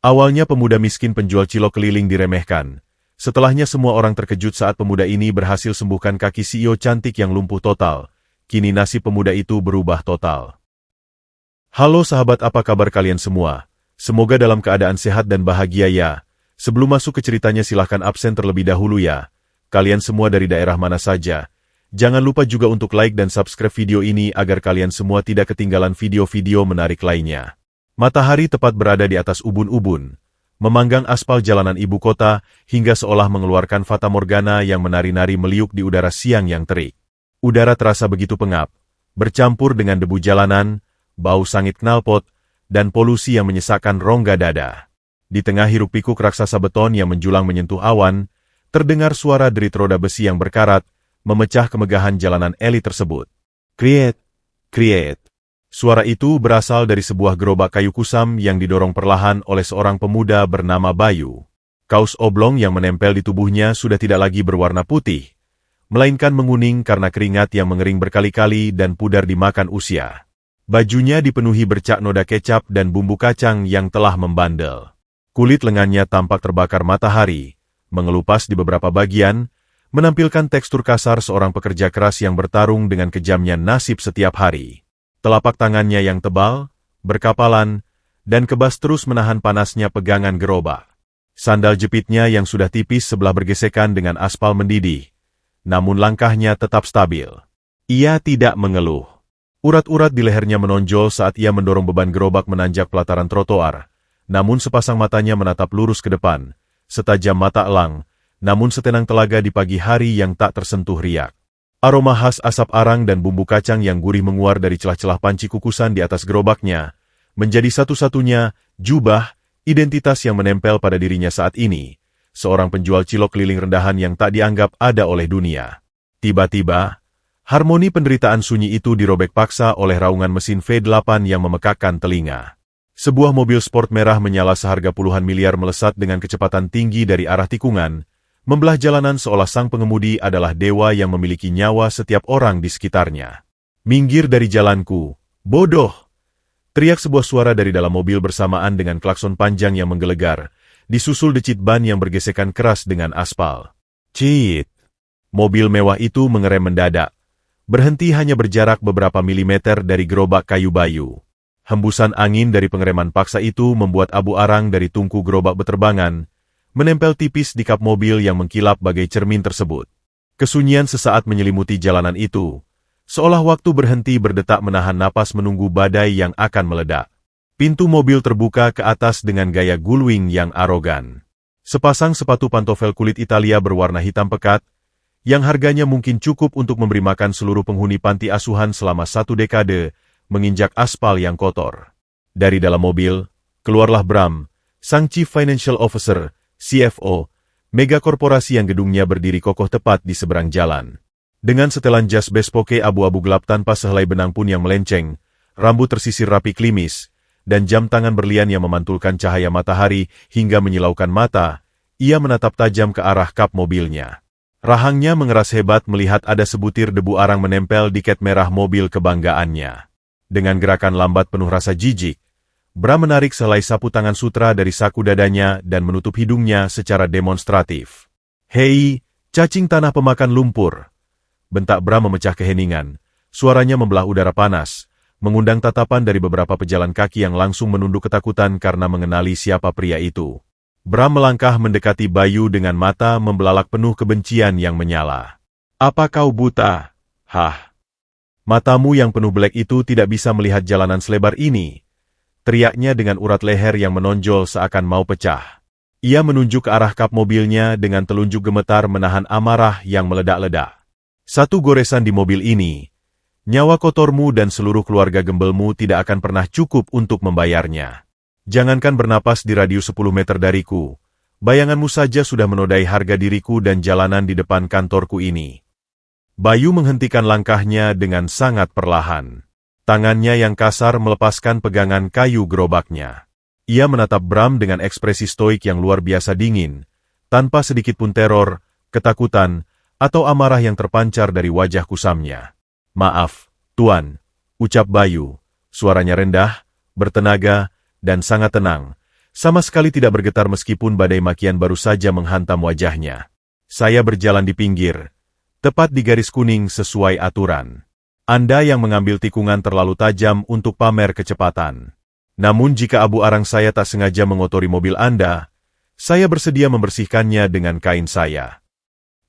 Awalnya pemuda miskin penjual cilok keliling diremehkan. Setelahnya semua orang terkejut saat pemuda ini berhasil sembuhkan kaki CEO cantik yang lumpuh total. Kini nasib pemuda itu berubah total. Halo sahabat, apa kabar kalian semua? Semoga dalam keadaan sehat dan bahagia ya. Sebelum masuk ke ceritanya silahkan absen terlebih dahulu ya. Kalian semua dari daerah mana saja? Jangan lupa juga untuk like dan subscribe video ini agar kalian semua tidak ketinggalan video-video menarik lainnya. Matahari tepat berada di atas ubun-ubun, memanggang aspal jalanan ibu kota hingga seolah mengeluarkan fatamorgana yang menari-nari meliuk di udara siang yang terik. Udara terasa begitu pengap, bercampur dengan debu jalanan, bau sangit knalpot, dan polusi yang menyesakkan rongga dada. Di tengah hiruk-pikuk raksasa beton yang menjulang menyentuh awan, terdengar suara derit roda besi yang berkarat, memecah kemegahan jalanan elit tersebut. Kriet, kriet. Suara itu berasal dari sebuah gerobak kayu kusam yang didorong perlahan oleh seorang pemuda bernama Bayu. Kaos oblong yang menempel di tubuhnya sudah tidak lagi berwarna putih, melainkan menguning karena keringat yang mengering berkali-kali dan pudar dimakan usia. Bajunya dipenuhi bercak noda kecap dan bumbu kacang yang telah membandel. Kulit lengannya tampak terbakar matahari, mengelupas di beberapa bagian, menampilkan tekstur kasar seorang pekerja keras yang bertarung dengan kejamnya nasib setiap hari. Telapak tangannya yang tebal, berkapalan, dan kebas terus menahan panasnya pegangan gerobak. Sandal jepitnya yang sudah tipis sebelah bergesekan dengan aspal mendidih, namun langkahnya tetap stabil. Ia tidak mengeluh. Urat-urat di lehernya menonjol saat ia mendorong beban gerobak menanjak pelataran trotoar, namun sepasang matanya menatap lurus ke depan, setajam mata elang, namun setenang telaga di pagi hari yang tak tersentuh riak. Aroma khas asap arang dan bumbu kacang yang gurih menguar dari celah-celah panci kukusan di atas gerobaknya, menjadi satu-satunya jubah identitas yang menempel pada dirinya saat ini, seorang penjual cilok keliling rendahan yang tak dianggap ada oleh dunia. Tiba-tiba, harmoni penderitaan sunyi itu dirobek paksa oleh raungan mesin V8 yang memekakkan telinga. Sebuah mobil sport merah menyala seharga puluhan miliar melesat dengan kecepatan tinggi dari arah tikungan, membelah jalanan seolah sang pengemudi adalah dewa yang memiliki nyawa setiap orang di sekitarnya. Minggir dari jalanku, bodoh! Teriak sebuah suara dari dalam mobil bersamaan dengan klakson panjang yang menggelegar, disusul decit ban yang bergesekan keras dengan aspal. Cit! Mobil mewah itu mengerem mendadak, berhenti hanya berjarak beberapa milimeter dari gerobak kayu Bayu. Hembusan angin dari pengereman paksa itu membuat abu arang dari tungku gerobak beterbangan, menempel tipis di kap mobil yang mengkilap bagai cermin tersebut. Kesunyian sesaat menyelimuti jalanan itu, seolah waktu berhenti berdetak menahan napas menunggu badai yang akan meledak. Pintu mobil terbuka ke atas dengan gaya gullwing yang arogan. Sepasang sepatu pantofel kulit Italia berwarna hitam pekat, yang harganya mungkin cukup untuk memberi makan seluruh penghuni panti asuhan selama 1 dekade, menginjak aspal yang kotor. Dari dalam mobil, keluarlah Bram, sang Chief Financial Officer, CFO, mega korporasi yang gedungnya berdiri kokoh tepat di seberang jalan. Dengan setelan jas bespoke abu-abu gelap tanpa sehelai benang pun yang melenceng, rambut tersisir rapi klimis, dan jam tangan berlian yang memantulkan cahaya matahari hingga menyilaukan mata, ia menatap tajam ke arah kap mobilnya. Rahangnya mengeras hebat melihat ada sebutir debu arang menempel di ket merah mobil kebanggaannya. Dengan gerakan lambat penuh rasa jijik, Bram menarik sehelai sapu tangan sutra dari saku dadanya dan menutup hidungnya secara demonstratif. Hei, cacing tanah pemakan lumpur! Bentak Bram memecah keheningan, suaranya membelah udara panas, mengundang tatapan dari beberapa pejalan kaki yang langsung menunduk ketakutan karena mengenali siapa pria itu. Bram melangkah mendekati Bayu dengan mata membelalak penuh kebencian yang menyala. Apa kau buta? Hah? Matamu yang penuh belek itu tidak bisa melihat jalanan selebar ini. Teriaknya dengan urat leher yang menonjol seakan mau pecah. Ia menunjuk ke arah kap mobilnya dengan telunjuk gemetar menahan amarah yang meledak-ledak. Satu goresan di mobil ini, nyawa kotormu dan seluruh keluarga gembelmu tidak akan pernah cukup untuk membayarnya. Jangankan bernapas di radius 10 meter dariku, bayanganmu saja sudah menodai harga diriku dan jalanan di depan kantorku ini. Bayu menghentikan langkahnya dengan sangat perlahan. Tangannya yang kasar melepaskan pegangan kayu gerobaknya. Ia menatap Bram dengan ekspresi stoik yang luar biasa dingin, tanpa sedikit pun teror, ketakutan, atau amarah yang terpancar dari wajah kusamnya. Maaf, Tuan, ucap Bayu, suaranya rendah, bertenaga, dan sangat tenang, Sama sekali tidak bergetar meskipun badai makian baru saja menghantam wajahnya. Saya berjalan di pinggir, tepat di garis kuning sesuai aturan. Anda yang mengambil tikungan terlalu tajam untuk pamer kecepatan. Namun jika abu arang saya tak sengaja mengotori mobil Anda, saya bersedia membersihkannya dengan kain saya.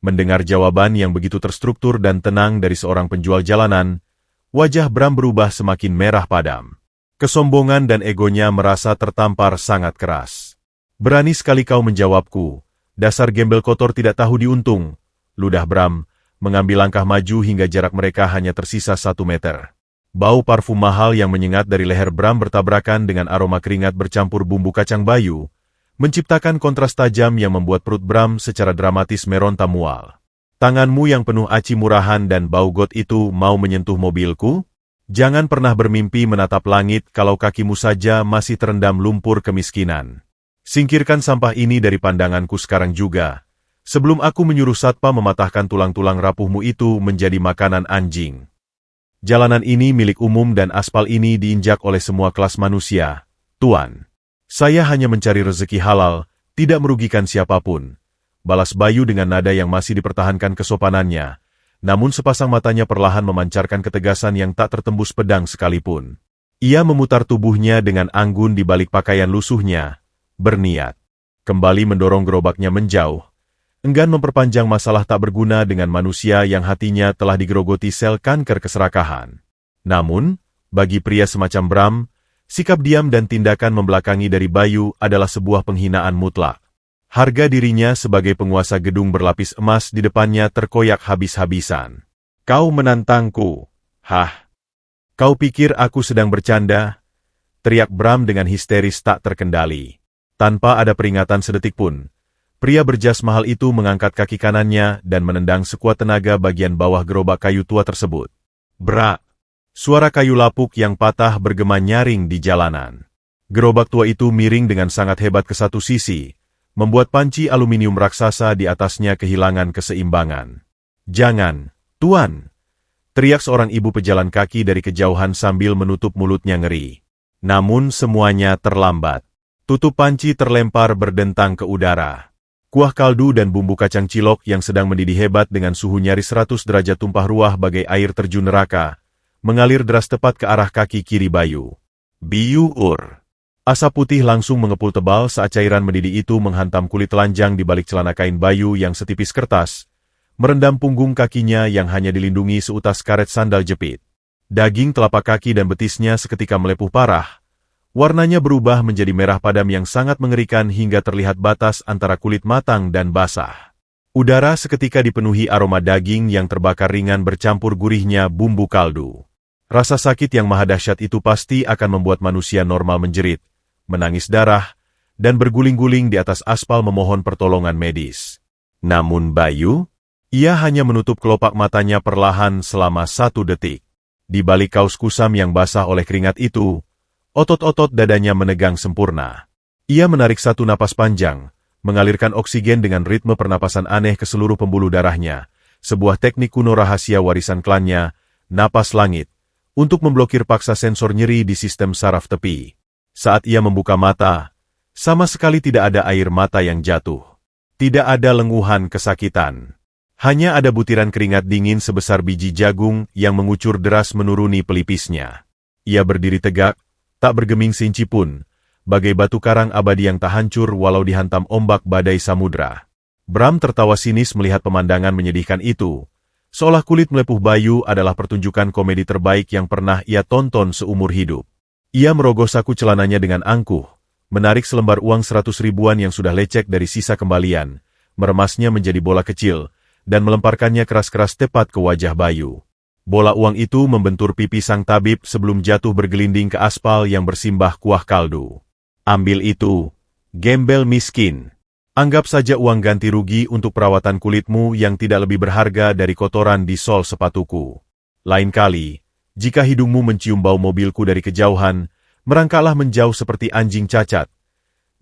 Mendengar jawaban yang begitu terstruktur dan tenang dari seorang penjual jalanan, wajah Bram berubah semakin merah padam. Kesombongan dan egonya merasa tertampar sangat keras. Berani sekali kau menjawabku, dasar gembel kotor tidak tahu diuntung, ludah Bram, mengambil langkah maju hingga jarak mereka hanya tersisa 1 meter. Bau parfum mahal yang menyengat dari leher Bram bertabrakan dengan aroma keringat bercampur bumbu kacang bayu, menciptakan kontras tajam yang membuat perut Bram secara dramatis meronta mual. Tanganmu yang penuh aci murahan dan bau got itu mau menyentuh mobilku? Jangan pernah bermimpi menatap langit kalau kakimu saja masih terendam lumpur kemiskinan. Singkirkan sampah ini dari pandanganku sekarang juga, sebelum aku menyuruh satpam mematahkan tulang-tulang rapuhmu itu menjadi makanan anjing. Jalanan ini milik umum dan aspal ini diinjak oleh semua kelas manusia, Tuan. Saya hanya mencari rezeki halal, tidak merugikan siapapun. Balas Bayu dengan nada yang masih dipertahankan kesopanannya, namun sepasang matanya perlahan memancarkan ketegasan yang tak tertembus pedang sekalipun. Ia memutar tubuhnya dengan anggun di balik pakaian lusuhnya, berniat kembali mendorong gerobaknya menjauh, enggan memperpanjang masalah tak berguna dengan manusia yang hatinya telah digerogoti sel kanker keserakahan. Namun, bagi pria semacam Bram, sikap diam dan tindakan membelakangi dari Bayu adalah sebuah penghinaan mutlak. Harga dirinya sebagai penguasa gedung berlapis emas di depannya terkoyak habis-habisan. Kau menantangku, hah? Kau pikir aku sedang bercanda? Teriak Bram dengan histeris tak terkendali. Tanpa ada peringatan sedetik pun, pria berjas mahal itu mengangkat kaki kanannya dan menendang sekuat tenaga bagian bawah gerobak kayu tua tersebut. Brak! Suara kayu lapuk yang patah bergema nyaring di jalanan. Gerobak tua itu miring dengan sangat hebat ke satu sisi, membuat panci aluminium raksasa di atasnya kehilangan keseimbangan. Jangan, Tuan! Teriak seorang ibu pejalan kaki dari kejauhan sambil menutup mulutnya ngeri. Namun semuanya terlambat. Tutup panci terlempar berdentang ke udara. Kuah kaldu dan bumbu kacang cilok yang sedang mendidih hebat dengan suhu nyaris 100 derajat tumpah ruah bagai air terjun neraka, mengalir deras tepat ke arah kaki kiri Bayu. Biur! Asap putih langsung mengepul tebal saat cairan mendidih itu menghantam kulit telanjang di balik celana kain Bayu yang setipis kertas, merendam punggung kakinya yang hanya dilindungi seutas karet sandal jepit. Daging telapak kaki dan betisnya seketika melepuh parah. Warnanya berubah menjadi merah padam yang sangat mengerikan hingga terlihat batas antara kulit matang dan basah. Udara seketika dipenuhi aroma daging yang terbakar ringan bercampur gurihnya bumbu kaldu. Rasa sakit yang maha dahsyat itu pasti akan membuat manusia normal menjerit, menangis darah, dan berguling-guling di atas aspal memohon pertolongan medis. Namun Bayu, ia hanya menutup kelopak matanya perlahan selama 1 detik. Di balik kaus kusam yang basah oleh keringat itu, otot-otot dadanya menegang sempurna. Ia menarik satu napas panjang, mengalirkan oksigen dengan ritme pernapasan aneh ke seluruh pembuluh darahnya, sebuah teknik kuno rahasia warisan klannya, napas langit, untuk memblokir paksa sensor nyeri di sistem saraf tepi. Saat ia membuka mata, sama sekali tidak ada air mata yang jatuh. Tidak ada lenguhan kesakitan. Hanya ada butiran keringat dingin sebesar biji jagung yang mengucur deras menuruni pelipisnya. Ia berdiri tegak, tak bergeming sinci pun, bagai batu karang abadi yang tak hancur walau dihantam ombak badai samudra. Bram tertawa sinis melihat pemandangan menyedihkan itu, seolah kulit melepuh Bayu adalah pertunjukan komedi terbaik yang pernah ia tonton seumur hidup. Ia merogoh saku celananya dengan angkuh, menarik selembar uang 100 ribuan yang sudah lecek dari sisa kembalian, meremasnya menjadi bola kecil, dan melemparkannya keras-keras tepat ke wajah Bayu. Bola uang itu membentur pipi sang tabib sebelum jatuh bergelinding ke aspal yang bersimbah kuah kaldu. Ambil itu, gembel miskin. Anggap saja uang ganti rugi untuk perawatan kulitmu yang tidak lebih berharga dari kotoran di sol sepatuku. Lain kali, jika hidungmu mencium bau mobilku dari kejauhan, merangkaklah menjauh seperti anjing cacat.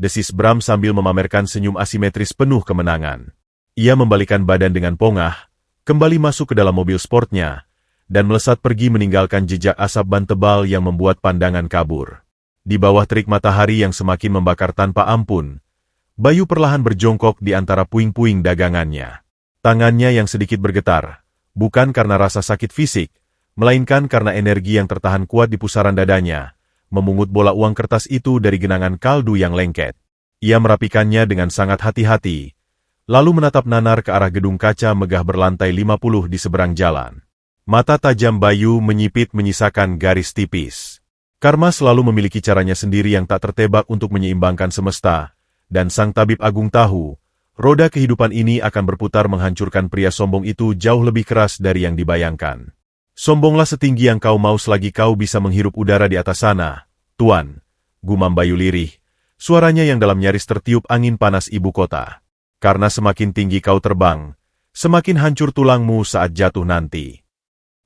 Desis Bram sambil memamerkan senyum asimetris penuh kemenangan. Ia membalikan badan dengan pongah, kembali masuk ke dalam mobil sportnya, dan melesat pergi meninggalkan jejak asap ban tebal yang membuat pandangan kabur. Di bawah terik matahari yang semakin membakar tanpa ampun, Bayu perlahan berjongkok di antara puing-puing dagangannya. Tangannya yang sedikit bergetar, bukan karena rasa sakit fisik, melainkan karena energi yang tertahan kuat di pusaran dadanya, memungut bola uang kertas itu dari genangan kaldu yang lengket. Ia merapikannya dengan sangat hati-hati, lalu menatap nanar ke arah gedung kaca megah berlantai 50 di seberang jalan. Mata tajam Bayu menyipit menyisakan garis tipis. Karma selalu memiliki caranya sendiri yang tak tertebak untuk menyeimbangkan semesta, dan sang tabib agung tahu, roda kehidupan ini akan berputar menghancurkan pria sombong itu jauh lebih keras dari yang dibayangkan. Sombonglah setinggi yang kau mau selagi kau bisa menghirup udara di atas sana, Tuan, gumam Bayu lirih, suaranya yang dalam nyaris tertiup angin panas ibu kota. Karena semakin tinggi kau terbang, semakin hancur tulangmu saat jatuh nanti.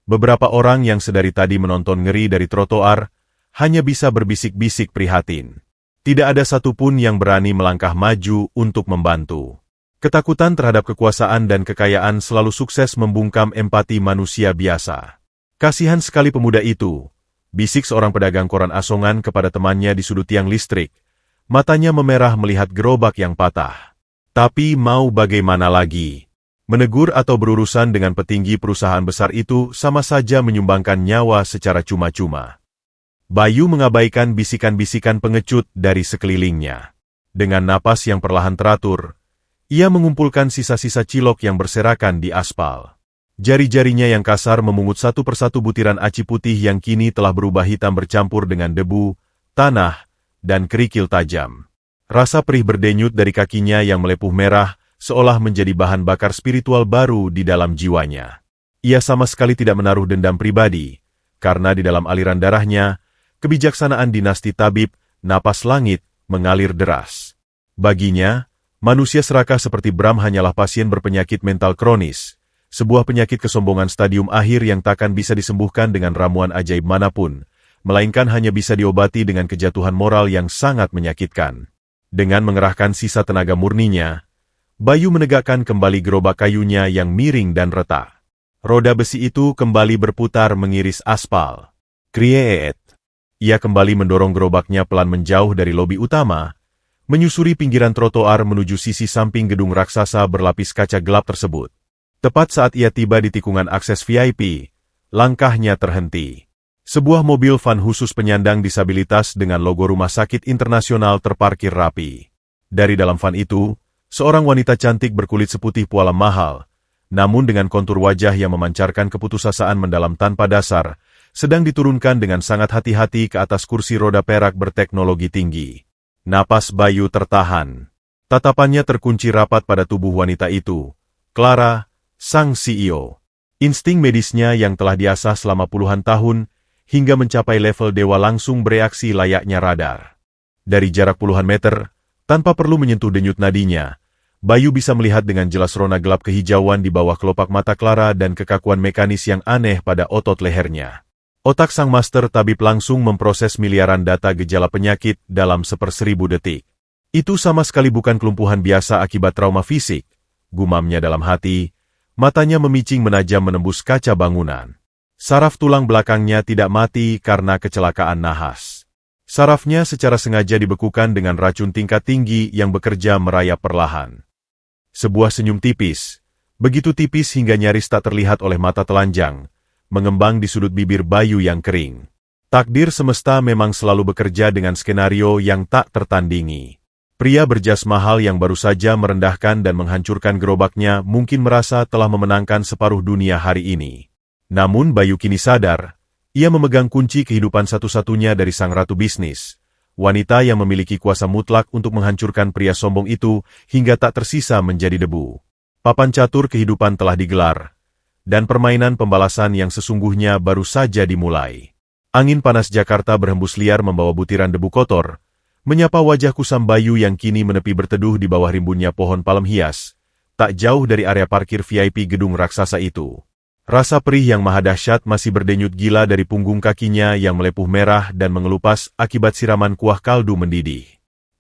Beberapa orang yang sedari tadi menonton ngeri dari trotoar, hanya bisa berbisik-bisik prihatin. Tidak ada satupun yang berani melangkah maju untuk membantu. Ketakutan terhadap kekuasaan dan kekayaan selalu sukses membungkam empati manusia biasa. Kasihan sekali pemuda itu, bisik seorang pedagang koran asongan kepada temannya di sudut tiang listrik. Matanya memerah melihat gerobak yang patah. Tapi mau bagaimana lagi? Menegur atau berurusan dengan petinggi perusahaan besar itu sama saja menyumbangkan nyawa secara cuma-cuma. Bayu mengabaikan bisikan-bisikan pengecut dari sekelilingnya. Dengan napas yang perlahan teratur, ia mengumpulkan sisa-sisa cilok yang berserakan di aspal. Jari-jarinya yang kasar memungut satu persatu butiran aci putih yang kini telah berubah hitam bercampur dengan debu, tanah, dan kerikil tajam. Rasa perih berdenyut dari kakinya yang melepuh merah, seolah menjadi bahan bakar spiritual baru di dalam jiwanya. Ia sama sekali tidak menaruh dendam pribadi, karena di dalam aliran darahnya, kebijaksanaan dinasti tabib, napas langit, mengalir deras. Baginya, manusia serakah seperti Bram hanyalah pasien berpenyakit mental kronis, sebuah penyakit kesombongan stadium akhir yang takkan bisa disembuhkan dengan ramuan ajaib manapun, melainkan hanya bisa diobati dengan kejatuhan moral yang sangat menyakitkan. Dengan mengerahkan sisa tenaga murninya, Bayu menegakkan kembali gerobak kayunya yang miring dan retak. Roda besi itu kembali berputar mengiris aspal. Krieet. Ia kembali mendorong gerobaknya pelan menjauh dari lobi utama, menyusuri pinggiran trotoar menuju sisi samping gedung raksasa berlapis kaca gelap tersebut. Tepat saat ia tiba di tikungan akses VIP, langkahnya terhenti. Sebuah mobil van khusus penyandang disabilitas dengan logo Rumah Sakit Internasional terparkir rapi. Dari dalam van itu, seorang wanita cantik berkulit seputih pualam mahal, namun dengan kontur wajah yang memancarkan keputusasaan mendalam tanpa dasar, sedang diturunkan dengan sangat hati-hati ke atas kursi roda perak berteknologi tinggi. Napas Bayu tertahan. Tatapannya terkunci rapat pada tubuh wanita itu. Clara, sang CEO. Insting medisnya yang telah diasah selama puluhan tahun, hingga mencapai level dewa langsung bereaksi layaknya radar. Dari jarak puluhan meter, tanpa perlu menyentuh denyut nadinya, Bayu bisa melihat dengan jelas rona gelap kehijauan di bawah kelopak mata Clara dan kekakuan mekanis yang aneh pada otot lehernya. Otak sang master tabib langsung memproses miliaran data gejala penyakit dalam 1/1000 detik. Itu sama sekali bukan kelumpuhan biasa akibat trauma fisik, gumamnya dalam hati, matanya memicing menajam menembus kaca bangunan. Saraf tulang belakangnya tidak mati karena kecelakaan nahas. Sarafnya secara sengaja dibekukan dengan racun tingkat tinggi yang bekerja merayap perlahan. Sebuah senyum tipis, begitu tipis hingga nyaris tak terlihat oleh mata telanjang, mengembang di sudut bibir Bayu yang kering. Takdir semesta memang selalu bekerja dengan skenario yang tak tertandingi. Pria berjas mahal yang baru saja merendahkan dan menghancurkan gerobaknya mungkin merasa telah memenangkan separuh dunia hari ini. Namun Bayu kini sadar, ia memegang kunci kehidupan satu-satunya dari sang ratu bisnis, wanita yang memiliki kuasa mutlak untuk menghancurkan pria sombong itu hingga tak tersisa menjadi debu. Papan catur kehidupan telah digelar, dan permainan pembalasan yang sesungguhnya baru saja dimulai. Angin panas Jakarta berhembus liar membawa butiran debu kotor, menyapa wajah kusam Bayu yang kini menepi berteduh di bawah rimbunnya pohon palem hias, tak jauh dari area parkir VIP gedung raksasa itu. Rasa perih yang maha dahsyat masih berdenyut gila dari punggung kakinya yang melepuh merah dan mengelupas akibat siraman kuah kaldu mendidih.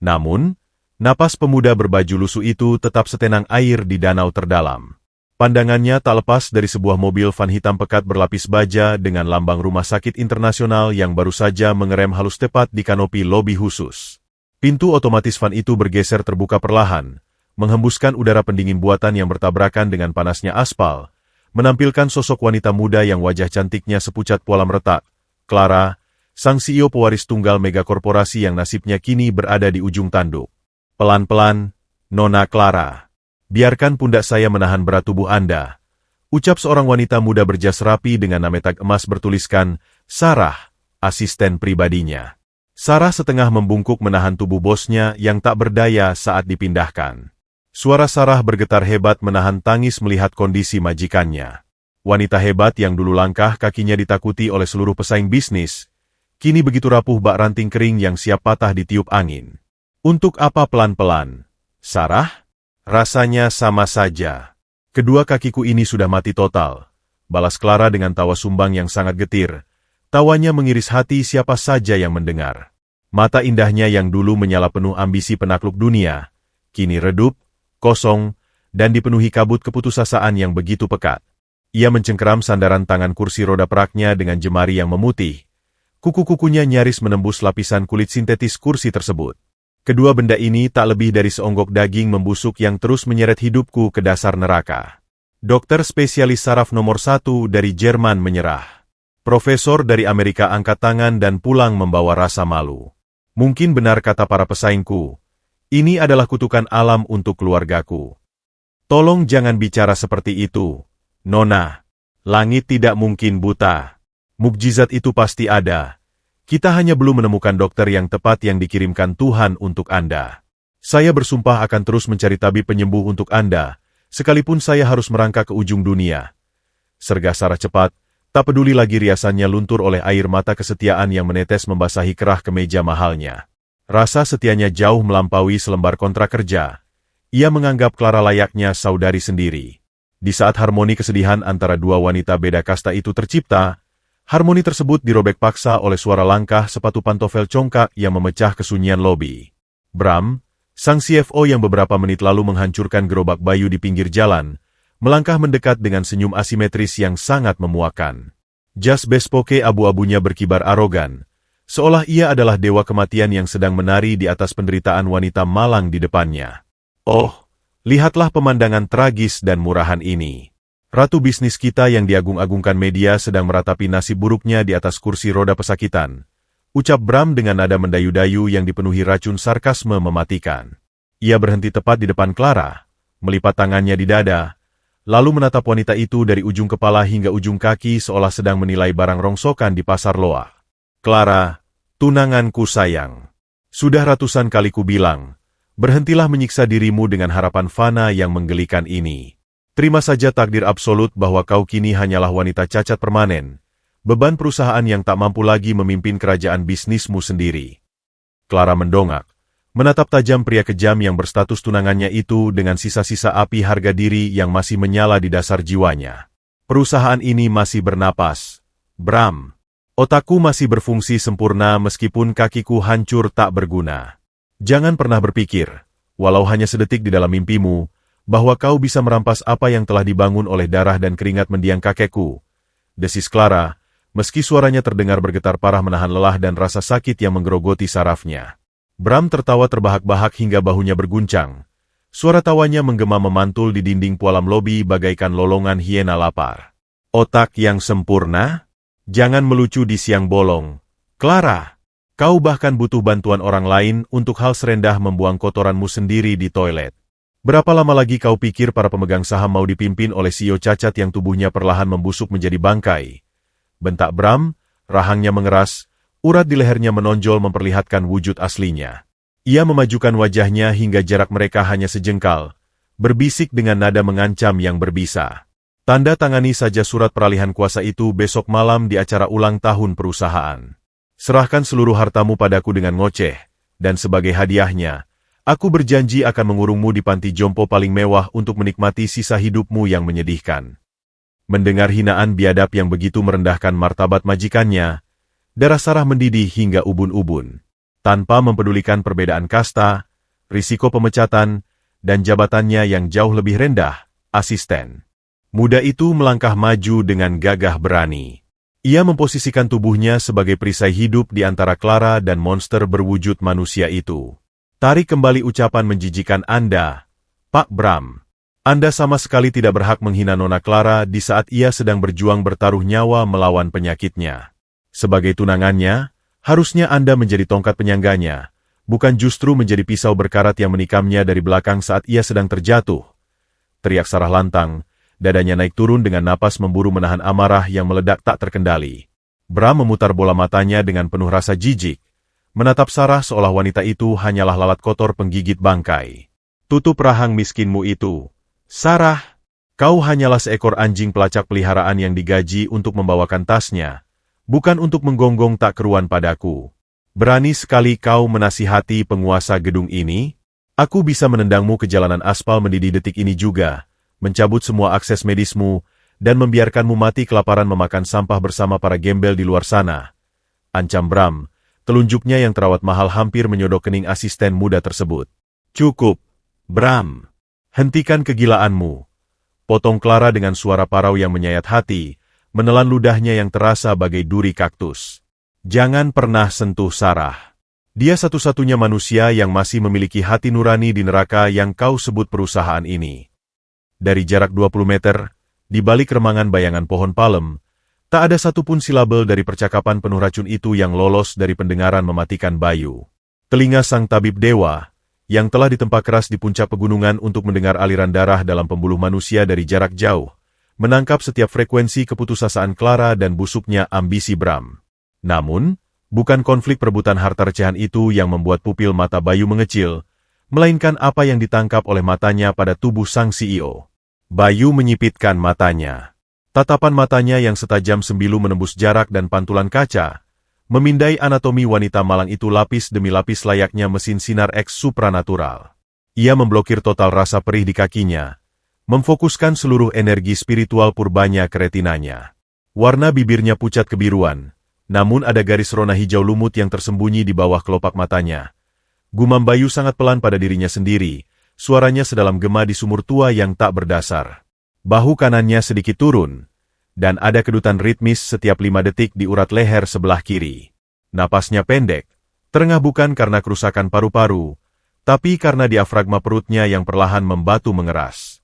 Namun, napas pemuda berbaju lusuh itu tetap setenang air di danau terdalam. Pandangannya tak lepas dari sebuah mobil van hitam pekat berlapis baja dengan lambang Rumah Sakit Internasional yang baru saja mengerem halus tepat di kanopi lobi khusus. Pintu otomatis van itu bergeser terbuka perlahan, menghembuskan udara pendingin buatan yang bertabrakan dengan panasnya aspal, menampilkan sosok wanita muda yang wajah cantiknya sepucat pola meretak, Clara, sang CEO pewaris tunggal megakorporasi yang nasibnya kini berada di ujung tanduk. Pelan-pelan, Nona Clara. Biarkan pundak saya menahan berat tubuh Anda. Ucap seorang wanita muda berjas rapi dengan nametak emas bertuliskan, Sarah, asisten pribadinya. Sarah setengah membungkuk menahan tubuh bosnya yang tak berdaya saat dipindahkan. Suara Sarah bergetar hebat menahan tangis melihat kondisi majikannya. Wanita hebat yang dulu langkah kakinya ditakuti oleh seluruh pesaing bisnis, kini begitu rapuh bak ranting kering yang siap patah ditiup angin. Untuk apa pelan-pelan? Sarah? Rasanya sama saja. Kedua kakiku ini sudah mati total. Balas Clara dengan tawa sumbang yang sangat getir. Tawanya mengiris hati siapa saja yang mendengar. Mata indahnya yang dulu menyala penuh ambisi penakluk dunia, kini redup, kosong, dan dipenuhi kabut keputusasaan yang begitu pekat. Ia mencengkeram sandaran tangan kursi roda peraknya dengan jemari yang memutih. Kuku-kukunya nyaris menembus lapisan kulit sintetis kursi tersebut. Kedua benda ini tak lebih dari seonggok daging membusuk yang terus menyeret hidupku ke dasar neraka. Dokter spesialis saraf nomor 1 dari Jerman menyerah. Profesor dari Amerika angkat tangan dan pulang membawa rasa malu. Mungkin benar kata para pesaingku. Ini adalah kutukan alam untuk keluargaku. Tolong jangan bicara seperti itu, Nona. Langit tidak mungkin buta. Mukjizat itu pasti ada. Kita hanya belum menemukan dokter yang tepat yang dikirimkan Tuhan untuk Anda. Saya bersumpah akan terus mencari tabib penyembuh untuk Anda, sekalipun saya harus merangkak ke ujung dunia. Sergah Sarah cepat, tak peduli lagi riasannya luntur oleh air mata kesetiaan yang menetes membasahi kerah kemeja mahalnya. Rasa setianya jauh melampaui selembar kontrak kerja. Ia menganggap Clara layaknya saudari sendiri. Di saat harmoni kesedihan antara dua wanita beda kasta itu tercipta, harmoni tersebut dirobek paksa oleh suara langkah sepatu pantofel congkak yang memecah kesunyian lobi. Bram, sang CFO yang beberapa menit lalu menghancurkan gerobak Bayu di pinggir jalan, melangkah mendekat dengan senyum asimetris yang sangat memuakan. Jas bespoke abu-abunya berkibar arogan, seolah ia adalah dewa kematian yang sedang menari di atas penderitaan wanita malang di depannya. Oh, lihatlah pemandangan tragis dan murahan ini. Ratu bisnis kita yang diagung-agungkan media sedang meratapi nasib buruknya di atas kursi roda pesakitan. Ucap Bram dengan nada mendayu-dayu yang dipenuhi racun sarkasme mematikan. Ia berhenti tepat di depan Clara, melipat tangannya di dada, lalu menatap wanita itu dari ujung kepala hingga ujung kaki seolah sedang menilai barang rongsokan di pasar loak. Clara, tunanganku sayang. Sudah ratusan kali ku bilang, berhentilah menyiksa dirimu dengan harapan fana yang menggelikan ini. Terima saja takdir absolut bahwa kau kini hanyalah wanita cacat permanen, beban perusahaan yang tak mampu lagi memimpin kerajaan bisnismu sendiri. Clara mendongak, menatap tajam pria kejam yang berstatus tunangannya itu dengan sisa-sisa api harga diri yang masih menyala di dasar jiwanya. Perusahaan ini masih bernapas. Bram, otakku masih berfungsi sempurna meskipun kakiku hancur tak berguna. Jangan pernah berpikir, walau hanya sedetik di dalam mimpimu, bahwa kau bisa merampas apa yang telah dibangun oleh darah dan keringat mendiang kakekku. Desis Clara, meski suaranya terdengar bergetar parah menahan lelah dan rasa sakit yang menggerogoti sarafnya. Bram tertawa terbahak-bahak hingga bahunya berguncang. Suara tawanya menggema memantul di dinding pualam lobi bagaikan lolongan hiena lapar. Otak yang sempurna? Jangan melucu di siang bolong. Clara, kau bahkan butuh bantuan orang lain untuk hal serendah membuang kotoranmu sendiri di toilet. Berapa lama lagi kau pikir para pemegang saham mau dipimpin oleh CEO cacat yang tubuhnya perlahan membusuk menjadi bangkai? Bentak Bram, rahangnya mengeras, urat di lehernya menonjol memperlihatkan wujud aslinya. Ia memajukan wajahnya hingga jarak mereka hanya sejengkal, berbisik dengan nada mengancam yang berbisa. Tanda tangani saja surat peralihan kuasa itu besok malam di acara ulang tahun perusahaan. Serahkan seluruh hartamu padaku dengan ngoceh, dan sebagai hadiahnya, aku berjanji akan mengurungmu di panti jompo paling mewah untuk menikmati sisa hidupmu yang menyedihkan. Mendengar hinaan biadab yang begitu merendahkan martabat majikannya, darah Sarah mendidih hingga ubun-ubun. Tanpa mempedulikan perbedaan kasta, risiko pemecatan, dan jabatannya yang jauh lebih rendah, asisten. Muda itu melangkah maju dengan gagah berani. Ia memposisikan tubuhnya sebagai perisai hidup di antara Clara dan monster berwujud manusia itu. Tarik kembali ucapan menjijikan Anda, Pak Bram. Anda sama sekali tidak berhak menghina Nona Clara di saat ia sedang berjuang bertaruh nyawa melawan penyakitnya. Sebagai tunangannya, harusnya Anda menjadi tongkat penyangganya, bukan justru menjadi pisau berkarat yang menikamnya dari belakang saat ia sedang terjatuh. Teriak Sarah lantang, dadanya naik turun dengan napas memburu menahan amarah yang meledak tak terkendali. Bram memutar bola matanya dengan penuh rasa jijik, menatap Sarah seolah wanita itu hanyalah lalat kotor penggigit bangkai. Tutup rahang miskinmu itu. Sarah, kau hanyalah seekor anjing pelacak peliharaan yang digaji untuk membawakan tasnya, bukan untuk menggonggong tak keruan padaku. Berani sekali kau menasihati penguasa gedung ini? Aku bisa menendangmu ke jalanan aspal mendidih detik ini juga, mencabut semua akses medismu, dan membiarkanmu mati kelaparan memakan sampah bersama para gembel di luar sana. Ancam Bram, telunjuknya yang terawat mahal hampir menyodok kening asisten muda tersebut. Cukup, Bram. Hentikan kegilaanmu. Potong Clara dengan suara parau yang menyayat hati, menelan ludahnya yang terasa bagai duri kaktus. Jangan pernah sentuh Sarah. Dia satu-satunya manusia yang masih memiliki hati nurani di neraka yang kau sebut perusahaan ini. Dari jarak 20 meter, di balik remangan bayangan pohon palem, tak ada satupun silabel dari percakapan penuh racun itu yang lolos dari pendengaran mematikan Bayu. Telinga sang tabib dewa, yang telah ditempa keras di puncak pegunungan untuk mendengar aliran darah dalam pembuluh manusia dari jarak jauh, menangkap setiap frekuensi keputusasaan Clara dan busuknya ambisi Bram. Namun, bukan konflik perebutan harta recehan itu yang membuat pupil mata Bayu mengecil, melainkan apa yang ditangkap oleh matanya pada tubuh sang CEO. Bayu menyipitkan matanya. Tatapan matanya yang setajam sembilu menembus jarak dan pantulan kaca, memindai anatomi wanita malang itu lapis demi lapis layaknya mesin sinar X supranatural. Ia memblokir total rasa perih di kakinya, memfokuskan seluruh energi spiritual purbanya ke retinanya. Warna bibirnya pucat kebiruan, namun ada garis rona hijau lumut yang tersembunyi di bawah kelopak matanya. Gumam Bayu sangat pelan pada dirinya sendiri, suaranya sedalam gema di sumur tua yang tak berdasar. Bahu kanannya sedikit turun, dan ada kedutan ritmis setiap 5 detik di urat leher sebelah kiri. Napasnya pendek, terengah bukan karena kerusakan paru-paru, tapi karena diafragma perutnya yang perlahan membatu mengeras.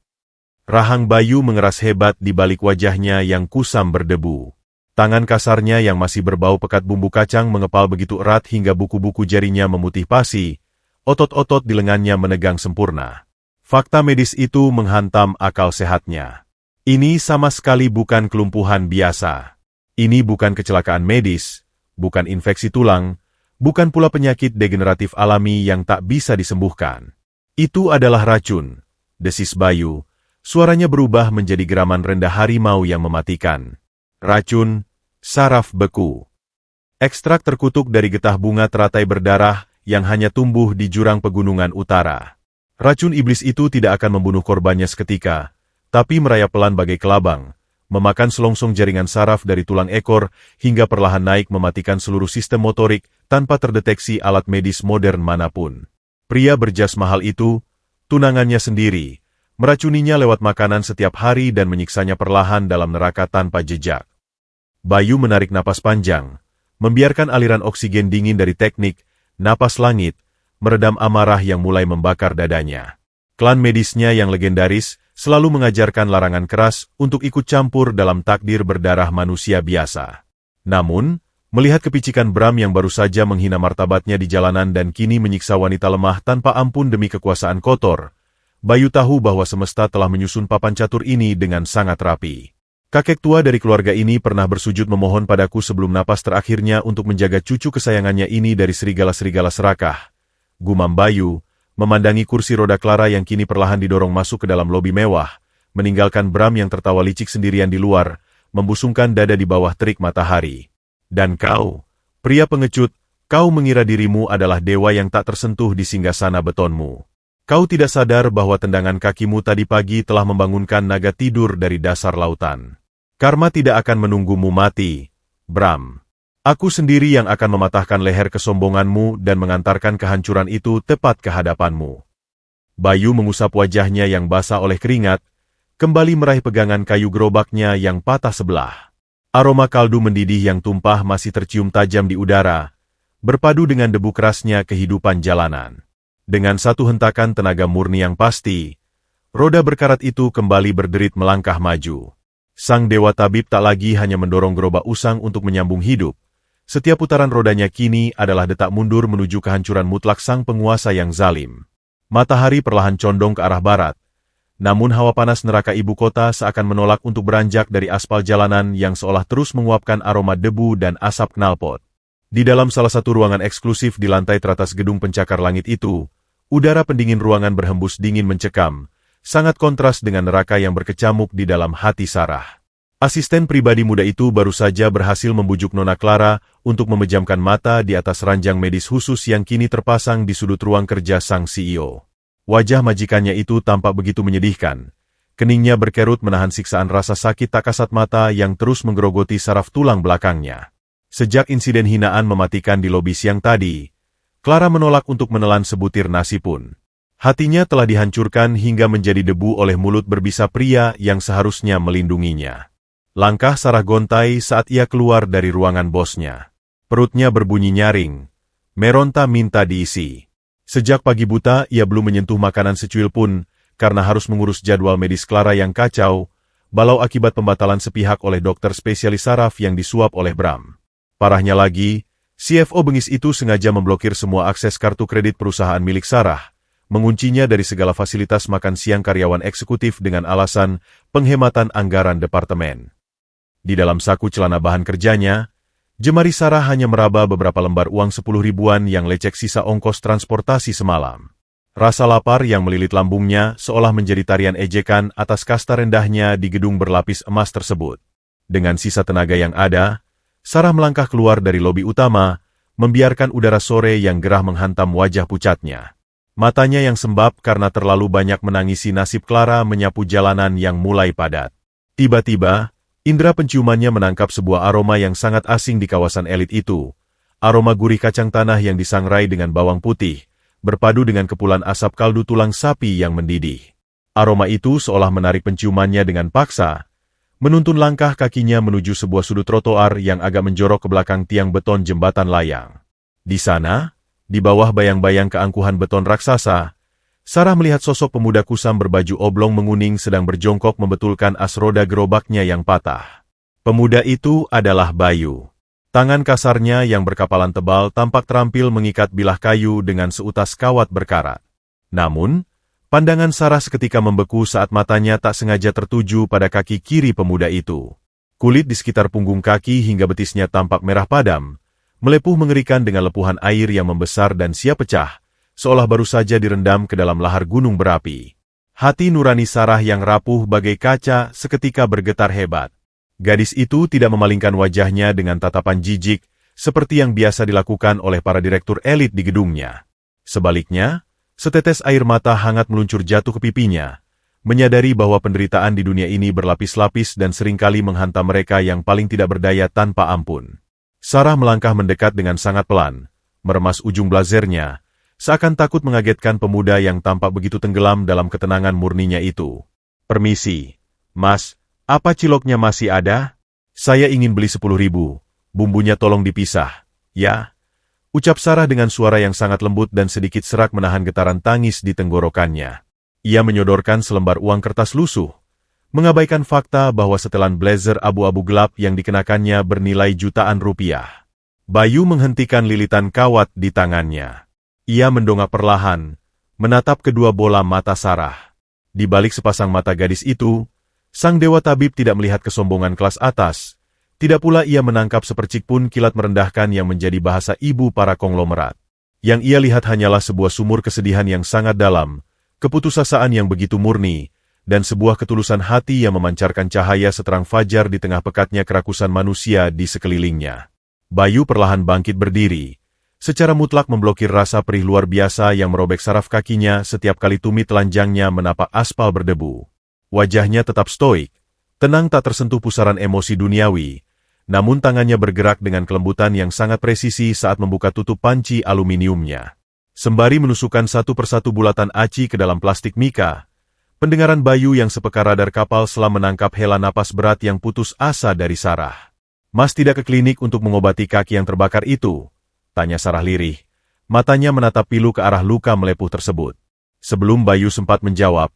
Rahang Bayu mengeras hebat di balik wajahnya yang kusam berdebu. Tangan kasarnya yang masih berbau pekat bumbu kacang mengepal begitu erat hingga buku-buku jarinya memutih pasi, otot-otot di lengannya menegang sempurna. Fakta medis itu menghantam akal sehatnya. Ini sama sekali bukan kelumpuhan biasa. Ini bukan kecelakaan medis, bukan infeksi tulang, bukan pula penyakit degeneratif alami yang tak bisa disembuhkan. Itu adalah racun, desis Bayu, suaranya berubah menjadi geraman rendah harimau yang mematikan. Racun, saraf beku. Ekstrak terkutuk dari getah bunga teratai berdarah yang hanya tumbuh di jurang pegunungan utara. Racun iblis itu tidak akan membunuh korbannya seketika, tapi merayap pelan bagai kelabang, memakan selongsong jaringan saraf dari tulang ekor hingga perlahan naik mematikan seluruh sistem motorik tanpa terdeteksi alat medis modern manapun. Pria berjas mahal itu, tunangannya sendiri, meracuninya lewat makanan setiap hari dan menyiksanya perlahan dalam neraka tanpa jejak. Bayu menarik napas panjang, membiarkan aliran oksigen dingin dari teknik, napas langit, meredam amarah yang mulai membakar dadanya. Klan medisnya yang legendaris selalu mengajarkan larangan keras untuk ikut campur dalam takdir berdarah manusia biasa. Namun, melihat kepicikan Bram yang baru saja menghina martabatnya di jalanan dan kini menyiksa wanita lemah tanpa ampun demi kekuasaan kotor, Bayu tahu bahwa semesta telah menyusun papan catur ini dengan sangat rapi. Kakek tua dari keluarga ini pernah bersujud memohon padaku sebelum napas terakhirnya untuk menjaga cucu kesayangannya ini dari serigala-serigala serakah. Gumam Bayu, memandangi kursi roda Clara yang kini perlahan didorong masuk ke dalam lobi mewah, meninggalkan Bram yang tertawa licik sendirian di luar, membusungkan dada di bawah terik matahari. Dan kau, pria pengecut, kau mengira dirimu adalah dewa yang tak tersentuh di singgasana betonmu. Kau tidak sadar bahwa tendangan kakimu tadi pagi telah membangunkan naga tidur dari dasar lautan. Karma tidak akan menunggumu mati, Bram. Aku sendiri yang akan mematahkan leher kesombonganmu dan mengantarkan kehancuran itu tepat ke hadapanmu. Bayu mengusap wajahnya yang basah oleh keringat, kembali meraih pegangan kayu gerobaknya yang patah sebelah. Aroma kaldu mendidih yang tumpah masih tercium tajam di udara, berpadu dengan debu kerasnya kehidupan jalanan. Dengan satu hentakan tenaga murni yang pasti, roda berkarat itu kembali berderit melangkah maju. Sang dewa tabib tak lagi hanya mendorong gerobak usang untuk menyambung hidup. Setiap putaran rodanya kini adalah detak mundur menuju kehancuran mutlak sang penguasa yang zalim. Matahari perlahan condong ke arah barat. Namun hawa panas neraka ibu kota seakan menolak untuk beranjak dari aspal jalanan yang seolah terus menguapkan aroma debu dan asap knalpot. Di dalam salah satu ruangan eksklusif di lantai teratas gedung pencakar langit itu, udara pendingin ruangan berhembus dingin mencekam, sangat kontras dengan neraka yang berkecamuk di dalam hati Sarah. Asisten pribadi muda itu baru saja berhasil membujuk Nona Clara untuk memejamkan mata di atas ranjang medis khusus yang kini terpasang di sudut ruang kerja sang CEO. Wajah majikannya itu tampak begitu menyedihkan. Keningnya berkerut menahan siksaan rasa sakit tak kasat mata yang terus menggerogoti saraf tulang belakangnya. Sejak insiden hinaan mematikan di lobi siang tadi, Clara menolak untuk menelan sebutir nasi pun. Hatinya telah dihancurkan hingga menjadi debu oleh mulut berbisa pria yang seharusnya melindunginya. Langkah Sarah gontai saat ia keluar dari ruangan bosnya. Perutnya berbunyi nyaring. Meronta minta diisi. Sejak pagi buta, ia belum menyentuh makanan secuil pun, karena harus mengurus jadwal medis Clara yang kacau, balau akibat pembatalan sepihak oleh dokter spesialis saraf yang disuap oleh Bram. Parahnya lagi, CFO bengis itu sengaja memblokir semua akses kartu kredit perusahaan milik Sarah, menguncinya dari segala fasilitas makan siang karyawan eksekutif dengan alasan penghematan anggaran departemen. Di dalam saku celana bahan kerjanya, jemari Sarah hanya meraba beberapa lembar uang 10 ribuan yang lecek sisa ongkos transportasi semalam. Rasa lapar yang melilit lambungnya seolah menjadi tarian ejekan atas kasta rendahnya di gedung berlapis emas tersebut. Dengan sisa tenaga yang ada, Sarah melangkah keluar dari lobi utama, membiarkan udara sore yang gerah menghantam wajah pucatnya. Matanya yang sembab karena terlalu banyak menangisi nasib Clara menyapu jalanan yang mulai padat. Tiba-tiba, indera penciumannya menangkap sebuah aroma yang sangat asing di kawasan elit itu. Aroma gurih kacang tanah yang disangrai dengan bawang putih, berpadu dengan kepulan asap kaldu tulang sapi yang mendidih. Aroma itu seolah menarik penciumannya dengan paksa, menuntun langkah kakinya menuju sebuah sudut trotoar yang agak menjorok ke belakang tiang beton jembatan layang. Di sana, di bawah bayang-bayang keangkuhan beton raksasa, Sarah melihat sosok pemuda kusam berbaju oblong menguning sedang berjongkok membetulkan as roda gerobaknya yang patah. Pemuda itu adalah Bayu. Tangan kasarnya yang berkapalan tebal tampak terampil mengikat bilah kayu dengan seutas kawat berkarat. Namun, pandangan Sarah seketika membeku saat matanya tak sengaja tertuju pada kaki kiri pemuda itu. Kulit di sekitar punggung kaki hingga betisnya tampak merah padam, melepuh mengerikan dengan lepuhan air yang membesar dan siap pecah, seolah baru saja direndam ke dalam lahar gunung berapi. Hati nurani Sarah yang rapuh bagai kaca seketika bergetar hebat. Gadis itu tidak memalingkan wajahnya dengan tatapan jijik, seperti yang biasa dilakukan oleh para direktur elit di gedungnya. Sebaliknya, setetes air mata hangat meluncur jatuh ke pipinya, menyadari bahwa penderitaan di dunia ini berlapis-lapis dan seringkali menghantam mereka yang paling tidak berdaya tanpa ampun. Sarah melangkah mendekat dengan sangat pelan, meremas ujung blazernya, seakan takut mengagetkan pemuda yang tampak begitu tenggelam dalam ketenangan murninya itu. "Permisi, Mas, apa ciloknya masih ada? Saya ingin beli 10 ribu, bumbunya tolong dipisah, ya?" Ucap Sarah dengan suara yang sangat lembut dan sedikit serak menahan getaran tangis di tenggorokannya. Ia menyodorkan selembar uang kertas lusuh, mengabaikan fakta bahwa setelan blazer abu-abu gelap yang dikenakannya bernilai jutaan rupiah. Bayu menghentikan lilitan kawat di tangannya. Ia mendongak perlahan, menatap kedua bola mata Sarah. Di balik sepasang mata gadis itu, sang dewa tabib tidak melihat kesombongan kelas atas, tidak pula ia menangkap sepercik pun kilat merendahkan yang menjadi bahasa ibu para konglomerat. Yang ia lihat hanyalah sebuah sumur kesedihan yang sangat dalam, keputusasaan yang begitu murni, dan sebuah ketulusan hati yang memancarkan cahaya seterang fajar di tengah pekatnya kerakusan manusia di sekelilingnya. Bayu perlahan bangkit berdiri, secara mutlak memblokir rasa perih luar biasa yang merobek saraf kakinya setiap kali tumit telanjangnya menapak aspal berdebu. Wajahnya tetap stoik, tenang tak tersentuh pusaran emosi duniawi, namun tangannya bergerak dengan kelembutan yang sangat presisi saat membuka tutup panci aluminiumnya. Sembari menusukkan satu persatu bulatan aci ke dalam plastik mika, Pendengaran Bayu yang sepeka radar kapal selam menangkap hela napas berat yang putus asa dari Sarah. "Mas tidak ke klinik untuk mengobati kaki yang terbakar itu?" tanya Sarah lirih. Matanya menatap pilu ke arah luka melepuh tersebut. Sebelum Bayu sempat menjawab,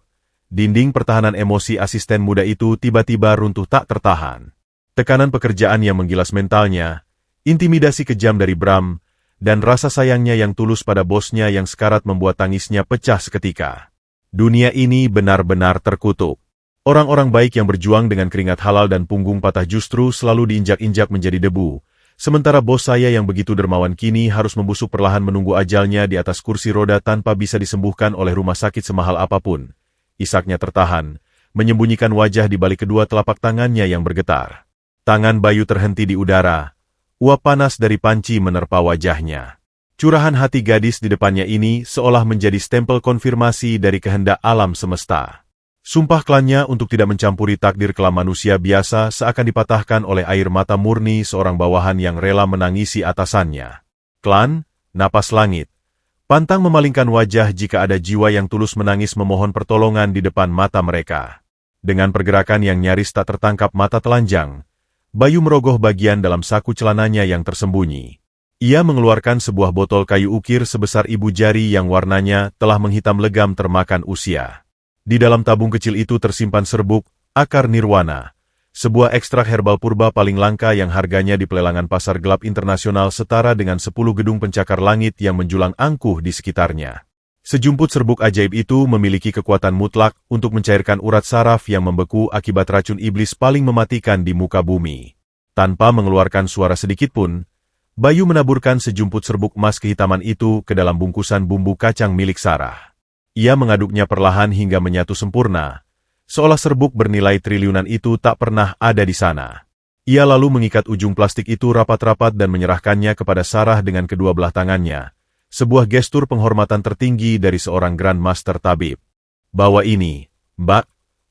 dinding pertahanan emosi asisten muda itu tiba-tiba runtuh tak tertahan. Tekanan pekerjaan yang menggilas mentalnya, intimidasi kejam dari Bram, dan rasa sayangnya yang tulus pada bosnya yang sekarat membuat tangisnya pecah seketika. Dunia ini benar-benar terkutuk. Orang-orang baik yang berjuang dengan keringat halal dan punggung patah justru selalu diinjak-injak menjadi debu, sementara bos saya yang begitu dermawan kini harus membusuk perlahan menunggu ajalnya di atas kursi roda tanpa bisa disembuhkan oleh rumah sakit semahal apapun. Isaknya tertahan, menyembunyikan wajah di balik kedua telapak tangannya yang bergetar. Tangan Bayu terhenti di udara, uap panas dari panci menerpa wajahnya. Curahan hati gadis di depannya ini seolah menjadi stempel konfirmasi dari kehendak alam semesta. Sumpah klannya untuk tidak mencampuri takdir kelam manusia biasa seakan dipatahkan oleh air mata murni seorang bawahan yang rela menangisi atasannya. Klan, napas langit. Pantang memalingkan wajah jika ada jiwa yang tulus menangis memohon pertolongan di depan mata mereka. Dengan pergerakan yang nyaris tak tertangkap mata telanjang, Bayu merogoh bagian dalam saku celananya yang tersembunyi. Ia mengeluarkan sebuah botol kayu ukir sebesar ibu jari yang warnanya telah menghitam legam termakan usia. Di dalam tabung kecil itu tersimpan serbuk, akar nirwana, sebuah ekstrak herbal purba paling langka yang harganya di pelelangan pasar gelap internasional setara dengan 10 gedung pencakar langit yang menjulang angkuh di sekitarnya. Sejumput serbuk ajaib itu memiliki kekuatan mutlak untuk mencairkan urat saraf yang membeku akibat racun iblis paling mematikan di muka bumi. Tanpa mengeluarkan suara sedikitpun, Bayu menaburkan sejumput serbuk emas kehitaman itu ke dalam bungkusan bumbu kacang milik Sarah. Ia mengaduknya perlahan hingga menyatu sempurna, seolah serbuk bernilai triliunan itu tak pernah ada di sana. Ia lalu mengikat ujung plastik itu rapat-rapat dan menyerahkannya kepada Sarah dengan kedua belah tangannya, sebuah gestur penghormatan tertinggi dari seorang Grand Master Tabib. "Bawa ini, Mbak,"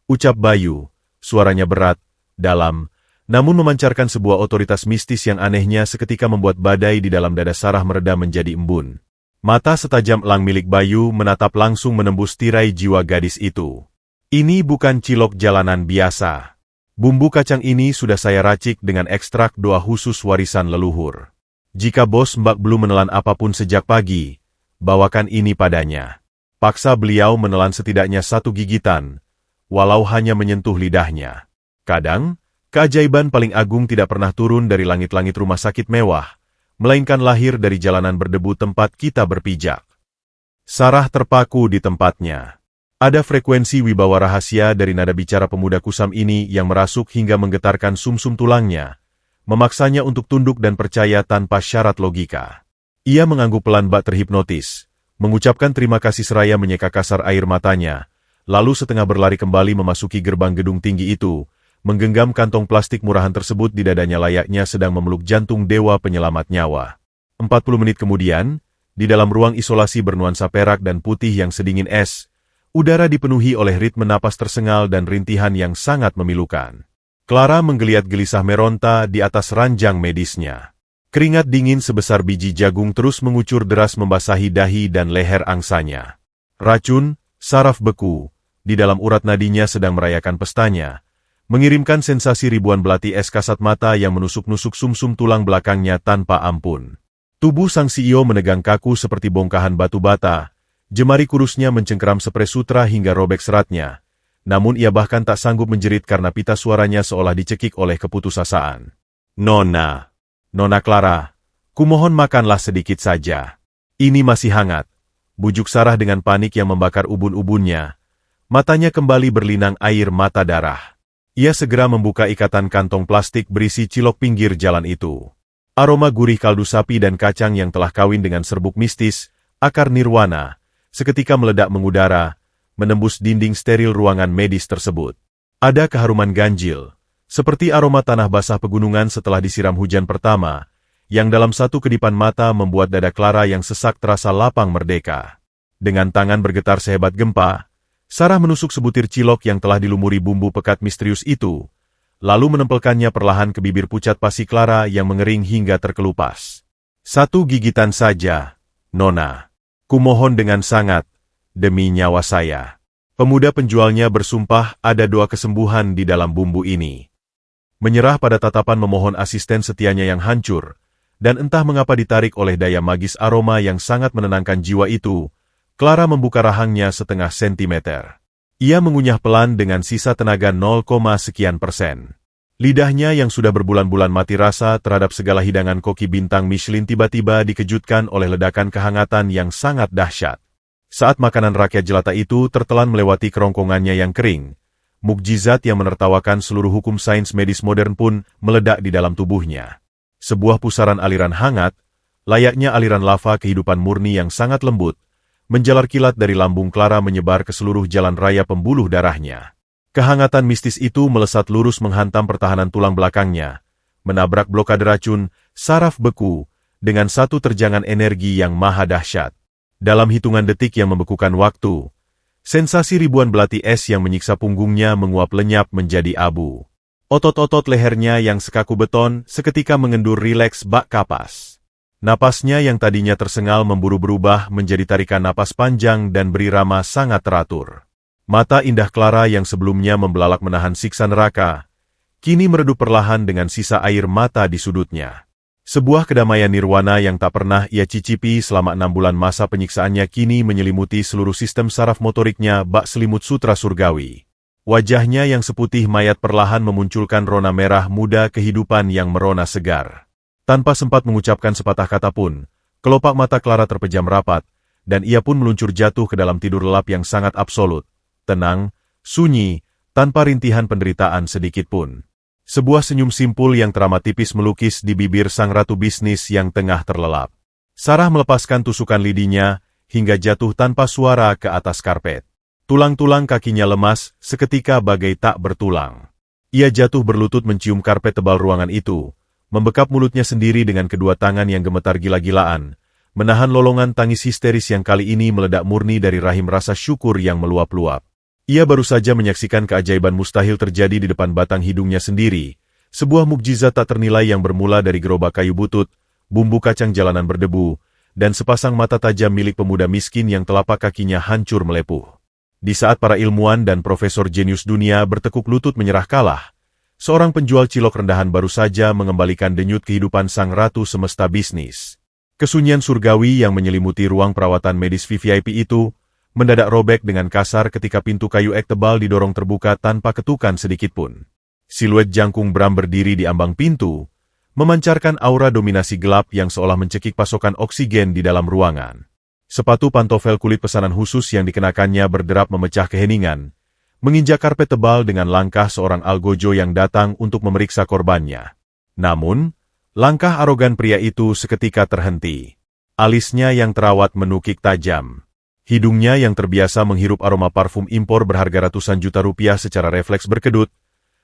ucap Bayu, suaranya berat, dalam, namun memancarkan sebuah otoritas mistis yang anehnya seketika membuat badai di dalam dada Sarah mereda menjadi embun. Mata setajam elang milik Bayu menatap langsung menembus tirai jiwa gadis itu. "Ini bukan cilok jalanan biasa. Bumbu kacang ini sudah saya racik dengan ekstrak doa khusus warisan leluhur. Jika bos Mbak belum menelan apapun sejak pagi, bawakan ini padanya." Paksa beliau menelan setidaknya satu gigitan, walau hanya menyentuh lidahnya. Kadang, keajaiban paling agung tidak pernah turun dari langit-langit rumah sakit mewah, melainkan lahir dari jalanan berdebu tempat kita berpijak. Sarah terpaku di tempatnya. Ada frekuensi wibawa rahasia dari nada bicara pemuda kusam ini yang merasuk hingga menggetarkan sumsum tulangnya, memaksanya untuk tunduk dan percaya tanpa syarat logika. Ia mengangguk pelan bak terhipnotis, mengucapkan terima kasih seraya menyeka kasar air matanya, lalu setengah berlari kembali memasuki gerbang gedung tinggi itu, menggenggam kantong plastik murahan tersebut di dadanya layaknya sedang memeluk jantung dewa penyelamat nyawa. 40 menit kemudian, di dalam ruang isolasi bernuansa perak dan putih yang sedingin es, udara dipenuhi oleh ritme napas tersengal dan rintihan yang sangat memilukan. Clara menggeliat gelisah meronta di atas ranjang medisnya. Keringat dingin sebesar biji jagung terus mengucur deras membasahi dahi dan leher angsanya. Racun, saraf beku, di dalam urat nadinya sedang merayakan pestanya, mengirimkan sensasi ribuan belati es kasat mata yang menusuk-nusuk sumsum tulang belakangnya tanpa ampun. Tubuh sang CEO menegang kaku seperti bongkahan batu bata, jemari kurusnya mencengkeram spray sutra hingga robek seratnya, namun ia bahkan tak sanggup menjerit karena pita suaranya seolah dicekik oleh keputusasaan. Nona Clara, kumohon makanlah sedikit saja. Ini masih hangat," bujuk Sarah dengan panik yang membakar ubun-ubunnya. Matanya kembali berlinang air mata darah. Ia segera membuka ikatan kantong plastik berisi cilok pinggir jalan itu. Aroma gurih kaldu sapi dan kacang yang telah kawin dengan serbuk mistis, akar nirwana, seketika meledak mengudara, menembus dinding steril ruangan medis tersebut. Ada keharuman ganjil, seperti aroma tanah basah pegunungan setelah disiram hujan pertama, yang dalam satu kedipan mata membuat dada Clara yang sesak terasa lapang merdeka. Dengan tangan bergetar sehebat gempa, Sarah menusuk sebutir cilok yang telah dilumuri bumbu pekat misterius itu, lalu menempelkannya perlahan ke bibir pucat pasi Clara yang mengering hingga terkelupas. "Satu gigitan saja, Nona. Kumohon dengan sangat, demi nyawa saya." Pemuda penjualnya bersumpah ada doa kesembuhan di dalam bumbu ini. Menyerah pada tatapan memohon asisten setianya yang hancur, dan entah mengapa ditarik oleh daya magis aroma yang sangat menenangkan jiwa itu, Clara membuka rahangnya setengah sentimeter. Ia mengunyah pelan dengan sisa tenaga 0, sekian persen. Lidahnya yang sudah berbulan-bulan mati rasa terhadap segala hidangan koki bintang Michelin tiba-tiba dikejutkan oleh ledakan kehangatan yang sangat dahsyat. Saat makanan rakyat jelata itu tertelan melewati kerongkongannya yang kering, mukjizat yang menertawakan seluruh hukum sains medis modern pun meledak di dalam tubuhnya. Sebuah pusaran aliran hangat, layaknya aliran lava kehidupan murni yang sangat lembut, menjalar kilat dari lambung Clara menyebar ke seluruh jalan raya pembuluh darahnya. Kehangatan mistis itu melesat lurus menghantam pertahanan tulang belakangnya, menabrak blokade racun, saraf beku, dengan satu terjangan energi yang maha dahsyat. Dalam hitungan detik yang membekukan waktu, sensasi ribuan belati es yang menyiksa punggungnya menguap lenyap menjadi abu. Otot-otot lehernya yang sekaku beton seketika mengendur rileks bak kapas. Napasnya yang tadinya tersengal memburu berubah menjadi tarikan napas panjang dan berirama sangat teratur. Mata indah Clara yang sebelumnya membelalak menahan siksa neraka, kini meredup perlahan dengan sisa air mata di sudutnya. Sebuah kedamaian nirwana yang tak pernah ia cicipi selama 6 bulan masa penyiksaannya kini menyelimuti seluruh sistem saraf motoriknya bak selimut sutra surgawi. Wajahnya yang seputih mayat perlahan memunculkan rona merah muda kehidupan yang merona segar. Tanpa sempat mengucapkan sepatah kata pun, kelopak mata Clara terpejam rapat, dan ia pun meluncur jatuh ke dalam tidur lelap yang sangat absolut. Tenang, sunyi, tanpa rintihan penderitaan sedikit pun. Sebuah senyum simpul yang teramat tipis melukis di bibir sang ratu bisnis yang tengah terlelap. Sarah melepaskan tusukan lidinya, hingga jatuh tanpa suara ke atas karpet. Tulang-tulang kakinya lemas, seketika bagai tak bertulang. Ia jatuh berlutut mencium karpet tebal ruangan itu, membekap mulutnya sendiri dengan kedua tangan yang gemetar gila-gilaan, menahan lolongan tangis histeris yang kali ini meledak murni dari rahim rasa syukur yang meluap-luap. Ia baru saja menyaksikan keajaiban mustahil terjadi di depan batang hidungnya sendiri, sebuah mukjizat tak ternilai yang bermula dari gerobak kayu butut, bumbu kacang jalanan berdebu, dan sepasang mata tajam milik pemuda miskin yang telapak kakinya hancur melepuh. Di saat para ilmuwan dan profesor jenius dunia bertekuk lutut menyerah kalah, seorang penjual cilok rendahan baru saja mengembalikan denyut kehidupan sang ratu semesta bisnis. Kesunyian surgawi yang menyelimuti ruang perawatan medis VVIP itu mendadak robek dengan kasar ketika pintu kayu ek tebal didorong terbuka tanpa ketukan sedikitpun. Siluet jangkung Bram berdiri di ambang pintu, memancarkan aura dominasi gelap yang seolah mencekik pasokan oksigen di dalam ruangan. Sepatu pantofel kulit pesanan khusus yang dikenakannya berderap memecah keheningan, menginjak karpet tebal dengan langkah seorang algojo yang datang untuk memeriksa korbannya. Namun, langkah arogan pria itu seketika terhenti. Alisnya yang terawat menukik tajam. Hidungnya yang terbiasa menghirup aroma parfum impor berharga ratusan juta rupiah secara refleks berkedut,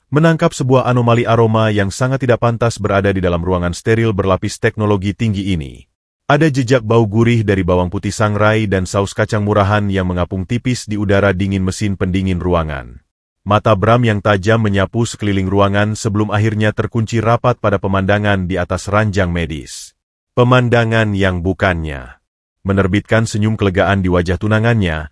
menangkap sebuah anomali aroma yang sangat tidak pantas berada di dalam ruangan steril berlapis teknologi tinggi ini. Ada jejak bau gurih dari bawang putih sangrai dan saus kacang murahan yang mengapung tipis di udara dingin mesin pendingin ruangan. Mata Bram yang tajam menyapu sekeliling ruangan sebelum akhirnya terkunci rapat pada pemandangan di atas ranjang medis. Pemandangan yang bukannya menerbitkan senyum kelegaan di wajah tunangannya,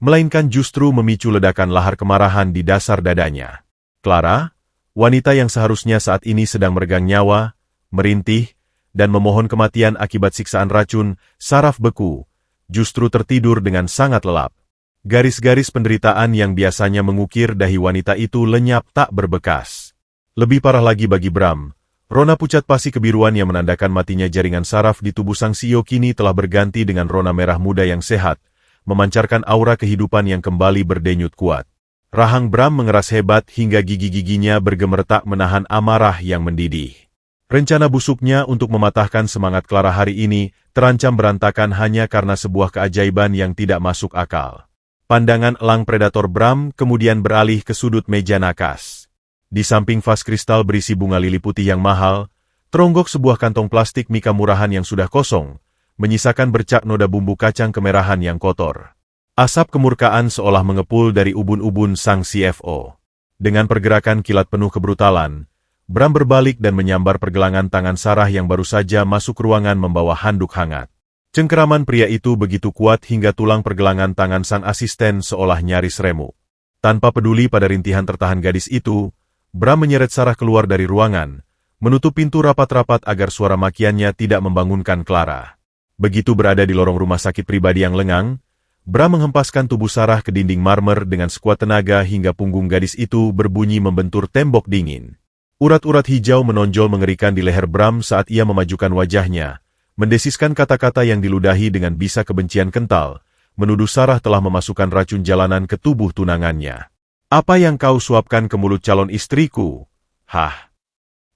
melainkan justru memicu ledakan lahar kemarahan di dasar dadanya. Clara, wanita yang seharusnya saat ini sedang meregang nyawa, merintih, dan memohon kematian akibat siksaan racun, saraf beku, justru tertidur dengan sangat lelap. Garis-garis penderitaan yang biasanya mengukir dahi wanita itu lenyap tak berbekas. Lebih parah lagi bagi Bram, rona pucat pasi kebiruan yang menandakan matinya jaringan saraf di tubuh sang CEO kini telah berganti dengan rona merah muda yang sehat, memancarkan aura kehidupan yang kembali berdenyut kuat. Rahang Bram mengeras hebat hingga gigi-giginya bergemertak menahan amarah yang mendidih. Rencana busuknya untuk mematahkan semangat Clara hari ini terancam berantakan hanya karena sebuah keajaiban yang tidak masuk akal. Pandangan elang predator Bram kemudian beralih ke sudut meja nakas. Di samping vas kristal berisi bunga lili putih yang mahal, teronggok sebuah kantong plastik mika murahan yang sudah kosong, menyisakan bercak noda bumbu kacang kemerahan yang kotor. Asap kemurkaan seolah mengepul dari ubun-ubun sang CFO. Dengan pergerakan kilat penuh kebrutalan, Bram berbalik dan menyambar pergelangan tangan Sarah yang baru saja masuk ruangan membawa handuk hangat. Cengkeraman pria itu begitu kuat hingga tulang pergelangan tangan sang asisten seolah nyaris remuk. Tanpa peduli pada rintihan tertahan gadis itu, Bram menyeret Sarah keluar dari ruangan, menutup pintu rapat-rapat agar suara makiannya tidak membangunkan Clara. Begitu berada di lorong rumah sakit pribadi yang lengang, Bram menghempaskan tubuh Sarah ke dinding marmer dengan sekuat tenaga hingga punggung gadis itu berbunyi membentur tembok dingin. Urat-urat hijau menonjol mengerikan di leher Bram saat ia memajukan wajahnya, mendesiskan kata-kata yang diludahi dengan bisa kebencian kental, menuduh Sarah telah memasukkan racun jalanan ke tubuh tunangannya. Apa yang kau suapkan ke mulut calon istriku? Hah?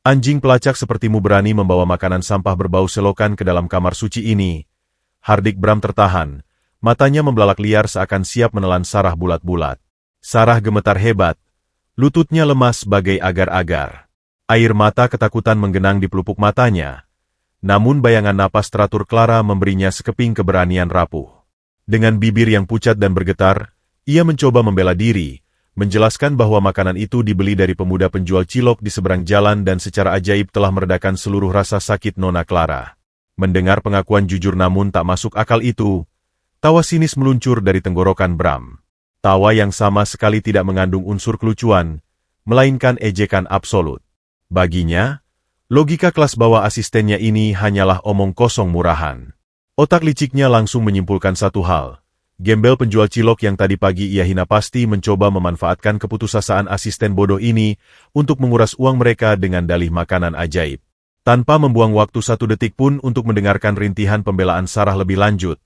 Anjing pelacak sepertimu berani membawa makanan sampah berbau selokan ke dalam kamar suci ini. Hardik Bram tertahan, matanya membelalak liar seakan siap menelan Sarah bulat-bulat. Sarah gemetar hebat, lututnya lemas bagai agar-agar. Air mata ketakutan menggenang di pelupuk matanya. Namun bayangan napas teratur Clara memberinya sekeping keberanian rapuh. Dengan bibir yang pucat dan bergetar, ia mencoba membela diri, menjelaskan bahwa makanan itu dibeli dari pemuda penjual cilok di seberang jalan dan secara ajaib telah meredakan seluruh rasa sakit Nona Clara. Mendengar pengakuan jujur namun tak masuk akal itu, tawa sinis meluncur dari tenggorokan Bram. Tawa yang sama sekali tidak mengandung unsur kelucuan, melainkan ejekan absolut. Baginya, logika kelas bawah asistennya ini hanyalah omong kosong murahan. Otak liciknya langsung menyimpulkan satu hal. Gembel penjual cilok yang tadi pagi ia hina pasti mencoba memanfaatkan keputusasaan asisten bodoh ini untuk menguras uang mereka dengan dalih makanan ajaib. Tanpa membuang waktu satu detik pun untuk mendengarkan rintihan pembelaan Sarah lebih lanjut,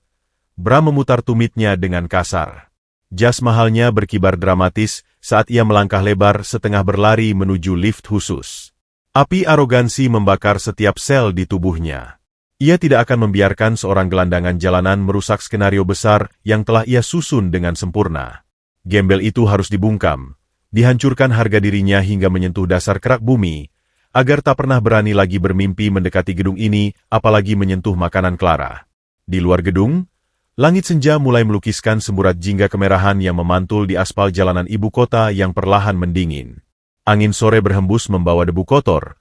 Bram memutar tumitnya dengan kasar. Jas mahalnya berkibar dramatis saat ia melangkah lebar setengah berlari menuju lift khusus. Api arogansi membakar setiap sel di tubuhnya. Ia tidak akan membiarkan seorang gelandangan jalanan merusak skenario besar yang telah ia susun dengan sempurna. Gembel itu harus dibungkam, dihancurkan harga dirinya hingga menyentuh dasar kerak bumi, agar tak pernah berani lagi bermimpi mendekati gedung ini, apalagi menyentuh makanan Clara. Di luar gedung, langit senja mulai melukiskan semburat jingga kemerahan yang memantul di aspal jalanan ibu kota yang perlahan mendingin. Angin sore berhembus membawa debu kotor,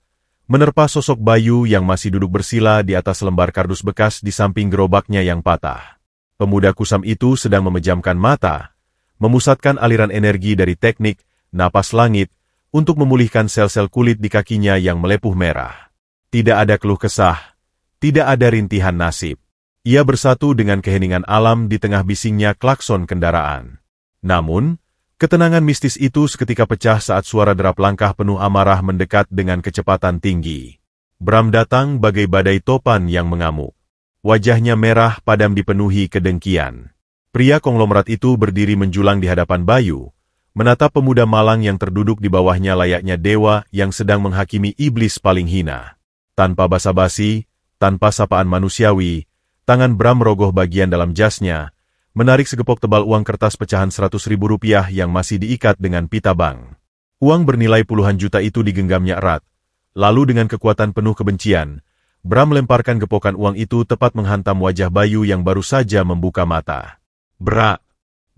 menerpa sosok Bayu yang masih duduk bersila di atas lembar kardus bekas di samping gerobaknya yang patah. Pemuda kusam itu sedang memejamkan mata, memusatkan aliran energi dari teknik napas langit untuk memulihkan sel-sel kulit di kakinya yang melepuh merah. Tidak ada keluh kesah, tidak ada rintihan nasib. Ia bersatu dengan keheningan alam di tengah bisingnya klakson kendaraan. Namun, ketenangan mistis itu seketika pecah saat suara derap langkah penuh amarah mendekat dengan kecepatan tinggi. Bram datang bagai badai topan yang mengamuk. Wajahnya merah padam dipenuhi kedengkian. Pria konglomerat itu berdiri menjulang di hadapan Bayu, menatap pemuda malang yang terduduk di bawahnya layaknya dewa yang sedang menghakimi iblis paling hina. Tanpa basa-basi, tanpa sapaan manusiawi, tangan Bram merogoh bagian dalam jasnya, menarik segepok tebal uang kertas pecahan Rp100.000 yang masih diikat dengan pita bank. Uang bernilai puluhan juta itu digenggamnya erat. Lalu dengan kekuatan penuh kebencian, Bram melemparkan gepokan uang itu tepat menghantam wajah Bayu yang baru saja membuka mata. Brak!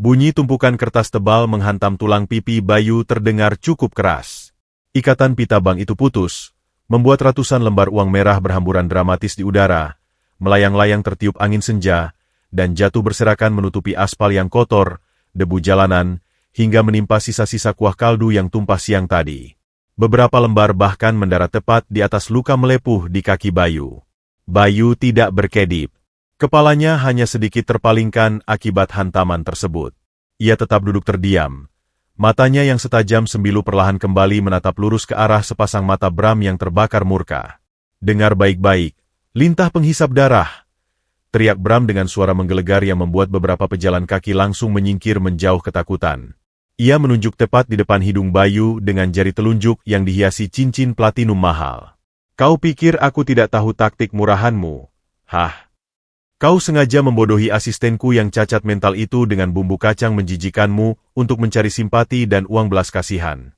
Bunyi tumpukan kertas tebal menghantam tulang pipi Bayu terdengar cukup keras. Ikatan pita bank itu putus, membuat ratusan lembar uang merah berhamburan dramatis di udara, melayang-layang tertiup angin senja, dan jatuh berserakan menutupi aspal yang kotor, debu jalanan, hingga menimpa sisa-sisa kuah kaldu yang tumpah siang tadi. Beberapa lembar bahkan mendarat tepat di atas luka melepuh di kaki Bayu. Bayu tidak berkedip. Kepalanya hanya sedikit terpalingkan akibat hantaman tersebut. Ia tetap duduk terdiam. Matanya yang setajam sembilu perlahan kembali menatap lurus ke arah sepasang mata Bram yang terbakar murka. Dengar baik-baik, lintah penghisap darah. Teriak Bram dengan suara menggelegar yang membuat beberapa pejalan kaki langsung menyingkir menjauh ketakutan. Ia menunjuk tepat di depan hidung Bayu dengan jari telunjuk yang dihiasi cincin platinum mahal. Kau pikir aku tidak tahu taktik murahanmu? Hah? Kau sengaja membodohi asistenku yang cacat mental itu dengan bumbu kacang menjijikanmu untuk mencari simpati dan uang belas kasihan.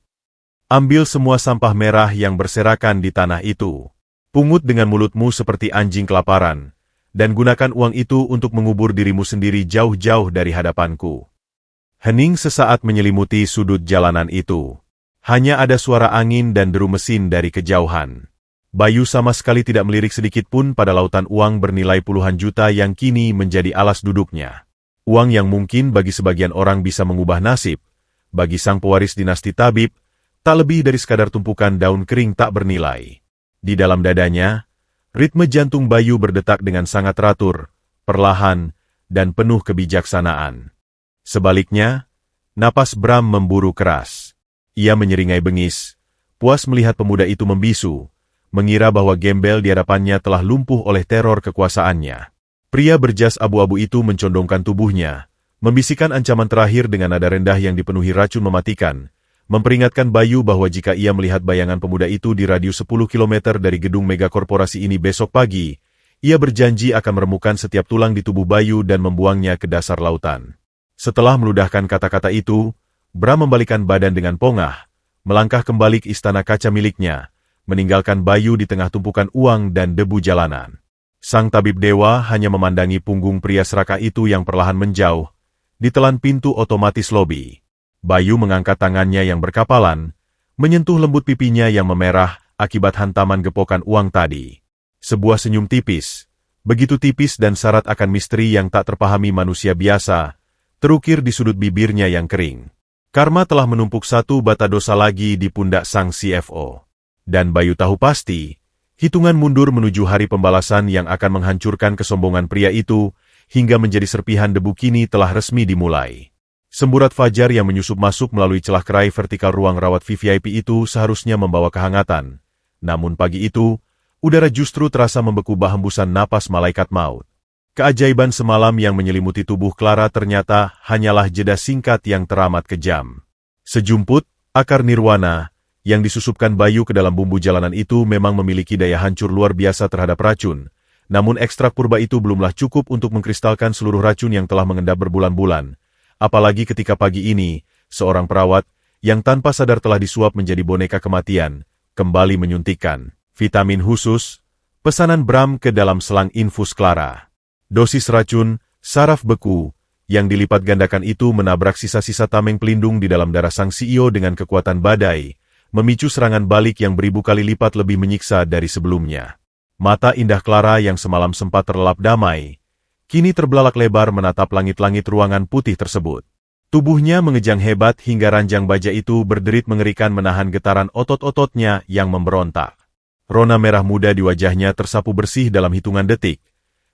Ambil semua sampah merah yang berserakan di tanah itu. Pungut dengan mulutmu seperti anjing kelaparan. Dan gunakan uang itu untuk mengubur dirimu sendiri jauh-jauh dari hadapanku. Hening sesaat menyelimuti sudut jalanan itu. Hanya ada suara angin dan deru mesin dari kejauhan. Bayu sama sekali tidak melirik sedikit pun pada lautan uang bernilai puluhan juta yang kini menjadi alas duduknya. Uang yang mungkin bagi sebagian orang bisa mengubah nasib, bagi sang pewaris dinasti Tabib, tak lebih dari sekadar tumpukan daun kering tak bernilai. Di dalam dadanya, ritme jantung Bayu berdetak dengan sangat teratur, perlahan, dan penuh kebijaksanaan. Sebaliknya, napas Bram memburu keras. Ia menyeringai bengis, puas melihat pemuda itu membisu, mengira bahwa gembel di hadapannya telah lumpuh oleh teror kekuasaannya. Pria berjas abu-abu itu mencondongkan tubuhnya, membisikkan ancaman terakhir dengan nada rendah yang dipenuhi racun mematikan, memperingatkan Bayu bahwa jika ia melihat bayangan pemuda itu di radius 10 km dari gedung megakorporasi ini besok pagi, ia berjanji akan meremukan setiap tulang di tubuh Bayu dan membuangnya ke dasar lautan. Setelah meludahkan kata-kata itu, Bram membalikan badan dengan pongah, melangkah kembali ke istana kaca miliknya, meninggalkan Bayu di tengah tumpukan uang dan debu jalanan. Sang tabib dewa hanya memandangi punggung pria serakah itu yang perlahan menjauh, ditelan pintu otomatis lobi. Bayu mengangkat tangannya yang berkapalan, menyentuh lembut pipinya yang memerah akibat hantaman gepokan uang tadi. Sebuah senyum tipis, begitu tipis dan syarat akan misteri yang tak terpahami manusia biasa, terukir di sudut bibirnya yang kering. Karma telah menumpuk satu bata dosa lagi di pundak sang CFO. Dan Bayu tahu pasti, hitungan mundur menuju hari pembalasan yang akan menghancurkan kesombongan pria itu, hingga menjadi serpihan debu kini telah resmi dimulai. Semburat fajar yang menyusup masuk melalui celah kerai vertikal ruang rawat VVIP itu seharusnya membawa kehangatan. Namun pagi itu, udara justru terasa membeku bah hembusan napas malaikat maut. Keajaiban semalam yang menyelimuti tubuh Clara ternyata hanyalah jeda singkat yang teramat kejam. Sejumput, akar nirwana, yang disusupkan Bayu ke dalam bumbu jalanan itu memang memiliki daya hancur luar biasa terhadap racun, namun ekstrak purba itu belumlah cukup untuk mengkristalkan seluruh racun yang telah mengendap berbulan-bulan, apalagi ketika pagi ini, seorang perawat, yang tanpa sadar telah disuap menjadi boneka kematian, kembali menyuntikkan vitamin khusus, pesanan Bram ke dalam selang infus Clara. Dosis racun, saraf beku, yang dilipat gandakan itu menabrak sisa-sisa tameng pelindung di dalam darah sang CEO dengan kekuatan badai, memicu serangan balik yang beribu kali lipat lebih menyiksa dari sebelumnya. Mata indah Clara yang semalam sempat terlelap damai, kini terbelalak lebar menatap langit-langit ruangan putih tersebut. Tubuhnya mengejang hebat hingga ranjang baja itu berderit mengerikan menahan getaran otot-ototnya yang memberontak. Rona merah muda di wajahnya tersapu bersih dalam hitungan detik,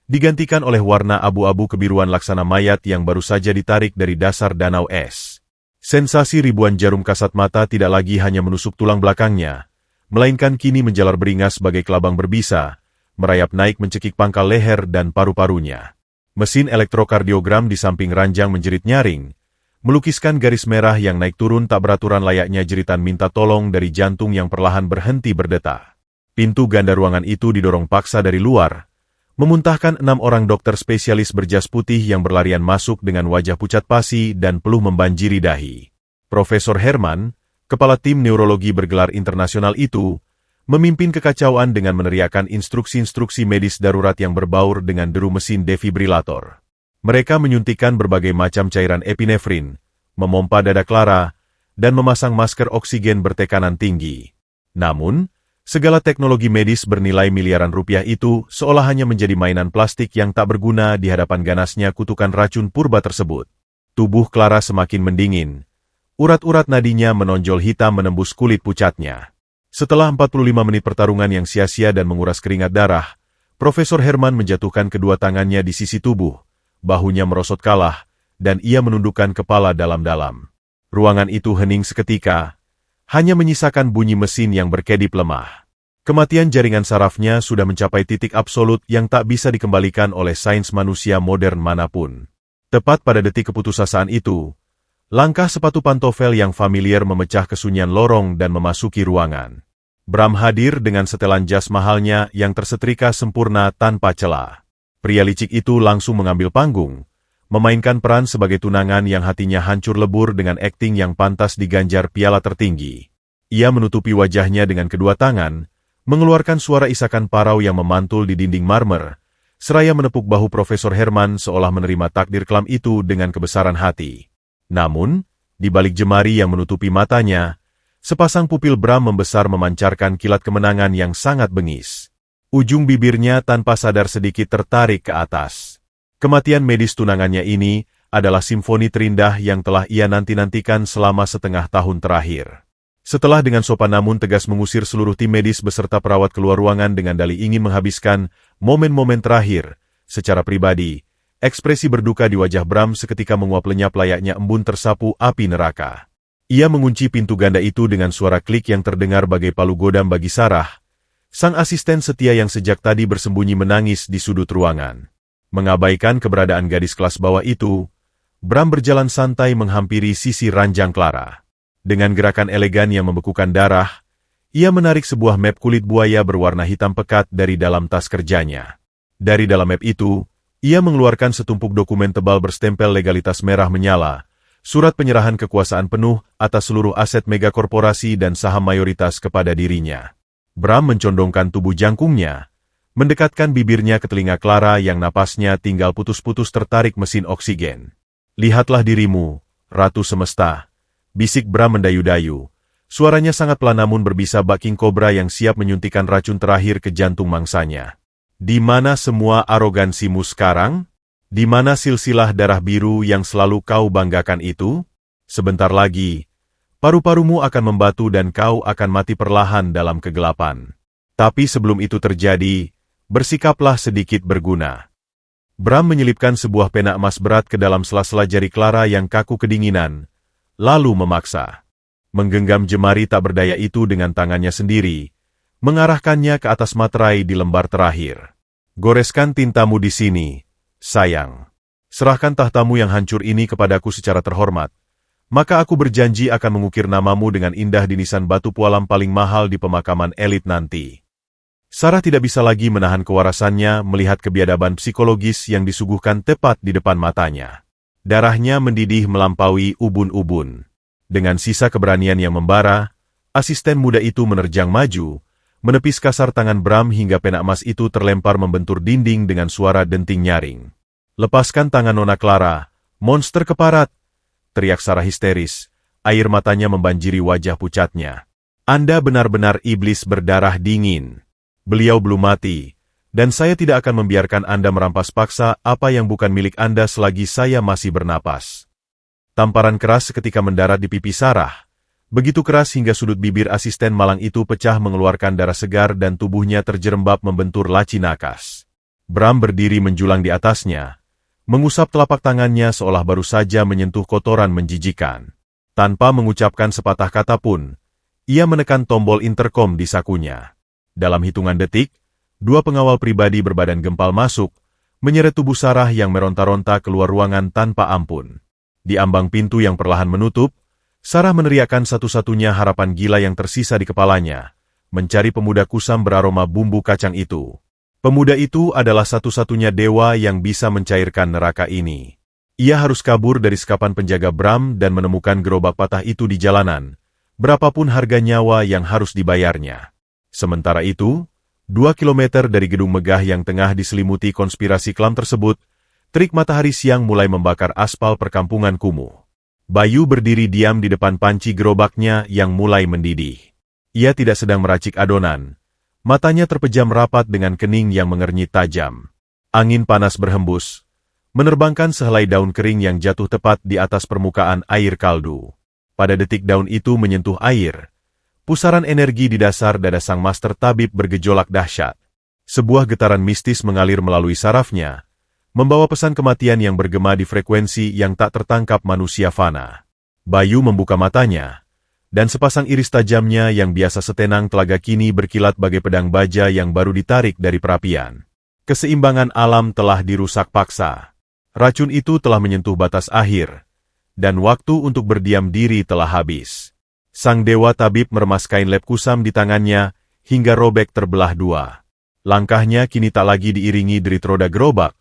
digantikan oleh warna abu-abu kebiruan laksana mayat yang baru saja ditarik dari dasar danau es. Sensasi ribuan jarum kasat mata tidak lagi hanya menusuk tulang belakangnya, melainkan kini menjalar beringas sebagai kelabang berbisa, merayap naik mencekik pangkal leher dan paru-parunya. Mesin elektrokardiogram di samping ranjang menjerit nyaring, melukiskan garis merah yang naik turun tak beraturan layaknya jeritan minta tolong dari jantung yang perlahan berhenti berdetak. Pintu ganda ruangan itu didorong paksa dari luar, memuntahkan 6 orang dokter spesialis berjas putih yang berlarian masuk dengan wajah pucat pasi dan peluh membanjiri dahi. Profesor Herman, kepala tim neurologi bergelar internasional itu, memimpin kekacauan dengan meneriakkan instruksi-instruksi medis darurat yang berbaur dengan deru mesin defibrilator. Mereka menyuntikkan berbagai macam cairan epinefrin, memompa dada Clara, dan memasang masker oksigen bertekanan tinggi. Namun, segala teknologi medis bernilai miliaran rupiah itu seolah hanya menjadi mainan plastik yang tak berguna di hadapan ganasnya kutukan racun purba tersebut. Tubuh Clara semakin mendingin. Urat-urat nadinya menonjol hitam menembus kulit pucatnya. Setelah 45 menit pertarungan yang sia-sia dan menguras keringat darah, Profesor Herman menjatuhkan kedua tangannya di sisi tubuh, bahunya merosot kalah, dan ia menundukkan kepala dalam-dalam. Ruangan itu hening seketika, hanya menyisakan bunyi mesin yang berkedip lemah. Kematian jaringan sarafnya sudah mencapai titik absolut yang tak bisa dikembalikan oleh sains manusia modern manapun. Tepat pada detik keputusasaan itu, langkah sepatu pantofel yang familiar memecah kesunyian lorong dan memasuki ruangan. Bram hadir dengan setelan jas mahalnya yang tersetrika sempurna tanpa celah. Pria licik itu langsung mengambil panggung, memainkan peran sebagai tunangan yang hatinya hancur lebur dengan akting yang pantas diganjar piala tertinggi. Ia menutupi wajahnya dengan kedua tangan, mengeluarkan suara isakan parau yang memantul di dinding marmer, seraya menepuk bahu Profesor Herman seolah menerima takdir kelam itu dengan kebesaran hati. Namun, di balik jemari yang menutupi matanya, Sepasang pupil Bram membesar memancarkan kilat kemenangan yang sangat bengis. Ujung bibirnya tanpa sadar sedikit tertarik ke atas. Kematian medis tunangannya ini adalah simfoni terindah yang telah ia nanti-nantikan selama setengah tahun terakhir. Setelah dengan sopan namun tegas mengusir seluruh tim medis beserta perawat keluar ruangan dengan dalih ingin menghabiskan momen-momen terakhir, secara pribadi, ekspresi berduka di wajah Bram seketika menguap lenyap layaknya embun tersapu api neraka. Ia mengunci pintu ganda itu dengan suara klik yang terdengar bagai palu godam bagi Sarah, sang asisten setia yang sejak tadi bersembunyi menangis di sudut ruangan. Mengabaikan keberadaan gadis kelas bawah itu, Bram berjalan santai menghampiri sisi ranjang Clara. Dengan gerakan elegan yang membekukan darah, ia menarik sebuah map kulit buaya berwarna hitam pekat dari dalam tas kerjanya. Dari dalam map itu, ia mengeluarkan setumpuk dokumen tebal berstempel legalitas merah menyala, surat penyerahan kekuasaan penuh atas seluruh aset megakorporasi dan saham mayoritas kepada dirinya. Bram mencondongkan tubuh jangkungnya, mendekatkan bibirnya ke telinga Clara yang napasnya tinggal putus-putus tertarik mesin oksigen. "Lihatlah dirimu, Ratu Semesta," bisik Bram mendayu-dayu. Suaranya sangat pelan namun berbisa bak king cobra yang siap menyuntikkan racun terakhir ke jantung mangsanya. "Di mana semua arogansimu sekarang? Di mana silsilah darah biru yang selalu kau banggakan itu? Sebentar lagi, paru-parumu akan membatu dan kau akan mati perlahan dalam kegelapan. Tapi sebelum itu terjadi, bersikaplah sedikit berguna." Bram menyelipkan sebuah pena emas berat ke dalam sela-sela jari Clara yang kaku kedinginan, lalu memaksa. Menggenggam jemari tak berdaya itu dengan tangannya sendiri, mengarahkannya ke atas materai di lembar terakhir. "Goreskan tintamu di sini, sayang. Serahkan tahtamu yang hancur ini kepadaku secara terhormat. Maka aku berjanji akan mengukir namamu dengan indah di nisan batu pualam paling mahal di pemakaman elit nanti." Sarah tidak bisa lagi menahan kewarasannya melihat kebiadaban psikologis yang disuguhkan tepat di depan matanya. Darahnya mendidih melampaui ubun-ubun. Dengan sisa keberanian yang membara, asisten muda itu menerjang maju, menepis kasar tangan Bram hingga pena emas itu terlempar membentur dinding dengan suara denting nyaring. "Lepaskan tangan Nona Clara, monster keparat!" teriak Sarah histeris, air matanya membanjiri wajah pucatnya. "Anda benar-benar iblis berdarah dingin. Beliau belum mati, dan saya tidak akan membiarkan Anda merampas paksa apa yang bukan milik Anda selagi saya masih bernapas." Tamparan keras seketika mendarat di pipi Sarah. Begitu keras hingga sudut bibir asisten malang itu pecah mengeluarkan darah segar dan tubuhnya terjerembab membentur laci nakas. Bram berdiri menjulang di atasnya, mengusap telapak tangannya seolah baru saja menyentuh kotoran menjijikan. Tanpa mengucapkan sepatah kata pun, ia menekan tombol interkom di sakunya. Dalam hitungan detik, dua pengawal pribadi berbadan gempal masuk, menyeret tubuh Sarah yang meronta-ronta keluar ruangan tanpa ampun. Di ambang pintu yang perlahan menutup, Sarah meneriakkan satu-satunya harapan gila yang tersisa di kepalanya, mencari pemuda kusam beraroma bumbu kacang itu. Pemuda itu adalah satu-satunya dewa yang bisa mencairkan neraka ini. Ia harus kabur dari sekapan penjaga Bram dan menemukan gerobak patah itu di jalanan, berapapun harga nyawa yang harus dibayarnya. Sementara itu, 2 kilometer dari gedung megah yang tengah diselimuti konspirasi kelam tersebut, terik matahari siang mulai membakar aspal perkampungan kumuh. Bayu berdiri diam di depan panci gerobaknya yang mulai mendidih. Ia tidak sedang meracik adonan. Matanya terpejam rapat dengan kening yang mengernyit tajam. Angin panas berhembus, menerbangkan sehelai daun kering yang jatuh tepat di atas permukaan air kaldu. Pada detik daun itu menyentuh air, pusaran energi di dasar dada sang master tabib bergejolak dahsyat. Sebuah getaran mistis mengalir melalui sarafnya, membawa pesan kematian yang bergema di frekuensi yang tak tertangkap manusia fana. Bayu membuka matanya, dan sepasang iris tajamnya yang biasa setenang telaga kini berkilat bagai pedang baja yang baru ditarik dari perapian. Keseimbangan alam telah dirusak paksa. Racun itu telah menyentuh batas akhir, dan waktu untuk berdiam diri telah habis. Sang dewa tabib meremas kain lep kusam di tangannya, hingga robek terbelah dua. Langkahnya kini tak lagi diiringi derit roda gerobak,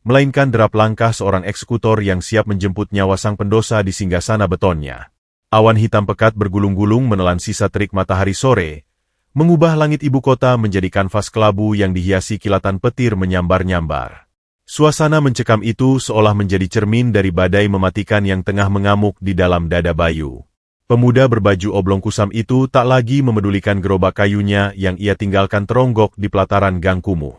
melainkan derap langkah seorang eksekutor yang siap menjemput nyawa sang pendosa di singgasana betonnya. Awan hitam pekat bergulung-gulung menelan sisa terik matahari sore, mengubah langit ibu kota menjadi kanvas kelabu yang dihiasi kilatan petir menyambar-nyambar. Suasana mencekam itu seolah menjadi cermin dari badai mematikan yang tengah mengamuk di dalam dada Bayu. Pemuda berbaju oblong kusam itu tak lagi memedulikan gerobak kayunya yang ia tinggalkan teronggok di pelataran gang kumuh.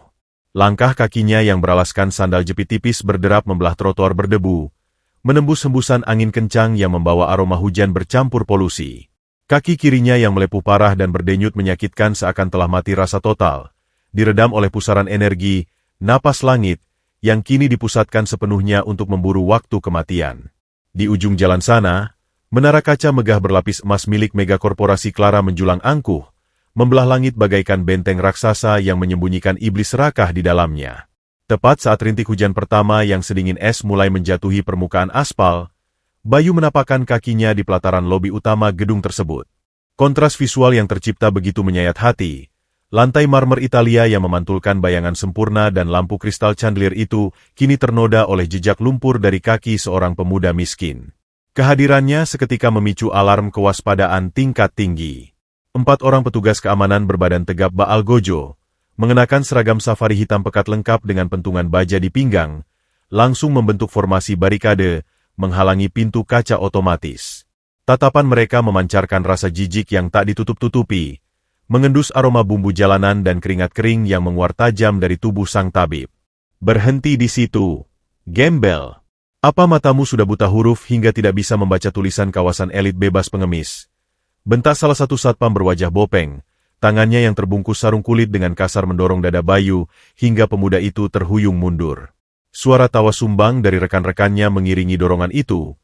Langkah kakinya yang beralaskan sandal jepit tipis berderap membelah trotoar berdebu, menembus hembusan angin kencang yang membawa aroma hujan bercampur polusi. Kaki kirinya yang melepuh parah dan berdenyut menyakitkan seakan telah mati rasa total, diredam oleh pusaran energi, napas langit, yang kini dipusatkan sepenuhnya untuk memburu waktu kematian. Di ujung jalan sana, menara kaca megah berlapis emas milik megakorporasi Clara menjulang angkuh, membelah langit bagaikan benteng raksasa yang menyembunyikan iblis serakah di dalamnya. Tepat saat rintik hujan pertama yang sedingin es mulai menjatuhi permukaan aspal, Bayu menapakkan kakinya di pelataran lobi utama gedung tersebut. Kontras visual yang tercipta begitu menyayat hati. Lantai marmer Italia yang memantulkan bayangan sempurna dan lampu kristal chandelier itu kini ternoda oleh jejak lumpur dari kaki seorang pemuda miskin. Kehadirannya seketika memicu alarm kewaspadaan tingkat tinggi. 4 orang petugas keamanan berbadan tegap Baal Gojo, mengenakan seragam safari hitam pekat lengkap dengan pentungan baja di pinggang, langsung membentuk formasi barikade, menghalangi pintu kaca otomatis. Tatapan mereka memancarkan rasa jijik yang tak ditutup-tutupi, mengendus aroma bumbu jalanan dan keringat kering yang menguar tajam dari tubuh sang tabib. Berhenti di situ, gembel. Apa matamu sudah buta huruf hingga tidak bisa membaca tulisan kawasan elit bebas pengemis? Bentak salah satu satpam berwajah bopeng, tangannya yang terbungkus sarung kulit dengan kasar mendorong dada Bayu hingga pemuda itu terhuyung mundur. Suara tawa sumbang dari rekan-rekannya mengiringi dorongan itu,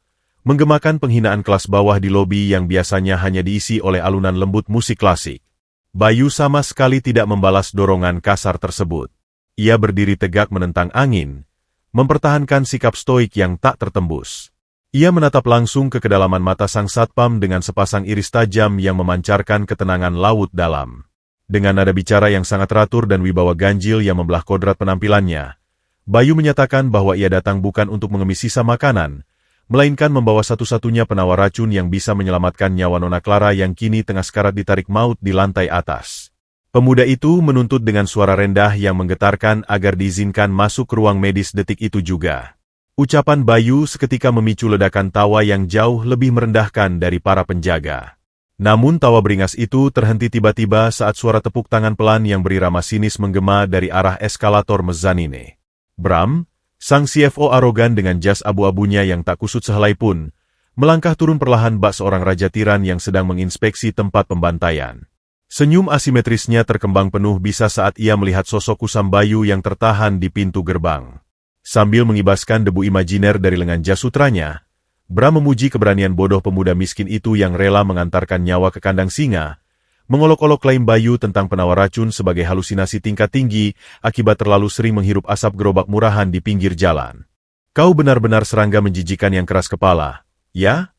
menggemakan penghinaan kelas bawah di lobi yang biasanya hanya diisi oleh alunan lembut musik klasik. Bayu sama sekali tidak membalas dorongan kasar tersebut. Ia berdiri tegak menentang angin, mempertahankan sikap stoik yang tak tertembus. Ia menatap langsung ke kedalaman mata sang satpam dengan sepasang iris tajam yang memancarkan ketenangan laut dalam. Dengan nada bicara yang sangat teratur dan wibawa ganjil yang membelah kodrat penampilannya, Bayu menyatakan bahwa ia datang bukan untuk mengemis sisa makanan, melainkan membawa satu-satunya penawar racun yang bisa menyelamatkan nyawa Nona Clara yang kini tengah sekarat ditarik maut di lantai atas. Pemuda itu menuntut dengan suara rendah yang menggetarkan agar diizinkan masuk ke ruang medis detik itu juga. Ucapan Bayu seketika memicu ledakan tawa yang jauh lebih merendahkan dari para penjaga. Namun tawa beringas itu terhenti tiba-tiba saat suara tepuk tangan pelan yang berirama sinis menggema dari arah eskalator mezzanine. Bram, sang CFO arogan dengan jas abu-abunya yang tak kusut sehelai pun, melangkah turun perlahan bak seorang raja tiran yang sedang menginspeksi tempat pembantaian. Senyum asimetrisnya terkembang penuh bisa saat ia melihat sosok kusam Bayu yang tertahan di pintu gerbang. Sambil mengibaskan debu imajiner dari lengan jas sutranya, Bram memuji keberanian bodoh pemuda miskin itu yang rela mengantarkan nyawa ke kandang singa, mengolok-olok klaim Bayu tentang penawar racun sebagai halusinasi tingkat tinggi akibat terlalu sering menghirup asap gerobak murahan di pinggir jalan. Kau benar-benar serangga menjijikan yang keras kepala, ya?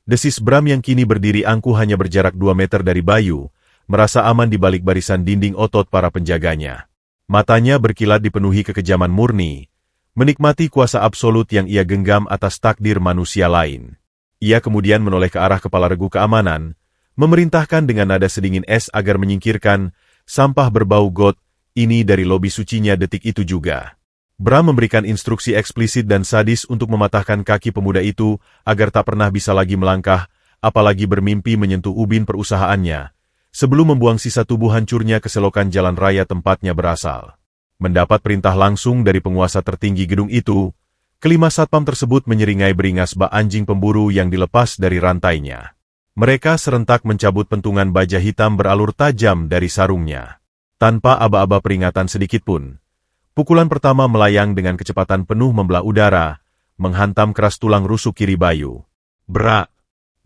Desis Bram yang kini berdiri angkuh hanya berjarak 2 meter dari Bayu, merasa aman di balik barisan dinding otot para penjaganya. Matanya berkilat dipenuhi kekejaman murni, menikmati kuasa absolut yang ia genggam atas takdir manusia lain. Ia kemudian menoleh ke arah kepala regu keamanan, memerintahkan dengan nada sedingin es agar menyingkirkan sampah berbau got ini dari lobi sucinya detik itu juga. Bram memberikan instruksi eksplisit dan sadis untuk mematahkan kaki pemuda itu agar tak pernah bisa lagi melangkah, apalagi bermimpi menyentuh ubin perusahaannya, sebelum membuang sisa tubuh hancurnya ke selokan jalan raya tempatnya berasal. Mendapat perintah langsung dari penguasa tertinggi gedung itu, kelima satpam tersebut menyeringai beringas bak anjing pemburu yang dilepas dari rantainya. Mereka serentak mencabut pentungan baja hitam beralur tajam dari sarungnya. Tanpa aba-aba peringatan sedikitpun, pukulan pertama melayang dengan kecepatan penuh membelah udara, menghantam keras tulang rusuk kiri Bayu. Brak!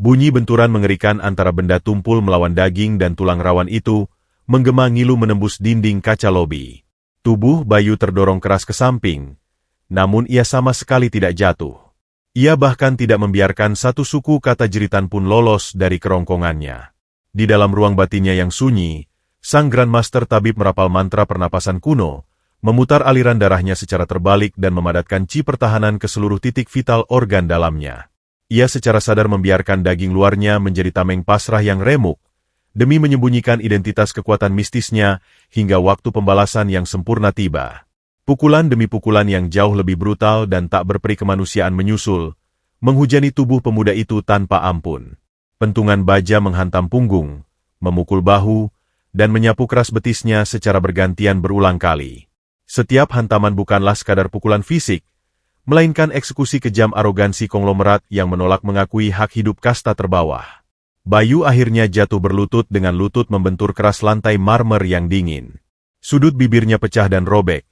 Bunyi benturan mengerikan antara benda tumpul melawan daging dan tulang rawan itu, menggema ngilu menembus dinding kaca lobi. Tubuh Bayu terdorong keras ke samping, namun ia sama sekali tidak jatuh. Ia bahkan tidak membiarkan satu suku kata jeritan pun lolos dari kerongkongannya. Di dalam ruang batinnya yang sunyi, sang Grandmaster Tabib merapal mantra pernapasan kuno, memutar aliran darahnya secara terbalik dan memadatkan chi pertahanan ke seluruh titik vital organ dalamnya. Ia secara sadar membiarkan daging luarnya menjadi tameng pasrah yang remuk, demi menyembunyikan identitas kekuatan mistisnya hingga waktu pembalasan yang sempurna tiba. Pukulan demi pukulan yang jauh lebih brutal dan tak berperi kemanusiaan menyusul, menghujani tubuh pemuda itu tanpa ampun. Pentungan baja menghantam punggung, memukul bahu, dan menyapu keras betisnya secara bergantian berulang kali. Setiap hantaman bukanlah sekadar pukulan fisik, melainkan eksekusi kejam arogansi konglomerat yang menolak mengakui hak hidup kasta terbawah. Bayu akhirnya jatuh berlutut dengan lutut membentur keras lantai marmer yang dingin. Sudut bibirnya pecah dan robek,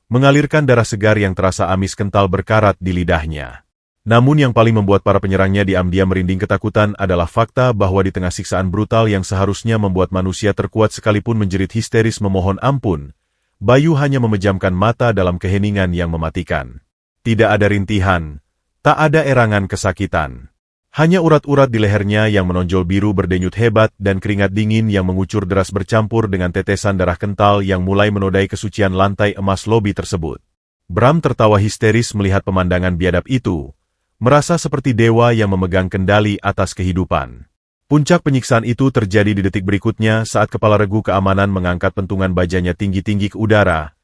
mengalirkan darah segar yang terasa amis kental berkarat di lidahnya. Namun yang paling membuat para penyerangnya diam-diam merinding ketakutan adalah fakta bahwa di tengah siksaan brutal yang seharusnya membuat manusia terkuat sekalipun menjerit histeris memohon ampun, Bayu hanya memejamkan mata dalam keheningan yang mematikan. Tidak ada rintihan, tak ada erangan kesakitan. Hanya urat-urat di lehernya yang menonjol biru berdenyut hebat dan keringat dingin yang mengucur deras bercampur dengan tetesan darah kental yang mulai menodai kesucian lantai emas lobi tersebut. Bram tertawa histeris melihat pemandangan biadab itu, merasa seperti dewa yang memegang kendali atas kehidupan. Puncak penyiksaan itu terjadi di detik berikutnya saat kepala regu keamanan mengangkat pentungan bajanya tinggi-tinggi ke udara,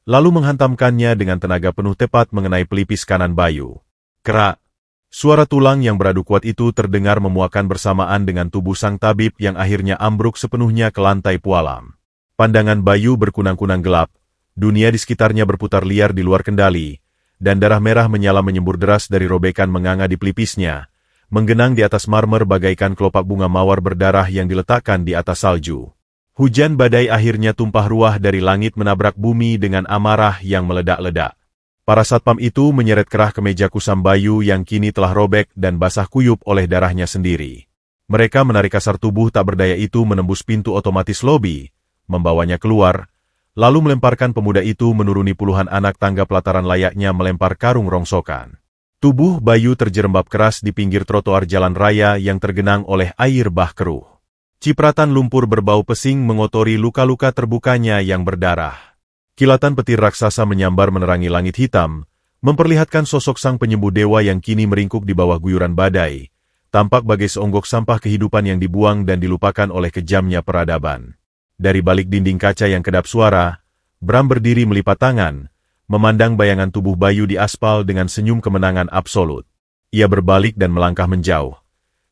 lalu menghantamkannya dengan tenaga penuh tepat mengenai pelipis kanan Bayu. Kerak! Suara tulang yang beradu kuat itu terdengar memuakan bersamaan dengan tubuh sang tabib yang akhirnya ambruk sepenuhnya ke lantai pualam. Pandangan Bayu berkunang-kunang gelap, dunia di sekitarnya berputar liar di luar kendali, dan darah merah menyala menyembur deras dari robekan menganga di pelipisnya, menggenang di atas marmer bagaikan kelopak bunga mawar berdarah yang diletakkan di atas salju. Hujan badai akhirnya tumpah ruah dari langit menabrak bumi dengan amarah yang meledak-ledak. Para satpam itu menyeret kerah ke meja kusam Bayu yang kini telah robek dan basah kuyup oleh darahnya sendiri. Mereka menarik kasar tubuh tak berdaya itu menembus pintu otomatis lobi, membawanya keluar, lalu melemparkan pemuda itu menuruni puluhan anak tangga pelataran layaknya melempar karung rongsokan. Tubuh Bayu terjerembab keras di pinggir trotoar jalan raya yang tergenang oleh air bah keruh. Cipratan lumpur berbau pesing mengotori luka-luka terbukanya yang berdarah. Kilatan petir raksasa menyambar menerangi langit hitam, memperlihatkan sosok sang penyembuh dewa yang kini meringkuk di bawah guyuran badai, tampak bagai seonggok sampah kehidupan yang dibuang dan dilupakan oleh kejamnya peradaban. Dari balik dinding kaca yang kedap suara, Bram berdiri melipat tangan, memandang bayangan tubuh Bayu di aspal dengan senyum kemenangan absolut. Ia berbalik dan melangkah menjauh.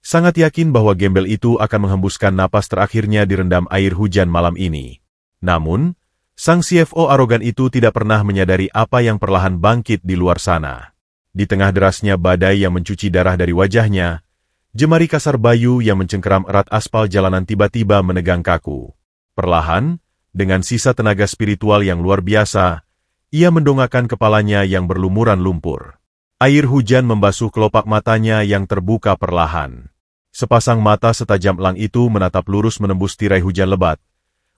Sangat yakin bahwa gembel itu akan menghembuskan napas terakhirnya direndam air hujan malam ini. Namun, sang CFO arogan itu tidak pernah menyadari apa yang perlahan bangkit di luar sana. Di tengah derasnya badai yang mencuci darah dari wajahnya, jemari kasar Bayu yang mencengkeram erat aspal jalanan tiba-tiba menegang kaku. Perlahan, dengan sisa tenaga spiritual yang luar biasa, ia mendongakkan kepalanya yang berlumuran lumpur. Air hujan membasuh kelopak matanya yang terbuka perlahan. Sepasang mata setajam elang itu menatap lurus menembus tirai hujan lebat,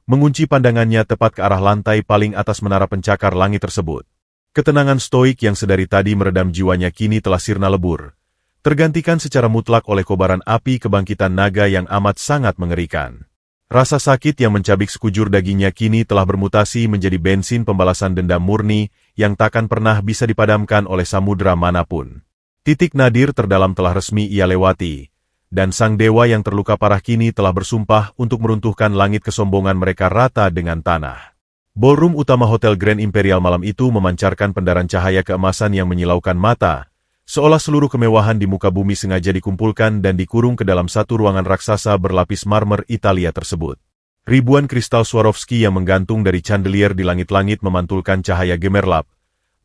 mengunci pandangannya tepat ke arah lantai paling atas menara pencakar langit tersebut. Ketenangan stoik yang sedari tadi meredam jiwanya kini telah sirna lebur, tergantikan secara mutlak oleh kobaran api kebangkitan naga yang amat sangat mengerikan. Rasa sakit yang mencabik sekujur dagingnya kini telah bermutasi menjadi bensin pembalasan dendam murni yang takkan pernah bisa dipadamkan oleh samudera manapun. Titik nadir terdalam telah resmi ia lewati, dan sang dewa yang terluka parah kini telah bersumpah untuk meruntuhkan langit kesombongan mereka rata dengan tanah. Ballroom utama Hotel Grand Imperial malam itu memancarkan pendaran cahaya keemasan yang menyilaukan mata, seolah seluruh kemewahan di muka bumi sengaja dikumpulkan dan dikurung ke dalam satu ruangan raksasa berlapis marmer Italia tersebut. Ribuan kristal Swarovski yang menggantung dari chandelier di langit-langit memantulkan cahaya gemerlap,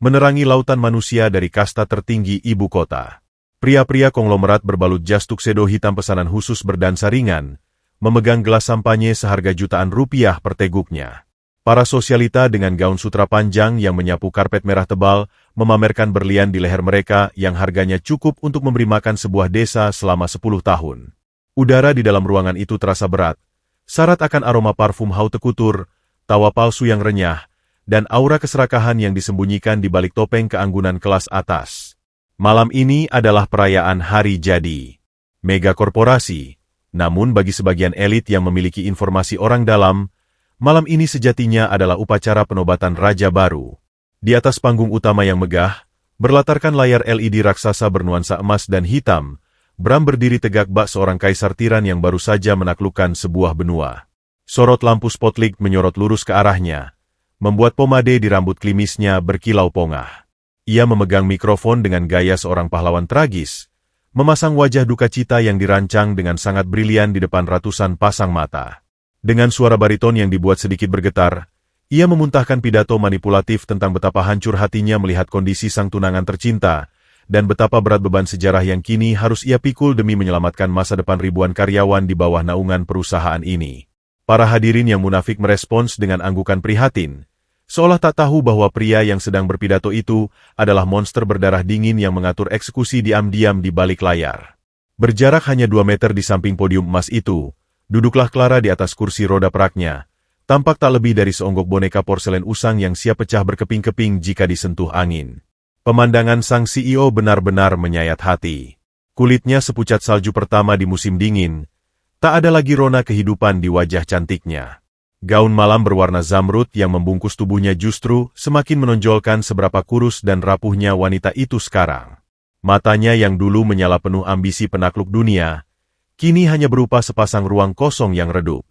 menerangi lautan manusia dari kasta tertinggi ibu kota. Pria-pria konglomerat berbalut jas tuxedo hitam pesanan khusus berdansa ringan, memegang gelas sampanye seharga jutaan rupiah per teguknya. Para sosialita dengan gaun sutra panjang yang menyapu karpet merah tebal, memamerkan berlian di leher mereka yang harganya cukup untuk memberi makan sebuah desa selama 10 tahun. Udara di dalam ruangan itu terasa berat, syarat akan aroma parfum haute couture, tawa palsu yang renyah, dan aura keserakahan yang disembunyikan di balik topeng keanggunan kelas atas. Malam ini adalah perayaan hari jadi mega korporasi, namun bagi sebagian elit yang memiliki informasi orang dalam, malam ini sejatinya adalah upacara penobatan raja baru. Di atas panggung utama yang megah, berlatarkan layar LED raksasa bernuansa emas dan hitam, Bram berdiri tegak bak seorang kaisar tiran yang baru saja menaklukkan sebuah benua. Sorot lampu spotlight menyorot lurus ke arahnya, membuat pomade di rambut klimisnya berkilau pongah. Ia memegang mikrofon dengan gaya seorang pahlawan tragis, memasang wajah duka cita yang dirancang dengan sangat brilian di depan ratusan pasang mata. Dengan suara bariton yang dibuat sedikit bergetar, ia memuntahkan pidato manipulatif tentang betapa hancur hatinya melihat kondisi sang tunangan tercinta, dan betapa berat beban sejarah yang kini harus ia pikul demi menyelamatkan masa depan ribuan karyawan di bawah naungan perusahaan ini. Para hadirin yang munafik merespons dengan anggukan prihatin, seolah tak tahu bahwa pria yang sedang berpidato itu adalah monster berdarah dingin yang mengatur eksekusi diam-diam di balik layar. Berjarak hanya 2 meter di samping podium emas itu, duduklah Clara di atas kursi roda peraknya, tampak tak lebih dari seonggok boneka porselen usang yang siap pecah berkeping-keping jika disentuh angin. Pemandangan sang CEO benar-benar menyayat hati. Kulitnya sepucat salju pertama di musim dingin, tak ada lagi rona kehidupan di wajah cantiknya. Gaun malam berwarna zamrud yang membungkus tubuhnya justru semakin menonjolkan seberapa kurus dan rapuhnya wanita itu sekarang. Matanya yang dulu menyala penuh ambisi penakluk dunia, kini hanya berupa sepasang ruang kosong yang redup.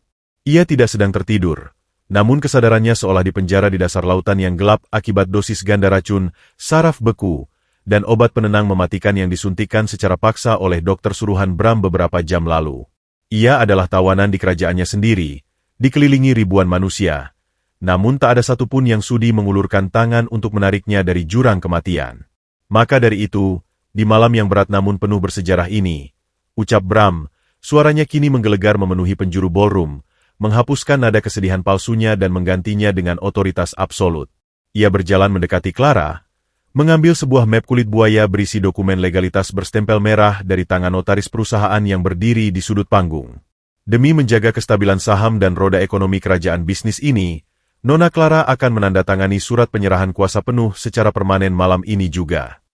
Ia tidak sedang tertidur, namun kesadarannya seolah dipenjara di dasar lautan yang gelap akibat dosis ganda racun, saraf beku, dan obat penenang mematikan yang disuntikkan secara paksa oleh dokter suruhan Bram beberapa jam lalu. Ia adalah tawanan di kerajaannya sendiri, dikelilingi ribuan manusia, namun tak ada satupun yang sudi mengulurkan tangan untuk menariknya dari jurang kematian. Maka dari itu, di malam yang berat namun penuh bersejarah ini, ucap Bram, suaranya kini menggelegar memenuhi penjuru ballroom, menghapuskan nada kesedihan palsunya dan menggantinya dengan otoritas absolut. Ia berjalan mendekati Clara, mengambil sebuah map kulit buaya berisi dokumen legalitas berstempel merah dari tangan notaris perusahaan yang berdiri di sudut panggung. Demi menjaga kestabilan saham dan roda ekonomi kerajaan bisnis ini, Nona Clara akan menandatangani surat penyerahan kuasa penuh secara permanen malam ini juga.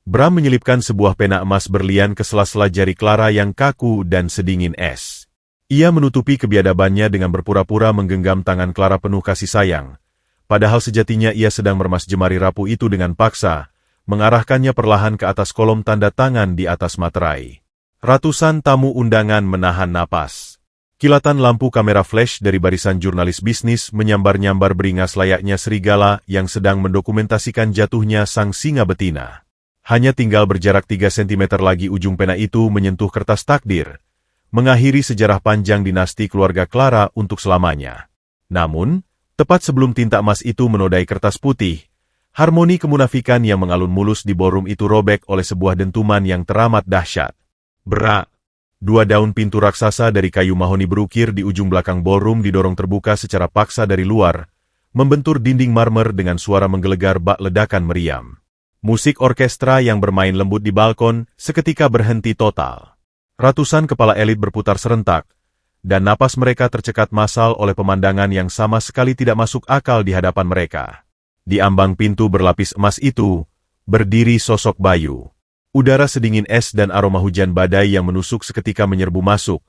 Bram menyelipkan sebuah pena emas berlian ke sela-sela jari Clara yang kaku dan sedingin es. Ia menutupi kebiadabannya dengan berpura-pura menggenggam tangan Clara penuh kasih sayang, padahal sejatinya ia sedang meremas jemari rapuh itu dengan paksa, mengarahkannya perlahan ke atas kolom tanda tangan di atas materai. Ratusan tamu undangan menahan napas. Kilatan lampu kamera flash dari barisan jurnalis bisnis menyambar-nyambar beringas layaknya serigala yang sedang mendokumentasikan jatuhnya sang singa betina. Hanya tinggal berjarak 3 cm lagi ujung pena itu menyentuh kertas takdir, mengakhiri sejarah panjang dinasti keluarga Clara untuk selamanya. Namun, tepat sebelum tinta emas itu menodai kertas putih, harmoni kemunafikan yang mengalun mulus di ballroom itu robek oleh sebuah dentuman yang teramat dahsyat. Berak! 2 daun pintu raksasa dari kayu mahoni berukir di ujung belakang ballroom didorong terbuka secara paksa dari luar, membentur dinding marmer dengan suara menggelegar bak ledakan meriam. Musik orkestra yang bermain lembut di balkon seketika berhenti total. Ratusan kepala elit berputar serentak, dan napas mereka tercekat massal oleh pemandangan yang sama sekali tidak masuk akal di hadapan mereka. Di ambang pintu berlapis emas itu, berdiri sosok Bayu. Udara sedingin es dan aroma hujan badai yang menusuk seketika menyerbu masuk,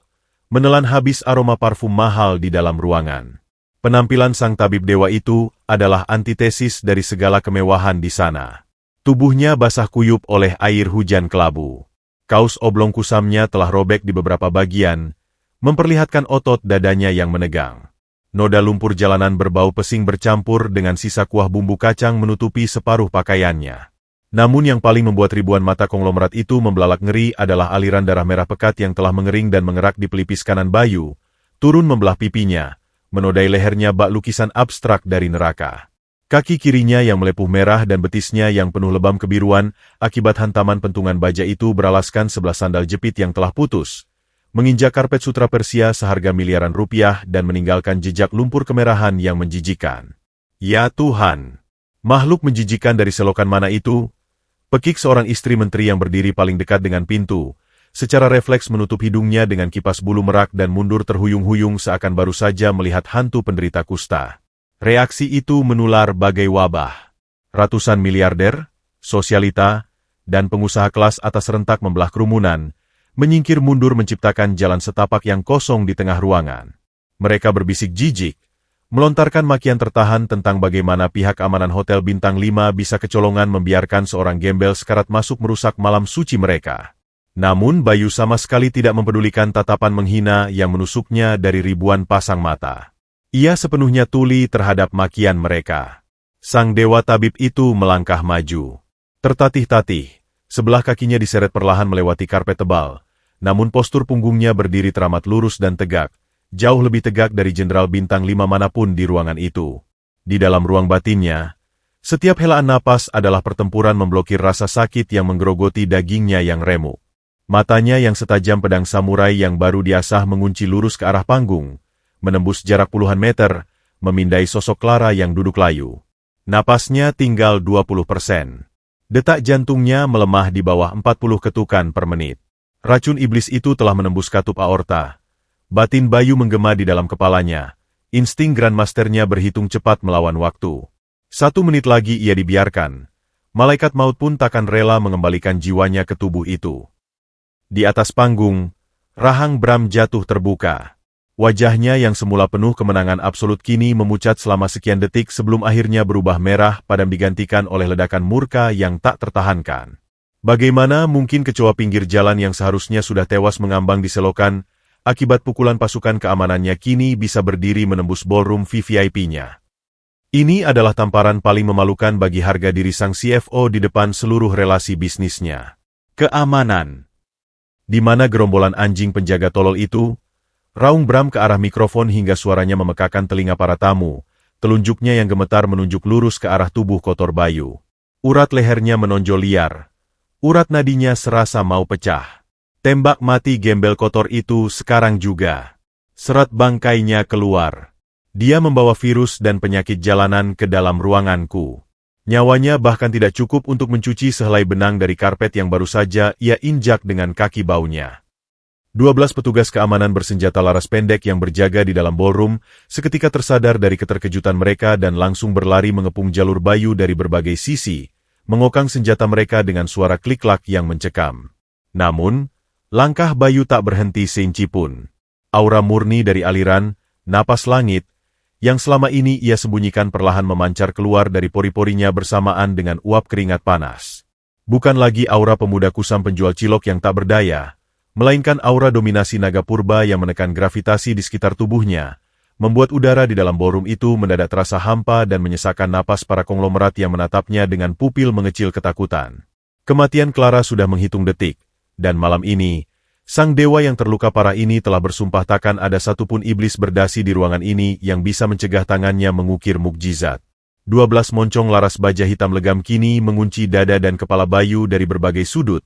menelan habis aroma parfum mahal di dalam ruangan. Penampilan sang tabib dewa itu adalah antitesis dari segala kemewahan di sana. Tubuhnya basah kuyup oleh air hujan kelabu. Kaos oblong kusamnya telah robek di beberapa bagian, memperlihatkan otot dadanya yang menegang. Noda lumpur jalanan berbau pesing bercampur dengan sisa kuah bumbu kacang menutupi separuh pakaiannya. Namun yang paling membuat ribuan mata konglomerat itu membelalak ngeri adalah aliran darah merah pekat yang telah mengering dan mengerak di pelipis kanan Bayu, turun membelah pipinya, menodai lehernya bak lukisan abstrak dari neraka. Kaki kirinya yang melepuh merah dan betisnya yang penuh lebam kebiruan akibat hantaman pentungan baja itu beralaskan sebelah sandal jepit yang telah putus, menginjak karpet sutra Persia seharga miliaran rupiah dan meninggalkan jejak lumpur kemerahan yang menjijikan. Ya Tuhan! Makhluk menjijikan dari selokan mana itu? Pekik seorang istri menteri yang berdiri paling dekat dengan pintu, secara refleks menutup hidungnya dengan kipas bulu merak dan mundur terhuyung-huyung seakan baru saja melihat hantu penderita kusta. Reaksi itu menular bagai wabah. Ratusan miliarder, sosialita, dan pengusaha kelas atas rentak membelah kerumunan, menyingkir mundur menciptakan jalan setapak yang kosong di tengah ruangan. Mereka berbisik jijik, melontarkan makian tertahan tentang bagaimana pihak keamanan Hotel Bintang 5 bisa kecolongan membiarkan seorang gembel sekarat masuk merusak malam suci mereka. Namun Bayu sama sekali tidak mempedulikan tatapan menghina yang menusuknya dari ribuan pasang mata. Ia sepenuhnya tuli terhadap makian mereka. Sang dewa tabib itu melangkah maju. Tertatih-tatih, Sebelah kakinya diseret perlahan melewati karpet tebal, namun postur punggungnya berdiri teramat lurus dan tegak, jauh lebih tegak dari Jenderal Bintang 5 manapun di ruangan itu. Di dalam ruang batinnya, setiap helaan napas adalah pertempuran memblokir rasa sakit yang menggerogoti dagingnya yang remuk. Matanya yang setajam pedang samurai yang baru diasah mengunci lurus ke arah panggung, menembus jarak puluhan meter, memindai sosok Clara yang duduk layu. Napasnya tinggal 20%. Detak jantungnya melemah di bawah 40 ketukan per menit. Racun iblis itu telah menembus katup aorta. Batin Bayu menggema di dalam kepalanya. Insting Grandmasternya berhitung cepat melawan waktu. 1 menit lagi ia dibiarkan. Malaikat maut pun takkan rela mengembalikan jiwanya ke tubuh itu. Di atas panggung, rahang Bram jatuh terbuka. Wajahnya yang semula penuh kemenangan absolut kini memucat selama sekian detik sebelum akhirnya berubah merah padam digantikan oleh ledakan murka yang tak tertahankan. Bagaimana mungkin kecoa pinggir jalan yang seharusnya sudah tewas mengambang di selokan, akibat pukulan pasukan keamanannya kini bisa berdiri menembus ballroom VVIP-nya. Ini adalah tamparan paling memalukan bagi harga diri sang CFO di depan seluruh relasi bisnisnya. Keamanan. Di mana gerombolan anjing penjaga tolol itu? Raung Bram ke arah mikrofon hingga suaranya memekakan telinga para tamu, telunjuknya yang gemetar menunjuk lurus ke arah tubuh kotor Bayu. Urat lehernya menonjol liar. Urat nadinya serasa mau pecah. Tembak mati gembel kotor itu sekarang juga. Serat bangkainya keluar. Dia membawa virus dan penyakit jalanan ke dalam ruanganku. Nyawanya bahkan tidak cukup untuk mencuci sehelai benang dari karpet yang baru saja ia injak dengan kaki baunya. 12 petugas keamanan bersenjata laras pendek yang berjaga di dalam ballroom seketika tersadar dari keterkejutan mereka dan langsung berlari mengepung jalur Bayu dari berbagai sisi, mengokang senjata mereka dengan suara klik-klak yang mencekam. Namun, langkah Bayu tak berhenti seinci pun. Aura murni dari aliran, napas langit, yang selama ini ia sembunyikan perlahan memancar keluar dari pori-porinya bersamaan dengan uap keringat panas. Bukan lagi aura pemuda kusam penjual cilok yang tak berdaya, melainkan aura dominasi naga purba yang menekan gravitasi di sekitar tubuhnya, membuat udara di dalam ballroom itu mendadak terasa hampa dan menyesakkan napas para konglomerat yang menatapnya dengan pupil mengecil ketakutan. Kematian Clara sudah menghitung detik, dan malam ini, sang dewa yang terluka parah ini telah bersumpah takkan ada satupun iblis berdasi di ruangan ini yang bisa mencegah tangannya mengukir mukjizat. 12 moncong laras baja hitam legam kini mengunci dada dan kepala Bayu dari berbagai sudut,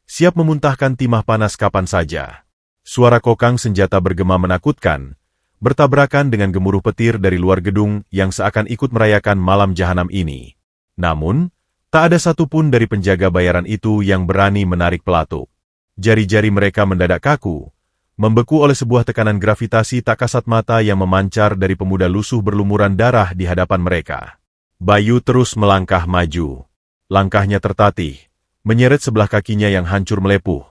siap memuntahkan timah panas kapan saja. Suara kokang senjata bergema menakutkan, bertabrakan dengan gemuruh petir dari luar gedung yang seakan ikut merayakan malam jahanam ini. Namun, tak ada satupun dari penjaga bayaran itu yang berani menarik pelatuk. Jari-jari mereka mendadak kaku, membeku oleh sebuah tekanan gravitasi tak kasat mata yang memancar dari pemuda lusuh berlumuran darah di hadapan mereka. Bayu terus melangkah maju. Langkahnya tertatih, menyeret sebelah kakinya yang hancur melepuh.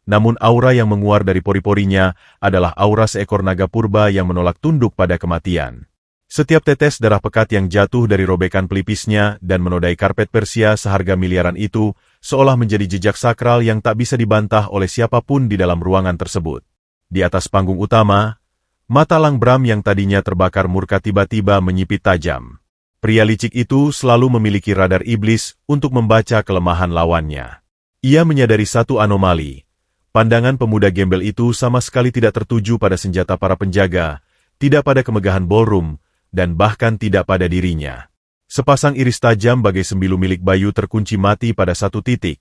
Namun aura yang menguar dari pori-porinya adalah aura seekor naga purba yang menolak tunduk pada kematian. Setiap tetes darah pekat yang jatuh dari robekan pelipisnya dan menodai karpet Persia seharga miliaran itu, seolah menjadi jejak sakral yang tak bisa dibantah oleh siapapun di dalam ruangan tersebut. Di atas panggung utama, mata Lang Bram yang tadinya terbakar murka tiba-tiba menyipit tajam. Pria licik itu selalu memiliki radar iblis untuk membaca kelemahan lawannya. Ia menyadari satu anomali. Pandangan pemuda gembel itu sama sekali tidak tertuju pada senjata para penjaga, tidak pada kemegahan ballroom, dan bahkan tidak pada dirinya. Sepasang iris tajam bagai sembilu milik Bayu terkunci mati pada satu titik.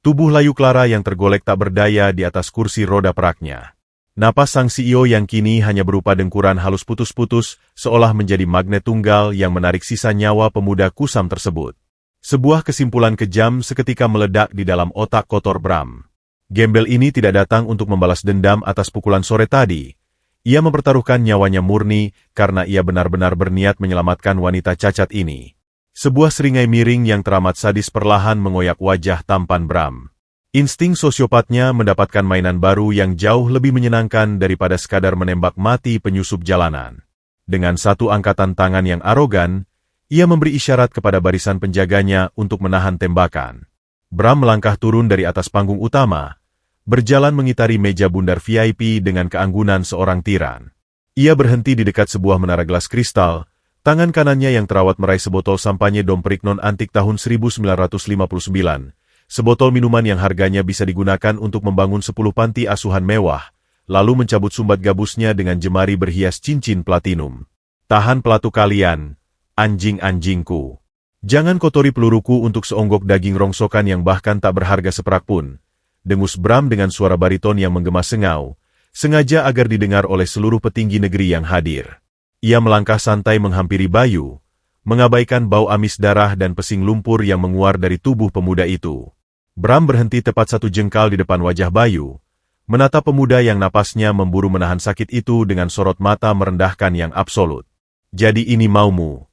Tubuh layu Clara yang tergolek tak berdaya di atas kursi roda peraknya. Napas sang CEO yang kini hanya berupa dengkuran halus putus-putus, seolah menjadi magnet tunggal yang menarik sisa nyawa pemuda kusam tersebut. Sebuah kesimpulan kejam seketika meledak di dalam otak kotor Bram. Gembel ini tidak datang untuk membalas dendam atas pukulan sore tadi. Ia mempertaruhkan nyawanya murni karena ia benar-benar berniat menyelamatkan wanita cacat ini. Sebuah seringai miring yang teramat sadis perlahan mengoyak wajah tampan Bram. Insting sosiopatnya mendapatkan mainan baru yang jauh lebih menyenangkan daripada sekadar menembak mati penyusup jalanan. Dengan satu angkatan tangan yang arogan, ia memberi isyarat kepada barisan penjaganya untuk menahan tembakan. Bram melangkah turun dari atas panggung utama, berjalan mengitari meja bundar VIP dengan keanggunan seorang tiran. Ia berhenti di dekat sebuah menara gelas kristal, tangan kanannya yang terawat meraih sebotol sampanye Dom Perignon antik tahun 1959, sebotol minuman yang harganya bisa digunakan untuk membangun 10 panti asuhan mewah, lalu mencabut sumbat gabusnya dengan jemari berhias cincin platinum. Tahan pelatu kalian, anjing-anjingku. Jangan kotori peluruku untuk seonggok daging rongsokan yang bahkan tak berharga seperak pun, dengus Bram dengan suara bariton yang menggema sengau, sengaja agar didengar oleh seluruh petinggi negeri yang hadir. Ia melangkah santai menghampiri Bayu, mengabaikan bau amis darah dan pesing lumpur yang menguar dari tubuh pemuda itu. Bram berhenti tepat 1 jengkal di depan wajah Bayu, menatap pemuda yang napasnya memburu menahan sakit itu dengan sorot mata merendahkan yang absolut. Jadi ini maumu,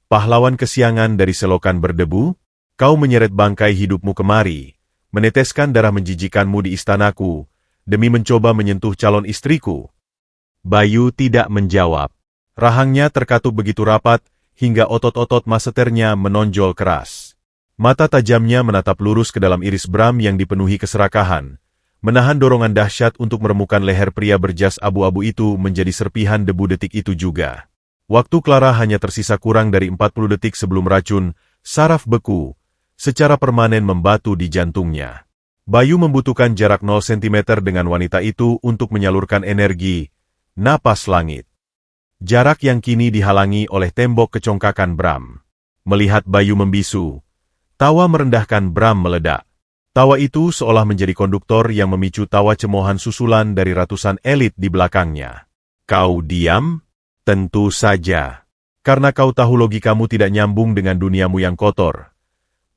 pahlawan kesiangan dari selokan berdebu? Kau menyeret bangkai hidupmu kemari, meneteskan darah menjijikanmu di istanaku, demi mencoba menyentuh calon istriku. Bayu tidak menjawab. Rahangnya terkatup begitu rapat, hingga otot-otot maseternya menonjol keras. Mata tajamnya menatap lurus ke dalam iris Bram yang dipenuhi keserakahan, menahan dorongan dahsyat untuk meremukan leher pria berjas abu-abu itu menjadi serpihan debu detik itu juga. Waktu Clara hanya tersisa kurang dari 40 detik sebelum racun, saraf beku, secara permanen membatu di jantungnya. Bayu membutuhkan jarak 0 cm dengan wanita itu untuk menyalurkan energi, napas langit. Jarak yang kini dihalangi oleh tembok kecongkakan Bram. Melihat Bayu membisu, tawa merendahkan Bram meledak. Tawa itu seolah menjadi konduktor yang memicu tawa cemoohan susulan dari ratusan elit di belakangnya. Kau diam? Tentu saja. Karena kau tahu logikamu tidak nyambung dengan duniamu yang kotor.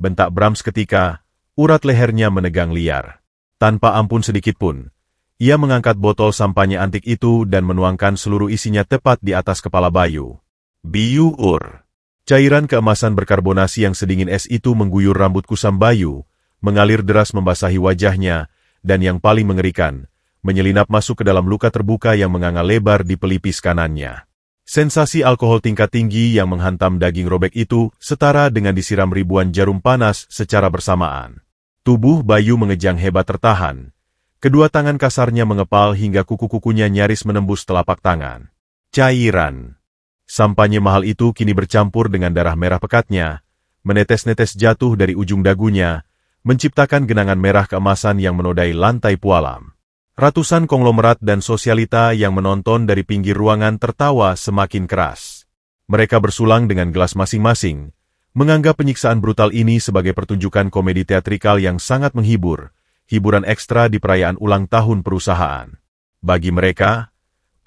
Bentak Bram seketika, urat lehernya menegang liar. Tanpa ampun sedikitpun, ia mengangkat botol sampahnya antik itu dan menuangkan seluruh isinya tepat di atas kepala Bayu. Biur. Cairan keemasan berkarbonasi yang sedingin es itu mengguyur rambut kusam Bayu, mengalir deras membasahi wajahnya, dan yang paling mengerikan, menyelinap masuk ke dalam luka terbuka yang menganga lebar di pelipis kanannya. Sensasi alkohol tingkat tinggi yang menghantam daging robek itu setara dengan disiram ribuan jarum panas secara bersamaan. Tubuh Bayu mengejang hebat tertahan. Kedua tangan kasarnya mengepal hingga kuku-kukunya nyaris menembus telapak tangan. Cairan. Sampahnya mahal itu kini bercampur dengan darah merah pekatnya, menetes-netes jatuh dari ujung dagunya, menciptakan genangan merah keemasan yang menodai lantai pualam. Ratusan konglomerat dan sosialita yang menonton dari pinggir ruangan tertawa semakin keras. Mereka bersulang dengan gelas masing-masing, menganggap penyiksaan brutal ini sebagai pertunjukan komedi teatrikal yang sangat menghibur, hiburan ekstra di perayaan ulang tahun perusahaan. Bagi mereka,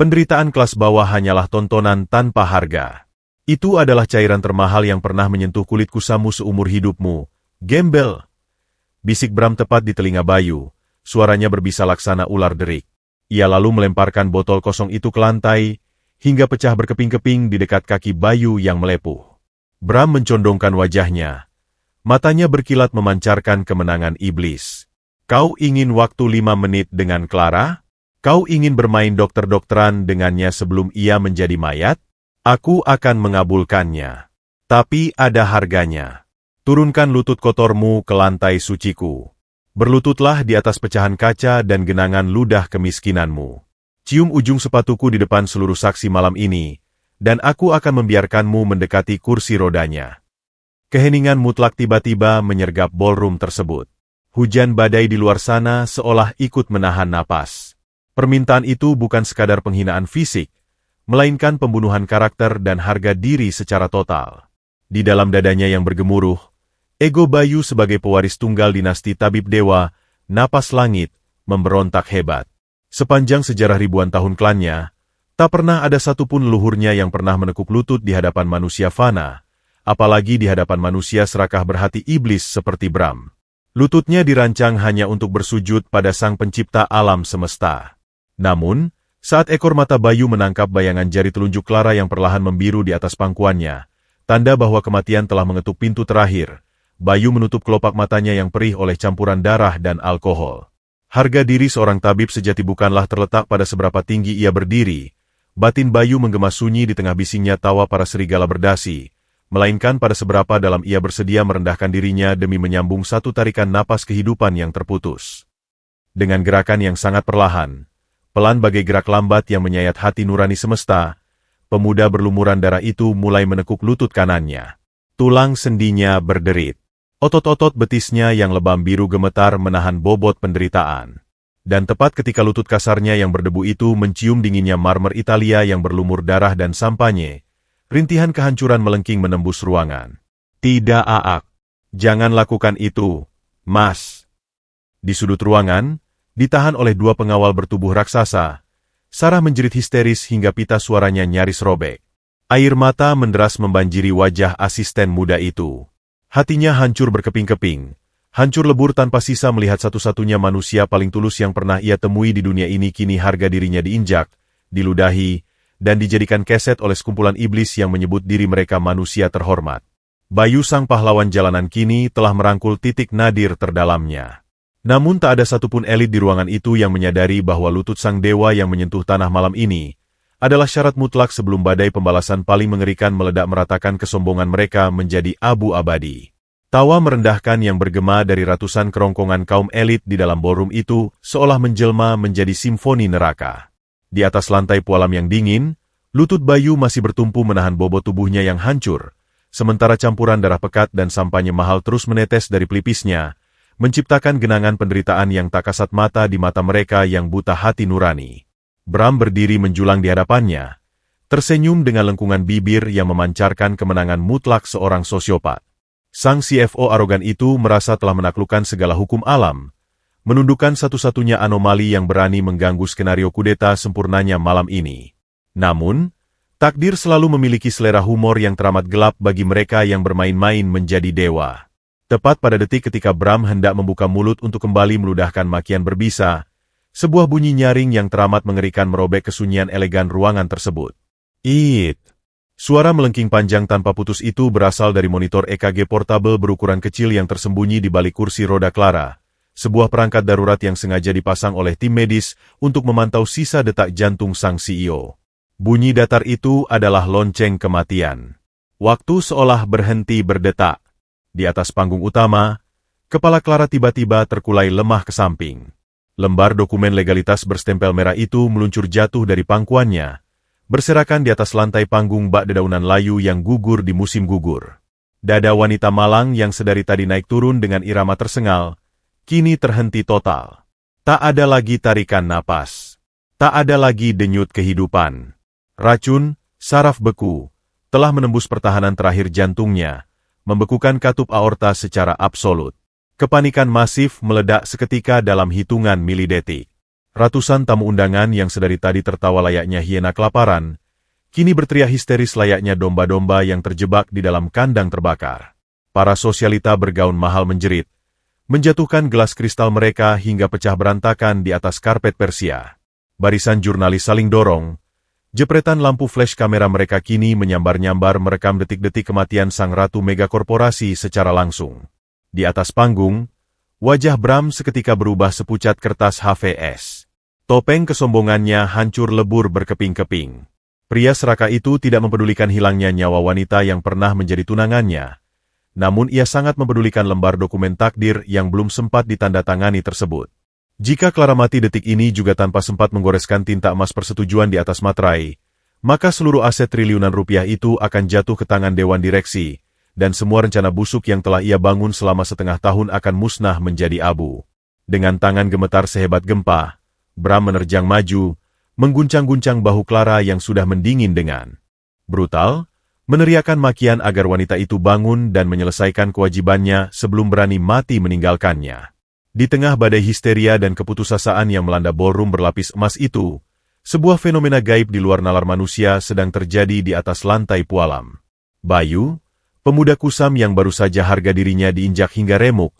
penderitaan kelas bawah hanyalah tontonan tanpa harga. Itu adalah cairan termahal yang pernah menyentuh kulit kusamu seumur hidupmu, gembel. Bisik Bram tepat di telinga Bayu, suaranya berbisa laksana ular derik. Ia lalu melemparkan botol kosong itu ke lantai, hingga pecah berkeping-keping di dekat kaki Bayu yang melepuh. Bram mencondongkan wajahnya. Matanya berkilat memancarkan kemenangan iblis. Kau ingin waktu 5 menit dengan Clara? Kau ingin bermain dokter-dokteran dengannya sebelum ia menjadi mayat? Aku akan mengabulkannya. Tapi ada harganya. Turunkan lutut kotormu ke lantai suciku. Berlututlah di atas pecahan kaca dan genangan ludah kemiskinanmu. Cium ujung sepatuku di depan seluruh saksi malam ini, dan aku akan membiarkanmu mendekati kursi rodanya. Keheningan mutlak tiba-tiba menyergap ballroom tersebut. Hujan badai di luar sana seolah ikut menahan napas. Permintaan itu bukan sekadar penghinaan fisik, melainkan pembunuhan karakter dan harga diri secara total. Di dalam dadanya yang bergemuruh, ego Bayu sebagai pewaris tunggal dinasti Tabib Dewa, napas langit, memberontak hebat. Sepanjang sejarah ribuan tahun klannya, tak pernah ada satupun leluhurnya yang pernah menekuk lutut di hadapan manusia fana, apalagi di hadapan manusia serakah berhati iblis seperti Bram. Lututnya dirancang hanya untuk bersujud pada sang pencipta alam semesta. Namun, saat ekor mata Bayu menangkap bayangan jari telunjuk Clara yang perlahan membiru di atas pangkuannya, tanda bahwa kematian telah mengetuk pintu terakhir, Bayu menutup kelopak matanya yang perih oleh campuran darah dan alkohol. Harga diri seorang tabib sejati bukanlah terletak pada seberapa tinggi ia berdiri. Batin Bayu menggema sunyi di tengah bisingnya tawa para serigala berdasi, melainkan pada seberapa dalam ia bersedia merendahkan dirinya demi menyambung satu tarikan napas kehidupan yang terputus. Dengan gerakan yang sangat perlahan, pelan bagai gerak lambat yang menyayat hati nurani semesta, pemuda berlumuran darah itu mulai menekuk lutut kanannya. Tulang sendinya berderit. Otot-otot betisnya yang lebam biru gemetar menahan bobot penderitaan. Dan tepat ketika lutut kasarnya yang berdebu itu mencium dinginnya marmer Italia yang berlumur darah dan sampanye, rintihan kehancuran melengking menembus ruangan. Tidak, Aak. Jangan lakukan itu, Mas. Di sudut ruangan, ditahan oleh dua pengawal bertubuh raksasa, Sarah menjerit histeris hingga pita suaranya nyaris robek. Air mata menderas membanjiri wajah asisten muda itu. Hatinya hancur berkeping-keping, hancur lebur tanpa sisa melihat satu-satunya manusia paling tulus yang pernah ia temui di dunia ini kini harga dirinya diinjak, diludahi, dan dijadikan keset oleh sekumpulan iblis yang menyebut diri mereka manusia terhormat. Bayu sang pahlawan jalanan kini telah merangkul titik nadir terdalamnya. Namun tak ada satupun elit di ruangan itu yang menyadari bahwa lutut sang dewa yang menyentuh tanah malam ini adalah syarat mutlak sebelum badai pembalasan paling mengerikan meledak meratakan kesombongan mereka menjadi abu abadi. Tawa merendahkan yang bergema dari ratusan kerongkongan kaum elit di dalam ballroom itu seolah menjelma menjadi simfoni neraka. Di atas lantai pualam yang dingin, lutut Bayu masih bertumpu menahan bobot tubuhnya yang hancur, sementara campuran darah pekat dan sampanye mahal terus menetes dari pelipisnya, menciptakan genangan penderitaan yang tak kasat mata di mata mereka yang buta hati nurani. Bram berdiri menjulang di hadapannya, tersenyum dengan lengkungan bibir yang memancarkan kemenangan mutlak seorang sosiopat. Sang CFO arogan itu merasa telah menaklukkan segala hukum alam, menundukkan satu-satunya anomali yang berani mengganggu skenario kudeta sempurnanya malam ini. Namun, takdir selalu memiliki selera humor yang teramat gelap bagi mereka yang bermain-main menjadi dewa. Tepat pada detik ketika Bram hendak membuka mulut untuk kembali meludahkan makian berbisa, sebuah bunyi nyaring yang teramat mengerikan merobek kesunyian elegan ruangan tersebut. It! Suara melengking panjang tanpa putus itu berasal dari monitor EKG portable berukuran kecil yang tersembunyi di balik kursi roda Clara, sebuah perangkat darurat yang sengaja dipasang oleh tim medis untuk memantau sisa detak jantung sang CEO. Bunyi datar itu adalah lonceng kematian. Waktu seolah berhenti berdetak. Di atas panggung utama, kepala Clara tiba-tiba terkulai lemah ke samping. Lembar dokumen legalitas berstempel merah itu meluncur jatuh dari pangkuannya, berserakan di atas lantai panggung bak dedaunan layu yang gugur di musim gugur. Dada wanita malang yang sedari tadi naik turun dengan irama tersengal, kini terhenti total. Tak ada lagi tarikan napas. Tak ada lagi denyut kehidupan. Racun, saraf beku, telah menembus pertahanan terakhir jantungnya, membekukan katup aorta secara absolut. Kepanikan masif meledak seketika dalam hitungan milidetik. Ratusan tamu undangan yang sedari tadi tertawa layaknya hiena kelaparan, kini berteriak histeris layaknya domba-domba yang terjebak di dalam kandang terbakar. Para sosialita bergaun mahal menjerit, menjatuhkan gelas kristal mereka hingga pecah berantakan di atas karpet Persia. Barisan jurnalis saling dorong, jepretan lampu flash kamera mereka kini menyambar-nyambar merekam detik-detik kematian sang ratu megakorporasi secara langsung. Di atas panggung, wajah Bram seketika berubah sepucat kertas HVS. Topeng kesombongannya hancur lebur berkeping-keping. Pria serakah itu tidak mempedulikan hilangnya nyawa wanita yang pernah menjadi tunangannya. Namun ia sangat mempedulikan lembar dokumen takdir yang belum sempat ditandatangani tersebut. Jika Clara mati detik ini juga tanpa sempat menggoreskan tinta emas persetujuan di atas materai, maka seluruh aset triliunan rupiah itu akan jatuh ke tangan Dewan Direksi, dan semua rencana busuk yang telah ia bangun selama setengah tahun akan musnah menjadi abu. Dengan tangan gemetar sehebat gempa, Bram menerjang maju, mengguncang-guncang bahu Clara yang sudah mendingin dengan brutal, meneriakkan makian agar wanita itu bangun dan menyelesaikan kewajibannya sebelum berani mati meninggalkannya. Di tengah badai histeria dan keputusasaan yang melanda ballroom berlapis emas itu, sebuah fenomena gaib di luar nalar manusia sedang terjadi di atas lantai pualam. Bayu, pemuda kusam yang baru saja harga dirinya diinjak hingga remuk,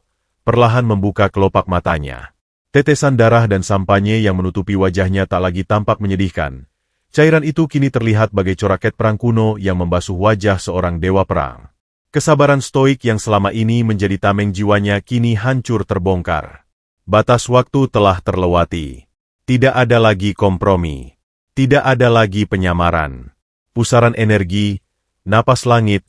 perlahan membuka kelopak matanya. Tetesan darah dan sampanye yang menutupi wajahnya tak lagi tampak menyedihkan. Cairan itu kini terlihat bagai coraket perang kuno yang membasuh wajah seorang dewa perang. Kesabaran stoik yang selama ini menjadi tameng jiwanya kini hancur terbongkar. Batas waktu telah terlewati. Tidak ada lagi kompromi. Tidak ada lagi penyamaran. Pusaran energi, napas langit,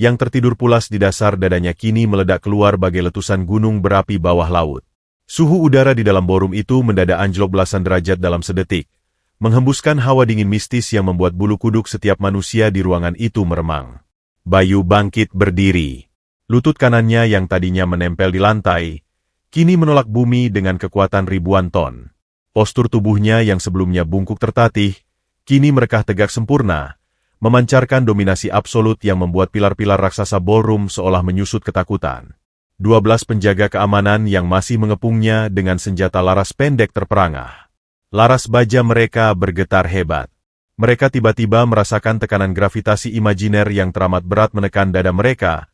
yang tertidur pulas di dasar dadanya kini meledak keluar bagai letusan gunung berapi bawah laut. Suhu udara di dalam ballroom itu mendadak anjlok belasan derajat dalam sedetik, menghembuskan hawa dingin mistis yang membuat bulu kuduk setiap manusia di ruangan itu meremang. Bayu bangkit berdiri. Lutut kanannya yang tadinya menempel di lantai, kini menolak bumi dengan kekuatan ribuan ton. Postur tubuhnya yang sebelumnya bungkuk tertatih, kini merekah tegak sempurna, memancarkan dominasi absolut yang membuat pilar-pilar raksasa ballroom seolah menyusut ketakutan. 12 penjaga keamanan yang masih mengepungnya dengan senjata laras pendek terperangah. Laras baja mereka bergetar hebat. Mereka tiba-tiba merasakan tekanan gravitasi imajiner yang teramat berat menekan dada mereka,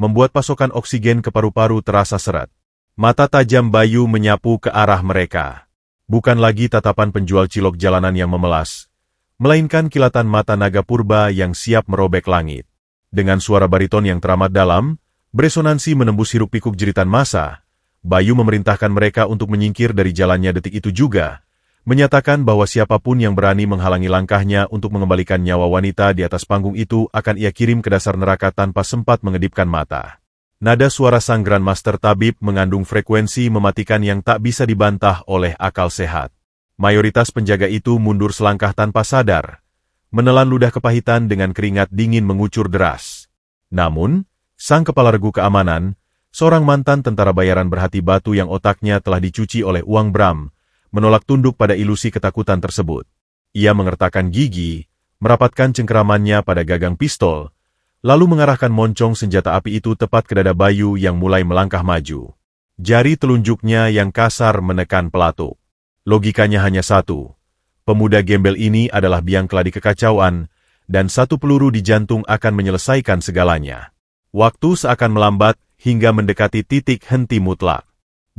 membuat pasokan oksigen ke paru-paru terasa seret. Mata tajam Bayu menyapu ke arah mereka. Bukan lagi tatapan penjual cilok jalanan yang memelas, melainkan kilatan mata naga purba yang siap merobek langit. Dengan suara bariton yang teramat dalam, beresonansi menembus hiruk-pikuk jeritan massa, Bayu memerintahkan mereka untuk menyingkir dari jalannya detik itu juga, menyatakan bahwa siapapun yang berani menghalangi langkahnya untuk mengembalikan nyawa wanita di atas panggung itu akan ia kirim ke dasar neraka tanpa sempat mengedipkan mata. Nada suara sang Grandmaster Tabib mengandung frekuensi mematikan yang tak bisa dibantah oleh akal sehat. Mayoritas penjaga itu mundur selangkah tanpa sadar, menelan ludah kepahitan dengan keringat dingin mengucur deras. Namun, sang kepala regu keamanan, seorang mantan tentara bayaran berhati batu yang otaknya telah dicuci oleh uang Bram, menolak tunduk pada ilusi ketakutan tersebut. Ia mengertakkan gigi, merapatkan cengkeramannya pada gagang pistol, lalu mengarahkan moncong senjata api itu tepat ke dada Bayu yang mulai melangkah maju. Jari telunjuknya yang kasar menekan pelatuk. Logikanya hanya satu. Pemuda gembel ini adalah biang keladi kekacauan, dan satu peluru di jantung akan menyelesaikan segalanya. Waktu seakan melambat hingga mendekati titik henti mutlak.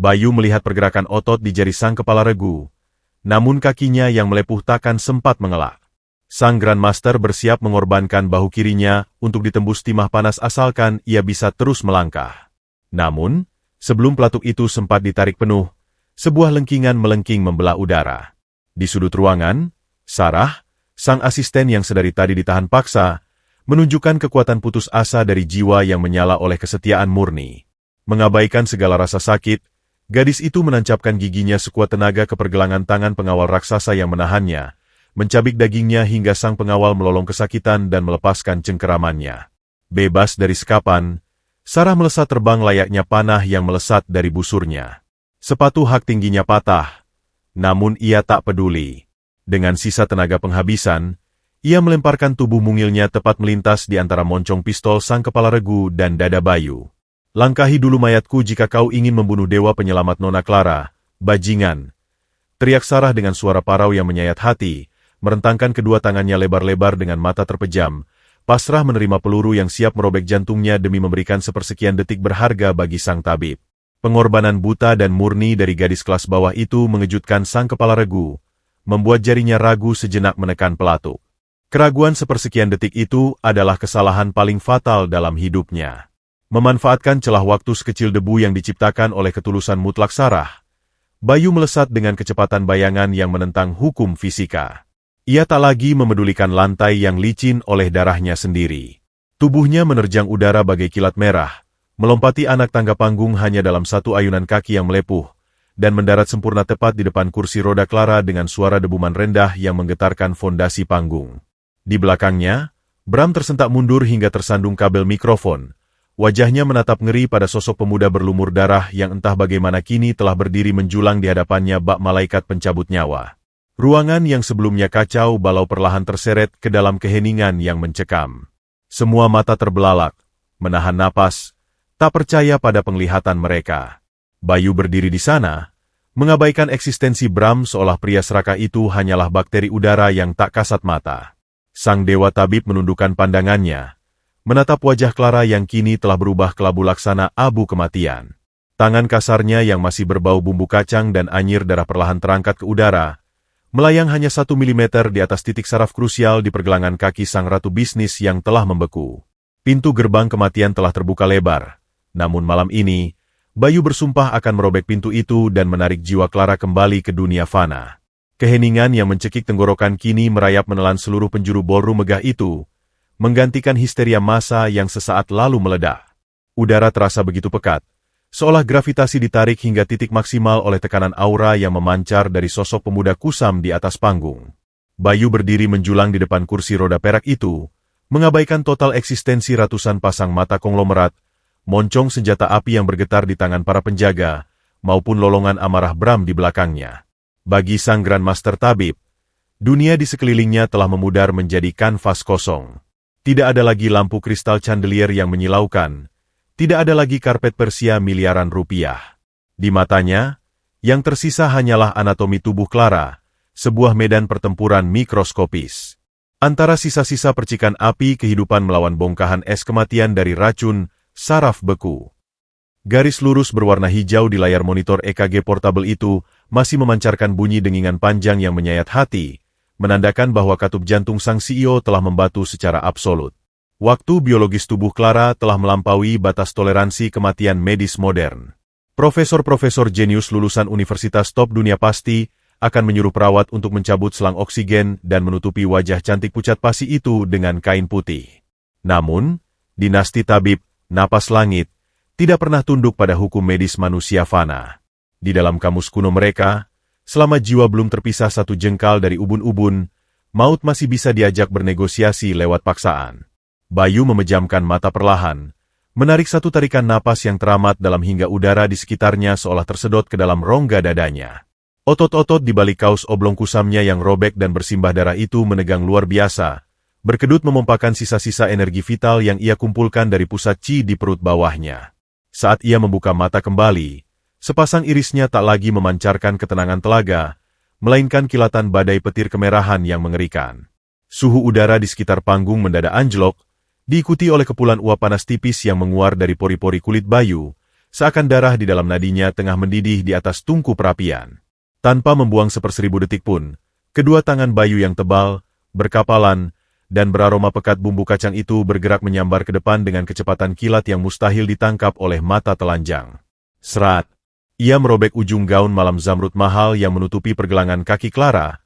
Bayu melihat pergerakan otot di jari sang kepala regu, namun kakinya yang melepuh takkan sempat mengelak. Sang Grandmaster bersiap mengorbankan bahu kirinya untuk ditembus timah panas asalkan ia bisa terus melangkah. Namun, sebelum pelatuk itu sempat ditarik penuh, sebuah lengkingan melengking membelah udara. Di sudut ruangan, Sarah, sang asisten yang sedari tadi ditahan paksa, menunjukkan kekuatan putus asa dari jiwa yang menyala oleh kesetiaan murni. Mengabaikan segala rasa sakit, gadis itu menancapkan giginya sekuat tenaga ke pergelangan tangan pengawal raksasa yang menahannya, mencabik dagingnya hingga sang pengawal melolong kesakitan dan melepaskan cengkeramannya. Bebas dari sekapan, Sarah melesat terbang layaknya panah yang melesat dari busurnya. Sepatu hak tingginya patah, namun ia tak peduli. Dengan sisa tenaga penghabisan, ia melemparkan tubuh mungilnya tepat melintas di antara moncong pistol sang kepala regu dan dada Bayu. Langkahi dulu mayatku jika kau ingin membunuh dewa penyelamat Nona Clara, bajingan. Teriak Sarah dengan suara parau yang menyayat hati, merentangkan kedua tangannya lebar-lebar dengan mata terpejam, pasrah menerima peluru yang siap merobek jantungnya demi memberikan sepersekian detik berharga bagi sang tabib. Pengorbanan buta dan murni dari gadis kelas bawah itu mengejutkan sang kepala regu, membuat jarinya ragu sejenak menekan pelatuk. Keraguan sepersekian detik itu adalah kesalahan paling fatal dalam hidupnya. Memanfaatkan celah waktu sekecil debu yang diciptakan oleh ketulusan mutlak Sarah, Bayu melesat dengan kecepatan bayangan yang menentang hukum fisika. Ia tak lagi memedulikan lantai yang licin oleh darahnya sendiri. Tubuhnya menerjang udara bagai kilat merah, melompati anak tangga panggung hanya dalam satu ayunan kaki yang melepuh, dan mendarat sempurna tepat di depan kursi roda Clara dengan suara debuman rendah yang menggetarkan fondasi panggung. Di belakangnya, Bram tersentak mundur hingga tersandung kabel mikrofon. Wajahnya menatap ngeri pada sosok pemuda berlumur darah yang entah bagaimana kini telah berdiri menjulang di hadapannya bak malaikat pencabut nyawa. Ruangan yang sebelumnya kacau balau perlahan terseret ke dalam keheningan yang mencekam. Semua mata terbelalak, menahan napas, tak percaya pada penglihatan mereka. Bayu berdiri di sana, mengabaikan eksistensi Bram seolah pria serakah itu hanyalah bakteri udara yang tak kasat mata. Sang dewa tabib menundukkan pandangannya, menatap wajah Clara yang kini telah berubah kelabu laksana abu kematian. Tangan kasarnya yang masih berbau bumbu kacang dan anyir darah perlahan terangkat ke udara, melayang hanya 1 milimeter di atas titik saraf krusial di pergelangan kaki sang ratu bisnis yang telah membeku. Pintu gerbang kematian telah terbuka lebar, namun malam ini, Bayu bersumpah akan merobek pintu itu dan menarik jiwa Clara kembali ke dunia fana. Keheningan yang mencekik tenggorokan kini merayap menelan seluruh penjuru ballroom megah itu, menggantikan histeria massa yang sesaat lalu meledak. Udara terasa begitu pekat, seolah gravitasi ditarik hingga titik maksimal oleh tekanan aura yang memancar dari sosok pemuda kusam di atas panggung. Bayu berdiri menjulang di depan kursi roda perak itu, mengabaikan total eksistensi ratusan pasang mata konglomerat, moncong senjata api yang bergetar di tangan para penjaga, maupun lolongan amarah Bram di belakangnya. Bagi sang Grandmaster Tabib, dunia di sekelilingnya telah memudar menjadi kanvas kosong. Tidak ada lagi lampu kristal chandelier yang menyilaukan, tidak ada lagi karpet Persia miliaran rupiah. Di matanya, yang tersisa hanyalah anatomi tubuh Clara, sebuah medan pertempuran mikroskopis. Antara sisa-sisa percikan api kehidupan melawan bongkahan es kematian dari racun, saraf beku. Garis lurus berwarna hijau di layar monitor EKG portable itu masih memancarkan bunyi dengingan panjang yang menyayat hati, menandakan bahwa katup jantung sang CEO telah membatu secara absolut. Waktu biologis tubuh Clara telah melampaui batas toleransi kematian medis modern. Profesor-profesor jenius lulusan universitas top dunia pasti akan menyuruh perawat untuk mencabut selang oksigen dan menutupi wajah cantik pucat pasi itu dengan kain putih. Namun, dinasti tabib, napas langit, tidak pernah tunduk pada hukum medis manusia fana. Di dalam kamus kuno mereka, selama jiwa belum terpisah satu jengkal dari ubun-ubun, maut masih bisa diajak bernegosiasi lewat paksaan. Bayu memejamkan mata perlahan, menarik satu tarikan napas yang teramat dalam hingga udara di sekitarnya seolah tersedot ke dalam rongga dadanya. Otot-otot di balik kaus oblong kusamnya yang robek dan bersimbah darah itu menegang luar biasa, berkedut memompakan sisa-sisa energi vital yang ia kumpulkan dari pusat chi di perut bawahnya. Saat ia membuka mata kembali, sepasang irisnya tak lagi memancarkan ketenangan telaga, melainkan kilatan badai petir kemerahan yang mengerikan. Suhu udara di sekitar panggung mendadak anjlok, diikuti oleh kepulan uap panas tipis yang menguar dari pori-pori kulit Bayu, seakan darah di dalam nadinya tengah mendidih di atas tungku perapian. Tanpa membuang seperseribu detik pun, kedua tangan Bayu yang tebal, berkapalan, dan beraroma pekat bumbu kacang itu bergerak menyambar ke depan dengan kecepatan kilat yang mustahil ditangkap oleh mata telanjang. Serat! Ia merobek ujung gaun malam zamrud mahal yang menutupi pergelangan kaki Clara,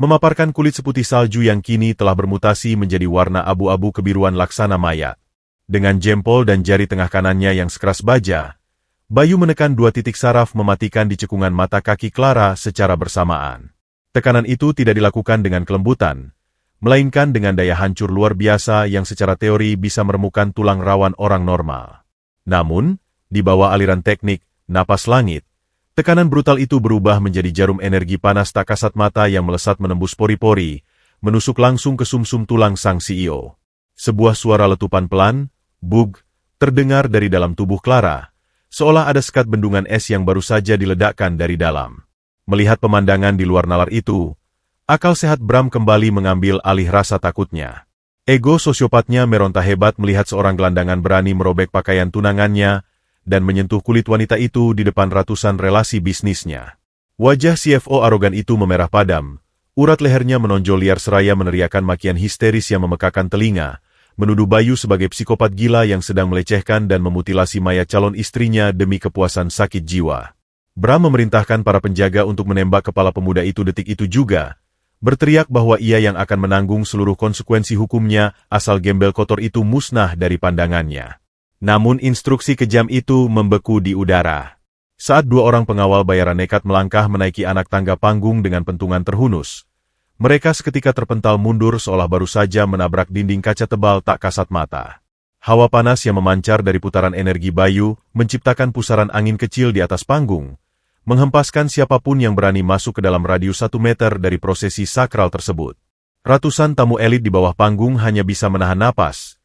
memaparkan kulit seputih salju yang kini telah bermutasi menjadi warna abu-abu kebiruan laksana mayat. Dengan jempol dan jari tengah kanannya yang sekeras baja, Bayu menekan dua titik saraf mematikan di cekungan mata kaki Clara secara bersamaan. Tekanan itu tidak dilakukan dengan kelembutan, melainkan dengan daya hancur luar biasa yang secara teori bisa meremukan tulang rawan orang normal. Namun, di bawah aliran teknik, napas langit, tekanan brutal itu berubah menjadi jarum energi panas tak kasat mata yang melesat menembus pori-pori, menusuk langsung ke sumsum tulang sang CEO. Sebuah suara letupan pelan, bug, terdengar dari dalam tubuh Clara, seolah ada sekat bendungan es yang baru saja diledakkan dari dalam. Melihat pemandangan di luar nalar itu, akal sehat Bram kembali mengambil alih rasa takutnya. Ego sosiopatnya meronta hebat melihat seorang gelandangan berani merobek pakaian tunangannya dan menyentuh kulit wanita itu di depan ratusan relasi bisnisnya. Wajah CFO arogan itu memerah padam, urat lehernya menonjol liar seraya meneriakan makian histeris yang memekakan telinga, menuduh Bayu sebagai psikopat gila yang sedang melecehkan dan memutilasi mayat calon istrinya demi kepuasan sakit jiwa. Bram memerintahkan para penjaga untuk menembak kepala pemuda itu detik itu juga, berteriak bahwa ia yang akan menanggung seluruh konsekuensi hukumnya asal gembel kotor itu musnah dari pandangannya. Namun instruksi kejam itu membeku di udara. Saat dua orang pengawal bayaran nekat melangkah menaiki anak tangga panggung dengan pentungan terhunus, mereka seketika terpental mundur seolah baru saja menabrak dinding kaca tebal tak kasat mata. Hawa panas yang memancar dari putaran energi Bayu menciptakan pusaran angin kecil di atas panggung, menghempaskan siapapun yang berani masuk ke dalam radius 1 meter dari prosesi sakral tersebut. Ratusan tamu elit di bawah panggung hanya bisa menahan napas.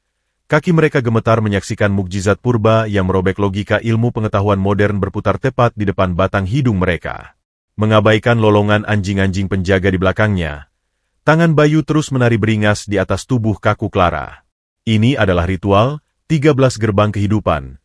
Kaki mereka gemetar menyaksikan mukjizat purba yang merobek logika ilmu pengetahuan modern berputar tepat di depan batang hidung mereka. Mengabaikan lolongan anjing-anjing penjaga di belakangnya, tangan Bayu terus menari beringas di atas tubuh kaku Clara. Ini adalah ritual 13 gerbang kehidupan,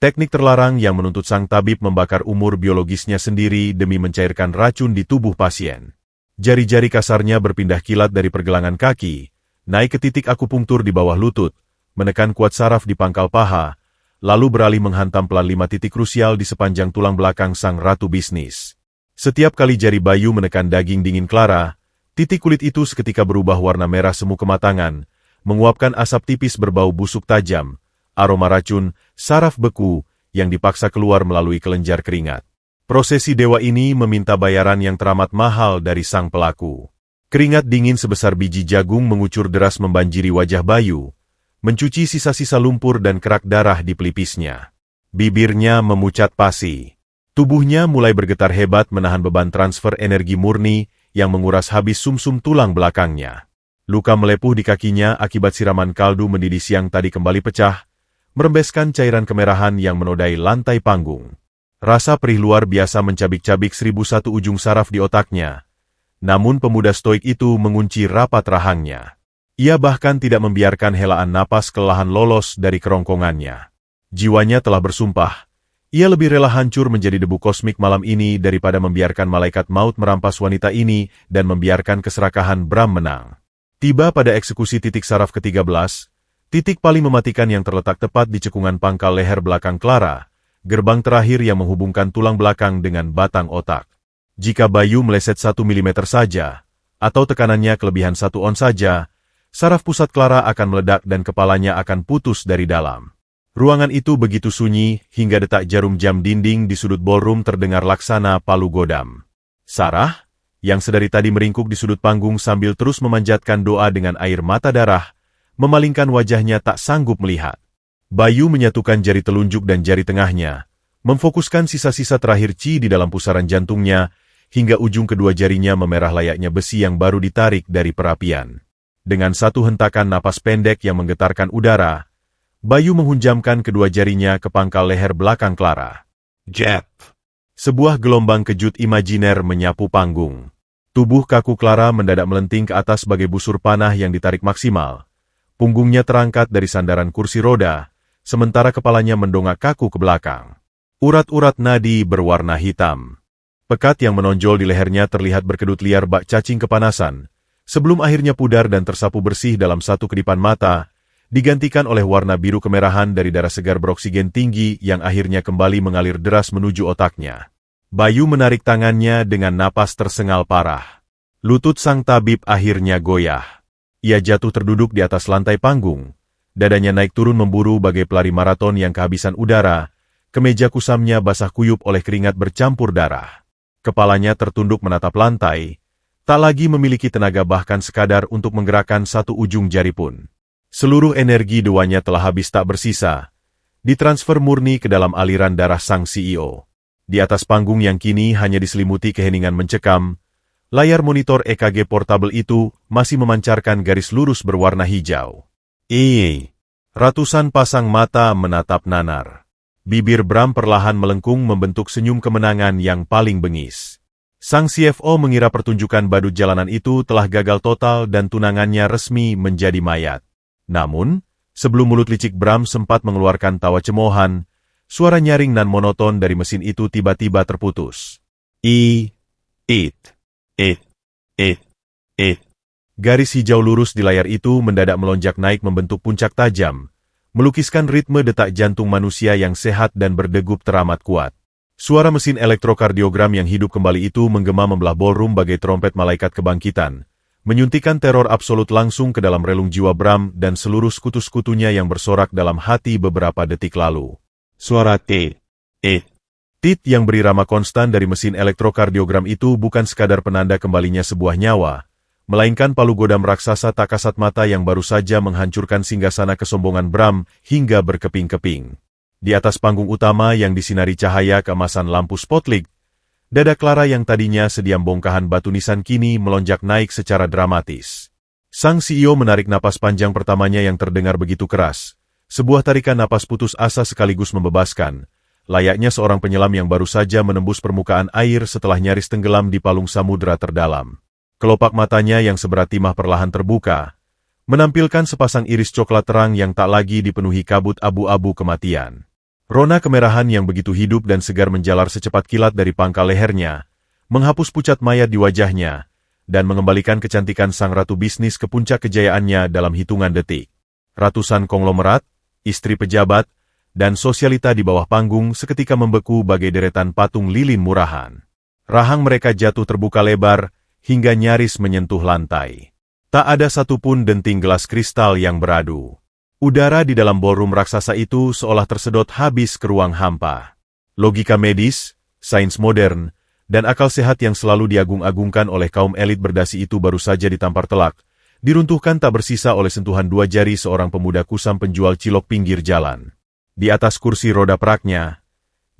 teknik terlarang yang menuntut sang tabib membakar umur biologisnya sendiri demi mencairkan racun di tubuh pasien. Jari-jari kasarnya berpindah kilat dari pergelangan kaki, naik ke titik akupunktur di bawah lutut, menekan kuat saraf di pangkal paha, lalu beralih menghantam pelan 5 titik krusial di sepanjang tulang belakang sang ratu bisnis. Setiap kali jari Bayu menekan daging dingin Clara, titik kulit itu seketika berubah warna merah semu kematangan, menguapkan asap tipis berbau busuk tajam, aroma racun, saraf beku, yang dipaksa keluar melalui kelenjar keringat. Prosesi dewa ini meminta bayaran yang teramat mahal dari sang pelaku. Keringat dingin sebesar biji jagung mengucur deras membanjiri wajah Bayu, mencuci sisa-sisa lumpur dan kerak darah di pelipisnya. Bibirnya memucat pasi. Tubuhnya mulai bergetar hebat menahan beban transfer energi murni yang menguras habis sumsum tulang belakangnya. Luka melepuh di kakinya akibat siraman kaldu mendidih siang tadi kembali pecah, merembeskan cairan kemerahan yang menodai lantai panggung. Rasa perih luar biasa mencabik-cabik 1001 ujung saraf di otaknya. Namun pemuda stoik itu mengunci rapat rahangnya. Ia bahkan tidak membiarkan helaan napas kelelahan lolos dari kerongkongannya. Jiwanya telah bersumpah. Ia lebih rela hancur menjadi debu kosmik malam ini daripada membiarkan malaikat maut merampas wanita ini dan membiarkan keserakahan Bram menang. Tiba pada eksekusi titik saraf ke-13, titik paling mematikan yang terletak tepat di cekungan pangkal leher belakang Clara, gerbang terakhir yang menghubungkan tulang belakang dengan batang otak. Jika Bayu meleset 1 mm saja, atau tekanannya kelebihan 1 ons saja, saraf pusat Clara akan meledak dan kepalanya akan putus dari dalam. Ruangan itu begitu sunyi, hingga detak jarum jam dinding di sudut ballroom terdengar laksana palu godam. Sarah, yang sedari tadi meringkuk di sudut panggung sambil terus memanjatkan doa dengan air mata darah, memalingkan wajahnya tak sanggup melihat. Bayu menyatukan jari telunjuk dan jari tengahnya, memfokuskan sisa-sisa terakhir Qi di dalam pusaran jantungnya, hingga ujung kedua jarinya memerah layaknya besi yang baru ditarik dari perapian. Dengan satu hentakan napas pendek yang menggetarkan udara, Bayu menghunjamkan kedua jarinya ke pangkal leher belakang Clara. Jep! Sebuah gelombang kejut imajiner menyapu panggung. Tubuh kaku Clara mendadak melenting ke atas sebagai busur panah yang ditarik maksimal. Punggungnya terangkat dari sandaran kursi roda, sementara kepalanya mendongak kaku ke belakang. Urat-urat nadi berwarna hitam. Pekat yang menonjol di lehernya terlihat berkedut liar bak cacing kepanasan, sebelum akhirnya pudar dan tersapu bersih dalam satu kedipan mata, digantikan oleh warna biru kemerahan dari darah segar beroksigen tinggi yang akhirnya kembali mengalir deras menuju otaknya. Bayu menarik tangannya dengan napas tersengal parah. Lutut sang tabib akhirnya goyah. Ia jatuh terduduk di atas lantai panggung. Dadanya naik turun memburu bagai pelari maraton yang kehabisan udara. Kemeja kusamnya basah kuyup oleh keringat bercampur darah. Kepalanya tertunduk menatap lantai. Tak lagi memiliki tenaga bahkan sekadar untuk menggerakkan satu ujung jari pun. Seluruh energi dewanya telah habis tak bersisa, ditransfer murni ke dalam aliran darah sang CEO. Di atas panggung yang kini hanya diselimuti keheningan mencekam, layar monitor EKG portable itu masih memancarkan garis lurus berwarna hijau. Ratusan pasang mata menatap nanar. Bibir Bram perlahan melengkung membentuk senyum kemenangan yang paling bengis. Sang CFO mengira pertunjukan badut jalanan itu telah gagal total dan tunangannya resmi menjadi mayat. Namun, sebelum mulut licik Bram sempat mengeluarkan tawa cemoohan, suara nyaring nan monoton dari mesin itu tiba-tiba terputus. Garis hijau lurus di layar itu mendadak melonjak naik membentuk puncak tajam, melukiskan ritme detak jantung manusia yang sehat dan berdegup teramat kuat. Suara mesin elektrokardiogram yang hidup kembali itu menggema membelah ballroom bagai trompet malaikat kebangkitan, menyuntikkan teror absolut langsung ke dalam relung jiwa Bram dan seluruh sekutu-sekutunya yang bersorak dalam hati beberapa detik lalu. Suara tit yang berirama konstan dari mesin elektrokardiogram itu bukan sekadar penanda kembalinya sebuah nyawa, melainkan palu godam raksasa tak kasat mata yang baru saja menghancurkan singgasana kesombongan Bram hingga berkeping-keping. Di atas panggung utama yang disinari cahaya keemasan lampu spotlight, dada Clara yang tadinya sediam bongkahan batu nisan kini melonjak naik secara dramatis. Sang CEO menarik napas panjang pertamanya yang terdengar begitu keras. Sebuah tarikan napas putus asa sekaligus membebaskan, layaknya seorang penyelam yang baru saja menembus permukaan air setelah nyaris tenggelam di palung samudera terdalam. Kelopak matanya yang seberat timah perlahan terbuka, menampilkan sepasang iris coklat terang yang tak lagi dipenuhi kabut abu-abu kematian. Rona kemerahan yang begitu hidup dan segar menjalar secepat kilat dari pangkal lehernya, menghapus pucat mayat di wajahnya, dan mengembalikan kecantikan sang ratu bisnis ke puncak kejayaannya dalam hitungan detik. Ratusan konglomerat, istri pejabat, dan sosialita di bawah panggung seketika membeku bagai deretan patung lilin murahan. Rahang mereka jatuh terbuka lebar, hingga nyaris menyentuh lantai. Tak ada satupun denting gelas kristal yang beradu. Udara di dalam ballroom raksasa itu seolah tersedot habis ke ruang hampa. Logika medis, sains modern, dan akal sehat yang selalu diagung-agungkan oleh kaum elit berdasi itu baru saja ditampar telak, diruntuhkan tak bersisa oleh sentuhan dua jari seorang pemuda kusam penjual cilok pinggir jalan. Di atas kursi roda peraknya,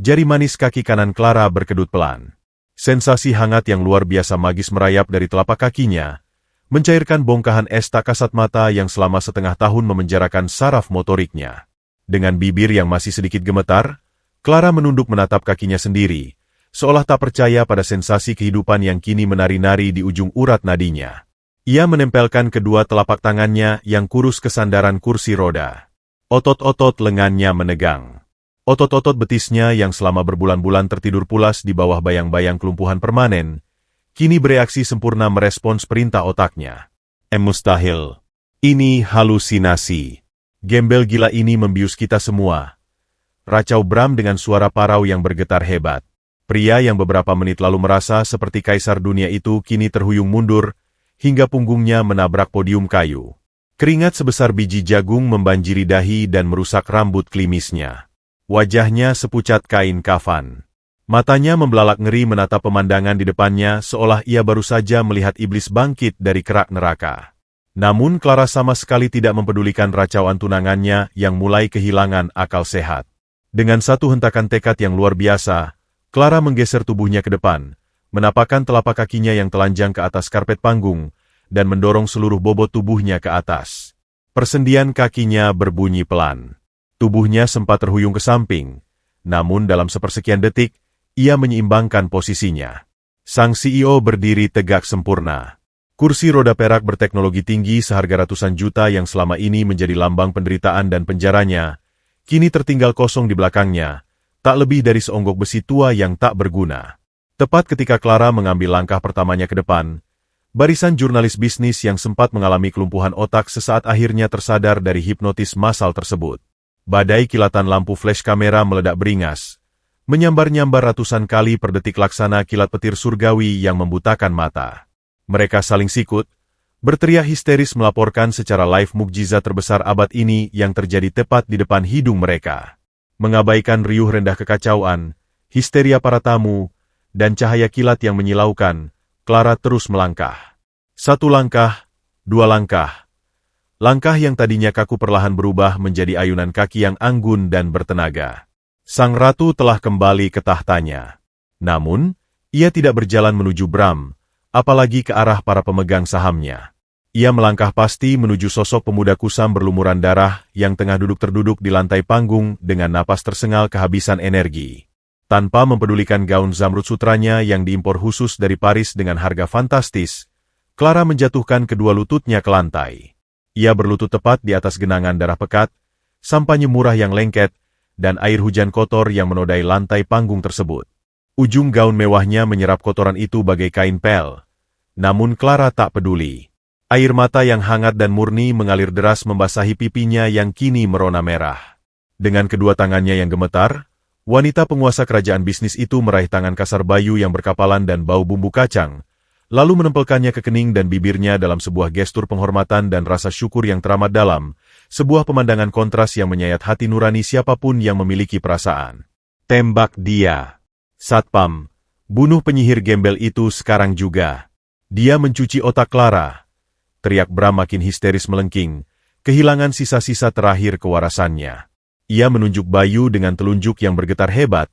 jari manis kaki kanan Clara berkedut pelan. Sensasi hangat yang luar biasa magis merayap dari telapak kakinya, mencairkan bongkahan es tak kasat mata yang selama setengah tahun memenjarakan saraf motoriknya. Dengan bibir yang masih sedikit gemetar, Clara menunduk menatap kakinya sendiri, seolah tak percaya pada sensasi kehidupan yang kini menari-nari di ujung urat nadinya. Ia menempelkan kedua telapak tangannya yang kurus ke sandaran kursi roda. Otot-otot lengannya menegang. Otot-otot betisnya yang selama berbulan-bulan tertidur pulas di bawah bayang-bayang kelumpuhan permanen, kini bereaksi sempurna merespons perintah otaknya. Mustahil. Ini halusinasi. Gembel gila ini membius kita semua. Racau Bram dengan suara parau yang bergetar hebat. Pria yang beberapa menit lalu merasa seperti kaisar dunia itu kini terhuyung mundur, hingga punggungnya menabrak podium kayu. Keringat sebesar biji jagung membanjiri dahi dan merusak rambut klimisnya. Wajahnya sepucat kain kafan. Matanya membelalak ngeri menatap pemandangan di depannya seolah ia baru saja melihat iblis bangkit dari kerak neraka. Namun Clara sama sekali tidak mempedulikan racauan tunangannya yang mulai kehilangan akal sehat. Dengan satu hentakan tekad yang luar biasa, Clara menggeser tubuhnya ke depan, menapakkan telapak kakinya yang telanjang ke atas karpet panggung, dan mendorong seluruh bobot tubuhnya ke atas. Persendian kakinya berbunyi pelan. Tubuhnya sempat terhuyung ke samping, namun dalam sepersekian detik, ia menyeimbangkan posisinya. Sang CEO berdiri tegak sempurna. Kursi roda perak berteknologi tinggi seharga ratusan juta yang selama ini menjadi lambang penderitaan dan penjaranya, kini tertinggal kosong di belakangnya, tak lebih dari seonggok besi tua yang tak berguna. Tepat ketika Clara mengambil langkah pertamanya ke depan, barisan jurnalis bisnis yang sempat mengalami kelumpuhan otak sesaat akhirnya tersadar dari hipnotis massal tersebut. Badai kilatan lampu flash kamera meledak beringas, menyambar-nyambar ratusan kali per detik laksana kilat petir surgawi yang membutakan mata. Mereka saling sikut, berteriak histeris melaporkan secara live mukjizat terbesar abad ini yang terjadi tepat di depan hidung mereka. Mengabaikan riuh rendah kekacauan, histeria para tamu, dan cahaya kilat yang menyilaukan, Clara terus melangkah. Satu langkah, dua langkah. Langkah yang tadinya kaku perlahan berubah menjadi ayunan kaki yang anggun dan bertenaga. Sang ratu telah kembali ke tahtanya. Namun, ia tidak berjalan menuju Bram, apalagi ke arah para pemegang sahamnya. Ia melangkah pasti menuju sosok pemuda kusam berlumuran darah yang tengah duduk terduduk di lantai panggung dengan napas tersengal kehabisan energi. Tanpa mempedulikan gaun zamrud sutranya yang diimpor khusus dari Paris dengan harga fantastis, Clara menjatuhkan kedua lututnya ke lantai. Ia berlutut tepat di atas genangan darah pekat, sampahnya murah yang lengket, dan air hujan kotor yang menodai lantai panggung tersebut. Ujung gaun mewahnya menyerap kotoran itu bagai kain pel. Namun Clara tak peduli. Air mata yang hangat dan murni mengalir deras membasahi pipinya yang kini merona merah. Dengan kedua tangannya yang gemetar, wanita penguasa kerajaan bisnis itu meraih tangan kasar Bayu yang berkapalan dan bau bumbu kacang, lalu menempelkannya ke kening dan bibirnya dalam sebuah gestur penghormatan dan rasa syukur yang teramat dalam, sebuah pemandangan kontras yang menyayat hati nurani siapapun yang memiliki perasaan. Tembak dia. Satpam, bunuh penyihir gembel itu sekarang juga. Dia mencuci otak Clara. Teriak Bram makin histeris melengking, kehilangan sisa-sisa terakhir kewarasannya. Ia menunjuk Bayu dengan telunjuk yang bergetar hebat,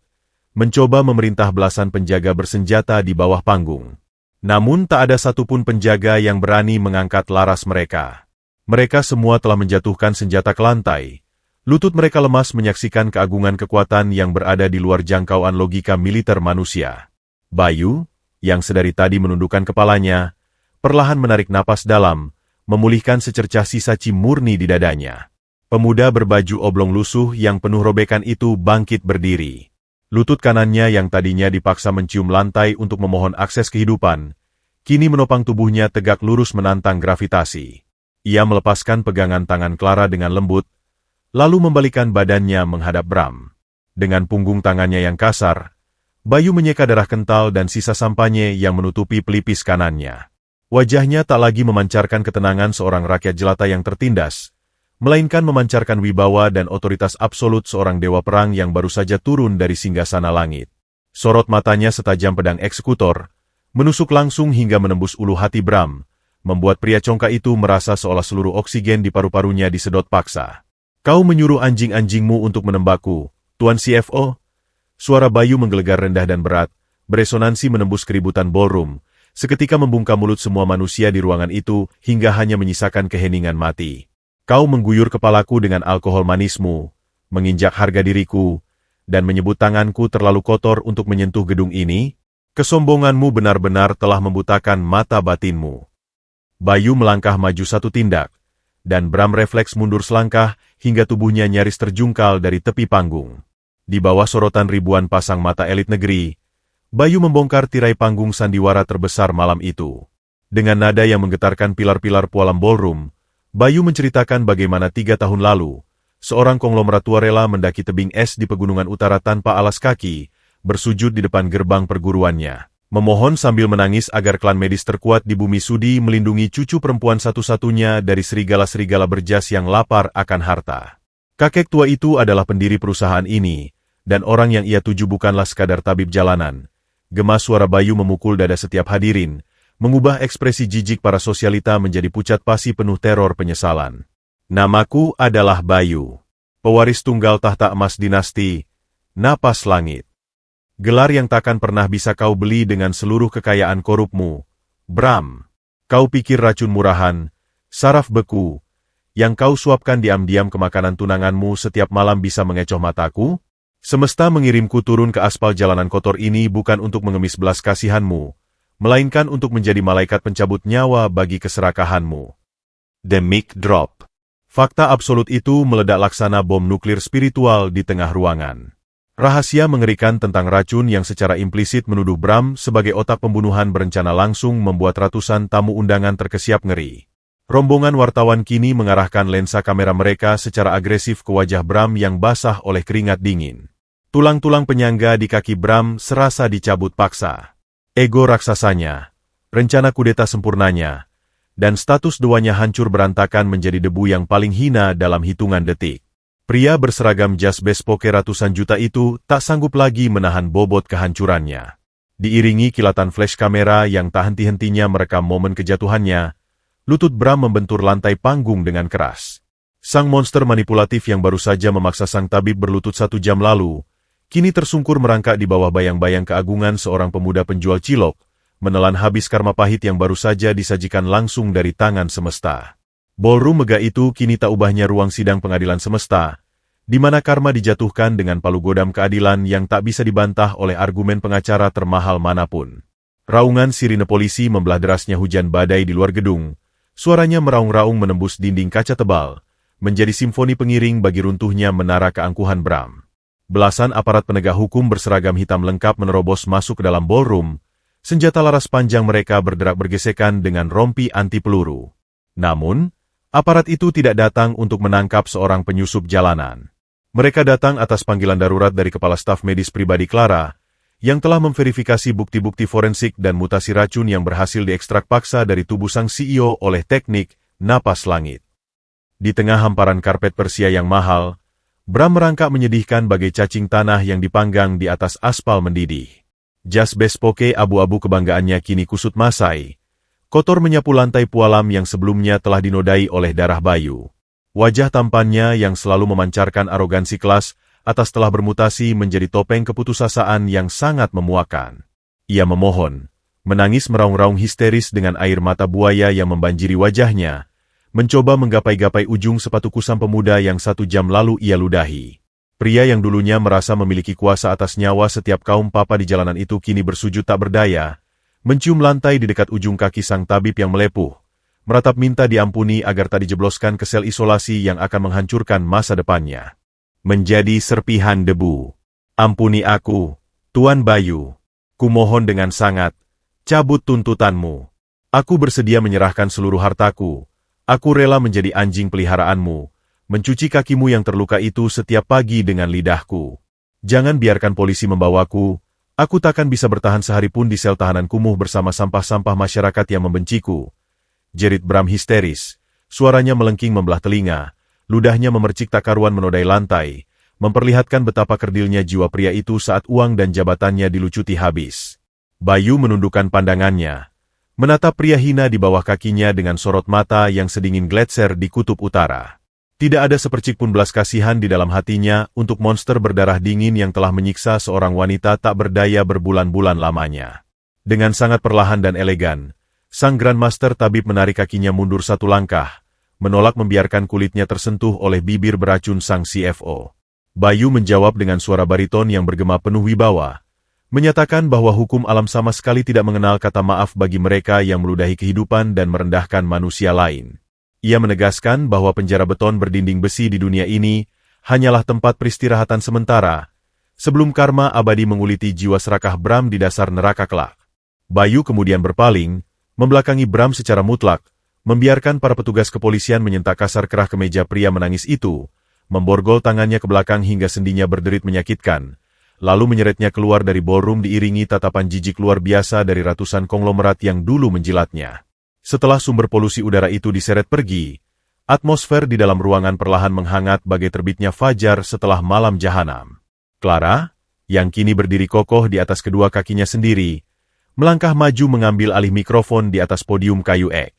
mencoba memerintah belasan penjaga bersenjata di bawah panggung. Namun tak ada satupun penjaga yang berani mengangkat laras mereka. Mereka semua telah menjatuhkan senjata ke lantai. Lutut mereka lemas menyaksikan keagungan kekuatan yang berada di luar jangkauan logika militer manusia. Bayu, yang sedari tadi menundukkan kepalanya, perlahan menarik napas dalam, memulihkan secercah sisa cim murni di dadanya. Pemuda berbaju oblong lusuh yang penuh robekan itu bangkit berdiri. Lutut kanannya yang tadinya dipaksa mencium lantai untuk memohon akses kehidupan, kini menopang tubuhnya tegak lurus menantang gravitasi. Ia melepaskan pegangan tangan Clara dengan lembut, lalu membalikan badannya menghadap Bram. Dengan punggung tangannya yang kasar, Bayu menyeka darah kental dan sisa sampahnya yang menutupi pelipis kanannya. Wajahnya tak lagi memancarkan ketenangan seorang rakyat jelata yang tertindas, melainkan memancarkan wibawa dan otoritas absolut seorang dewa perang yang baru saja turun dari singgasana langit. Sorot matanya setajam pedang eksekutor, menusuk langsung hingga menembus ulu hati Bram, membuat pria congkak itu merasa seolah seluruh oksigen di paru-parunya disedot paksa. Kau menyuruh anjing-anjingmu untuk menembakku, Tuan CFO? Suara Bayu menggelegar rendah dan berat, beresonansi menembus keributan ballroom, seketika membungkam mulut semua manusia di ruangan itu hingga hanya menyisakan keheningan mati. Kau mengguyur kepalaku dengan alkohol manismu, menginjak harga diriku, dan menyebut tanganku terlalu kotor untuk menyentuh gedung ini? Kesombonganmu benar-benar telah membutakan mata batinmu. Bayu melangkah maju satu tindak, dan Bram refleks mundur selangkah hingga tubuhnya nyaris terjungkal dari tepi panggung. Di bawah sorotan ribuan pasang mata elit negeri, Bayu membongkar tirai panggung sandiwara terbesar malam itu. Dengan nada yang menggetarkan pilar-pilar pualam ballroom, Bayu menceritakan bagaimana 3 tahun lalu, seorang konglomerat tua rela mendaki tebing es di pegunungan utara tanpa alas kaki, bersujud di depan gerbang perguruannya, memohon sambil menangis agar klan medis terkuat di bumi sudi melindungi cucu perempuan satu-satunya dari serigala-serigala berjas yang lapar akan harta. Kakek tua itu adalah pendiri perusahaan ini, dan orang yang ia tuju bukanlah sekadar tabib jalanan. Gemas suara Bayu memukul dada setiap hadirin, mengubah ekspresi jijik para sosialita menjadi pucat pasi penuh teror penyesalan. Namaku adalah Bayu, pewaris tunggal tahta emas dinasti Napas Langit. Gelar yang takkan pernah bisa kau beli dengan seluruh kekayaan korupmu, Bram. Kau pikir racun murahan, saraf beku, yang kau suapkan diam-diam ke makanan tunanganmu setiap malam bisa mengecoh mataku? Semesta mengirimku turun ke aspal jalanan kotor ini bukan untuk mengemis belas kasihanmu, melainkan untuk menjadi malaikat pencabut nyawa bagi keserakahanmu. The mic drop. Fakta absolut itu meledak laksana bom nuklir spiritual di tengah ruangan. Rahasia mengerikan tentang racun yang secara implisit menuduh Bram sebagai otak pembunuhan berencana langsung membuat ratusan tamu undangan terkesiap ngeri. Rombongan wartawan kini mengarahkan lensa kamera mereka secara agresif ke wajah Bram yang basah oleh keringat dingin. Tulang-tulang penyangga di kaki Bram serasa dicabut paksa. Ego raksasanya, rencana kudeta sempurnanya, dan status dewanya hancur berantakan menjadi debu yang paling hina dalam hitungan detik. Pria berseragam jas bespoke ratusan juta itu tak sanggup lagi menahan bobot kehancurannya. Diiringi kilatan flash kamera yang tak henti-hentinya merekam momen kejatuhannya, lutut Bram membentur lantai panggung dengan keras. Sang monster manipulatif yang baru saja memaksa sang tabib berlutut 1 jam lalu, kini tersungkur merangkak di bawah bayang-bayang keagungan seorang pemuda penjual cilok, menelan habis karma pahit yang baru saja disajikan langsung dari tangan semesta. Ballroom megah itu kini tak ubahnya ruang sidang pengadilan semesta, di mana karma dijatuhkan dengan palu godam keadilan yang tak bisa dibantah oleh argumen pengacara termahal manapun. Raungan sirine polisi membelah derasnya hujan badai di luar gedung, suaranya meraung-raung menembus dinding kaca tebal, menjadi simfoni pengiring bagi runtuhnya menara keangkuhan Bram. Belasan aparat penegak hukum berseragam hitam lengkap menerobos masuk ke dalam ballroom, senjata laras panjang mereka berderak bergesekan dengan rompi anti peluru. Namun, aparat itu tidak datang untuk menangkap seorang penyusup jalanan. Mereka datang atas panggilan darurat dari Kepala Staf Medis Pribadi Clara, yang telah memverifikasi bukti-bukti forensik dan mutasi racun yang berhasil diekstrak paksa dari tubuh sang CEO oleh teknik Napas Langit. Di tengah hamparan karpet Persia yang mahal, Bram merangkak menyedihkan bagai cacing tanah yang dipanggang di atas aspal mendidih. Jas bespoke abu-abu kebanggaannya kini kusut masai, kotor menyapu lantai pualam yang sebelumnya telah dinodai oleh darah Bayu. Wajah tampannya yang selalu memancarkan arogansi kelas atas telah bermutasi menjadi topeng keputusasaan yang sangat memuakan. Ia memohon, menangis meraung-raung histeris dengan air mata buaya yang membanjiri wajahnya, mencoba menggapai-gapai ujung sepatu kusam pemuda yang 1 jam lalu ia ludahi. Pria yang dulunya merasa memiliki kuasa atas nyawa setiap kaum papa di jalanan itu kini bersujud tak berdaya, mencium lantai di dekat ujung kaki sang tabib yang melepuh, meratap minta diampuni agar tak dijebloskan ke sel isolasi yang akan menghancurkan masa depannya. Menjadi serpihan debu. Ampuni aku, Tuan Bayu. Kumohon dengan sangat, cabut tuntutanmu. Aku bersedia menyerahkan seluruh hartaku. Aku rela menjadi anjing peliharaanmu, mencuci kakimu yang terluka itu setiap pagi dengan lidahku. Jangan biarkan polisi membawaku. Aku takkan bisa bertahan sehari pun di sel tahanan kumuh bersama sampah-sampah masyarakat yang membenciku. Jerit Bram histeris, suaranya melengking membelah telinga, ludahnya memercik tak karuan menodai lantai, memperlihatkan betapa kerdilnya jiwa pria itu saat uang dan jabatannya dilucuti habis. Bayu menundukkan pandangannya, menatap pria hina di bawah kakinya dengan sorot mata yang sedingin gletser di kutub utara. Tidak ada sepercik pun belas kasihan di dalam hatinya untuk monster berdarah dingin yang telah menyiksa seorang wanita tak berdaya berbulan-bulan lamanya. Dengan sangat perlahan dan elegan, sang Grandmaster Tabib menarik kakinya mundur satu langkah, menolak membiarkan kulitnya tersentuh oleh bibir beracun sang CFO. Bayu menjawab dengan suara bariton yang bergema penuh wibawa, menyatakan bahwa hukum alam sama sekali tidak mengenal kata maaf bagi mereka yang meludahi kehidupan dan merendahkan manusia lain. Ia menegaskan bahwa penjara beton berdinding besi di dunia ini hanyalah tempat peristirahatan sementara, sebelum karma abadi menguliti jiwa serakah Bram di dasar neraka kelak. Bayu kemudian berpaling, membelakangi Bram secara mutlak, membiarkan para petugas kepolisian menyentak kasar kerah ke meja pria menangis itu, memborgol tangannya ke belakang hingga sendinya berderit menyakitkan, lalu menyeretnya keluar dari ballroom diiringi tatapan jijik luar biasa dari ratusan konglomerat yang dulu menjilatnya. Setelah sumber polusi udara itu diseret pergi, atmosfer di dalam ruangan perlahan menghangat bagai terbitnya fajar setelah malam jahanam. Clara, yang kini berdiri kokoh di atas kedua kakinya sendiri, melangkah maju mengambil alih mikrofon di atas podium kayu ek.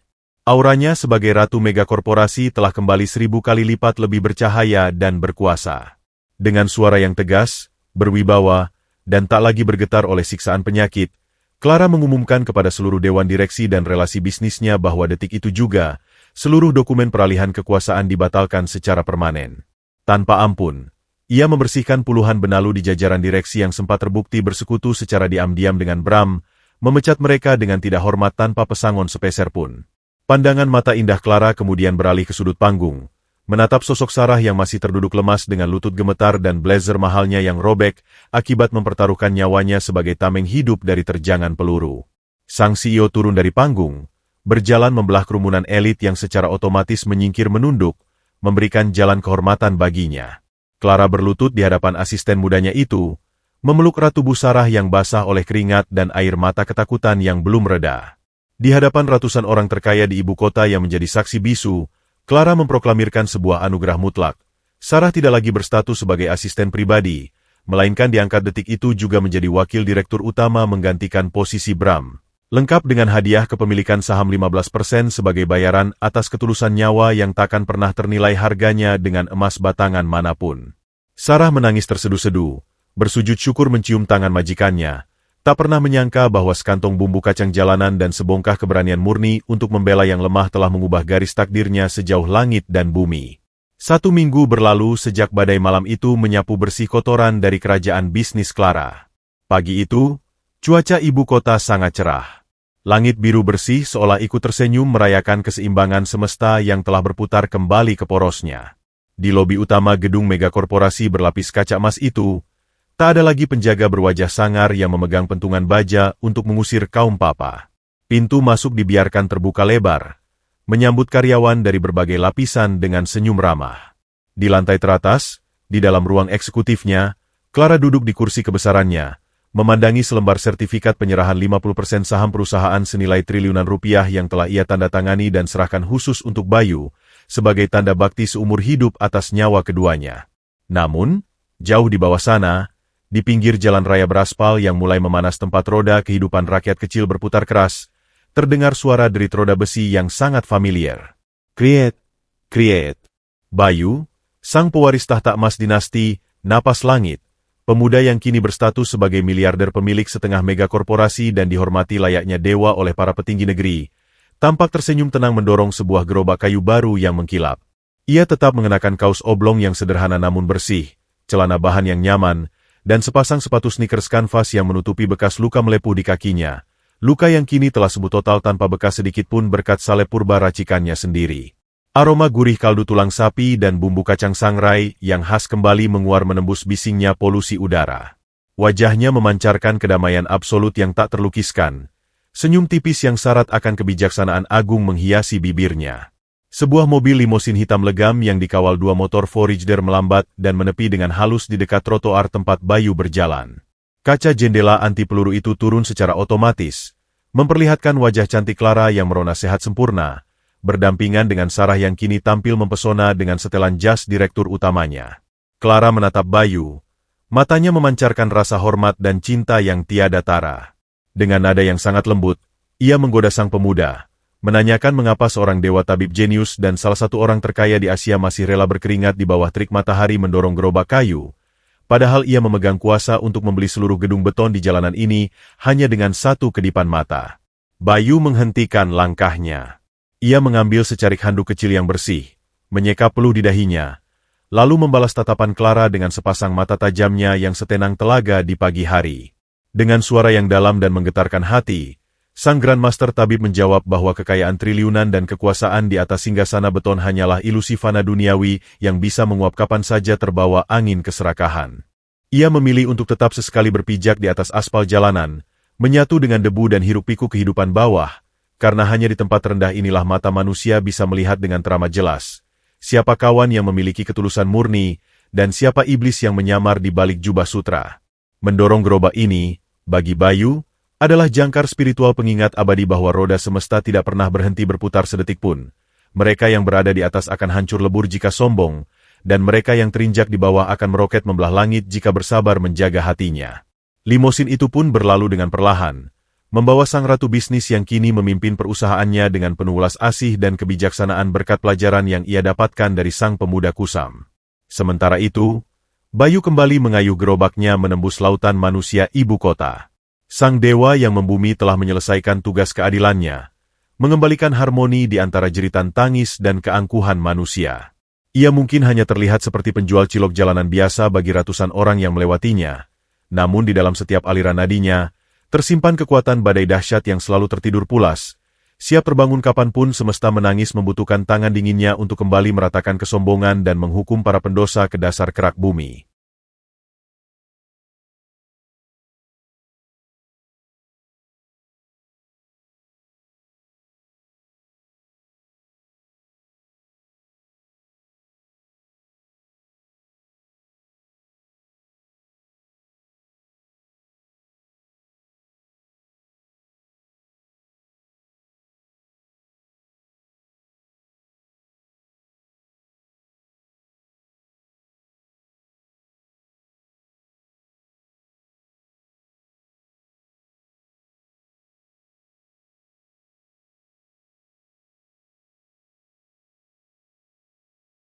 Auranya sebagai ratu megakorporasi telah kembali 1000 kali lipat lebih bercahaya dan berkuasa. Dengan suara yang tegas, berwibawa, dan tak lagi bergetar oleh siksaan penyakit, Clara mengumumkan kepada seluruh dewan direksi dan relasi bisnisnya bahwa detik itu juga, seluruh dokumen peralihan kekuasaan dibatalkan secara permanen. Tanpa ampun, ia membersihkan puluhan benalu di jajaran direksi yang sempat terbukti bersekutu secara diam-diam dengan Bram, memecat mereka dengan tidak hormat tanpa pesangon sepeser pun. Pandangan mata indah Clara kemudian beralih ke sudut panggung, menatap sosok Sarah yang masih terduduk lemas dengan lutut gemetar dan blazer mahalnya yang robek akibat mempertaruhkan nyawanya sebagai tameng hidup dari terjangan peluru. Sang CEO turun dari panggung, berjalan membelah kerumunan elit yang secara otomatis menyingkir menunduk, memberikan jalan kehormatan baginya. Clara berlutut di hadapan asisten mudanya itu, memeluk Ratu Busarah yang basah oleh keringat dan air mata ketakutan yang belum reda. Di hadapan ratusan orang terkaya di ibu kota yang menjadi saksi bisu, Clara memproklamirkan sebuah anugerah mutlak. Sarah tidak lagi berstatus sebagai asisten pribadi, melainkan diangkat detik itu juga menjadi wakil direktur utama menggantikan posisi Bram. Lengkap dengan hadiah kepemilikan saham 15% sebagai bayaran atas ketulusan nyawa yang takkan pernah ternilai harganya dengan emas batangan manapun. Sarah menangis terseduh-seduh, bersujud syukur mencium tangan majikannya, tak pernah menyangka bahwa sekantong bumbu kacang jalanan dan sebongkah keberanian murni untuk membela yang lemah telah mengubah garis takdirnya sejauh langit dan bumi. 1 minggu berlalu sejak badai malam itu menyapu bersih kotoran dari kerajaan bisnis Clara. Pagi itu, cuaca ibu kota sangat cerah. Langit biru bersih seolah ikut tersenyum merayakan keseimbangan semesta yang telah berputar kembali ke porosnya. Di lobi utama gedung megakorporasi berlapis kaca emas itu, tak ada lagi penjaga berwajah sangar yang memegang pentungan baja untuk mengusir kaum papa. Pintu masuk dibiarkan terbuka lebar, menyambut karyawan dari berbagai lapisan dengan senyum ramah. Di lantai teratas, di dalam ruang eksekutifnya, Clara duduk di kursi kebesarannya, memandangi selembar sertifikat penyerahan 50% saham perusahaan senilai triliunan rupiah yang telah ia tanda tangani dan serahkan khusus untuk Bayu, sebagai tanda bakti seumur hidup atas nyawa keduanya. Namun, jauh di bawah sana, di pinggir jalan raya beraspal yang mulai memanas tempat roda kehidupan rakyat kecil berputar keras, terdengar suara derit roda besi yang sangat familiar. Kriet, kriet. Bayu, sang pewaris tahta emas dinasti, napas langit, pemuda yang kini berstatus sebagai miliarder pemilik setengah megakorporasi dan dihormati layaknya dewa oleh para petinggi negeri, tampak tersenyum tenang mendorong sebuah gerobak kayu baru yang mengkilap. Ia tetap mengenakan kaos oblong yang sederhana namun bersih, celana bahan yang nyaman, dan sepasang sepatu sneakers kanvas yang menutupi bekas luka melepuh di kakinya, luka yang kini telah sembuh total tanpa bekas sedikit pun berkat salep purba racikannya sendiri. Aroma gurih kaldu tulang sapi dan bumbu kacang sangrai yang khas kembali menguar menembus bisingnya polusi udara. Wajahnya memancarkan kedamaian absolut yang tak terlukiskan. Senyum tipis yang syarat akan kebijaksanaan agung menghiasi bibirnya. Sebuah mobil limosin hitam legam yang dikawal 2 motor Forager melambat dan menepi dengan halus di dekat trotoar tempat Bayu berjalan. Kaca jendela anti peluru itu turun secara otomatis, memperlihatkan wajah cantik Clara yang merona sehat sempurna, berdampingan dengan Sarah yang kini tampil mempesona dengan setelan jas direktur utamanya. Clara menatap Bayu, matanya memancarkan rasa hormat dan cinta yang tiada tara. Dengan nada yang sangat lembut, Ia menggoda sang pemuda, menanyakan mengapa seorang dewa tabib jenius dan salah satu orang terkaya di Asia masih rela berkeringat di bawah terik matahari mendorong gerobak kayu, padahal ia memegang kuasa untuk membeli seluruh gedung beton di jalanan ini hanya dengan satu kedipan mata. Bayu menghentikan langkahnya. Ia mengambil secarik handuk kecil yang bersih, menyeka peluh di dahinya, lalu membalas tatapan Clara dengan sepasang mata tajamnya yang setenang telaga di pagi hari. Dengan suara yang dalam dan menggetarkan hati, sang Grandmaster Tabib menjawab bahwa kekayaan triliunan dan kekuasaan di atas singgasana beton hanyalah ilusi fana duniawi yang bisa menguap kapan saja terbawa angin keserakahan. Ia memilih untuk tetap sesekali berpijak di atas aspal jalanan, menyatu dengan debu dan hiruk-pikuk kehidupan bawah, karena hanya di tempat rendah inilah mata manusia bisa melihat dengan teramat jelas siapa kawan yang memiliki ketulusan murni dan siapa iblis yang menyamar di balik jubah sutra. Mendorong gerobak ini, bagi Bayu, adalah jangkar spiritual pengingat abadi bahwa roda semesta tidak pernah berhenti berputar sedetik pun. Mereka yang berada di atas akan hancur lebur jika sombong, dan mereka yang terinjak di bawah akan meroket membelah langit jika bersabar menjaga hatinya. Limosin itu pun berlalu dengan perlahan, membawa sang ratu bisnis yang kini memimpin perusahaannya dengan penuh welas asih dan kebijaksanaan berkat pelajaran yang ia dapatkan dari sang pemuda kusam. Sementara itu, Bayu kembali mengayuh gerobaknya menembus lautan manusia ibu kota. Sang dewa yang membumi telah menyelesaikan tugas keadilannya, mengembalikan harmoni di antara jeritan tangis dan keangkuhan manusia. Ia mungkin hanya terlihat seperti penjual cilok jalanan biasa bagi ratusan orang yang melewatinya, namun di dalam setiap aliran nadinya, tersimpan kekuatan badai dahsyat yang selalu tertidur pulas, siap terbangun kapanpun semesta menangis membutuhkan tangan dinginnya untuk kembali meratakan kesombongan dan menghukum para pendosa ke dasar kerak bumi.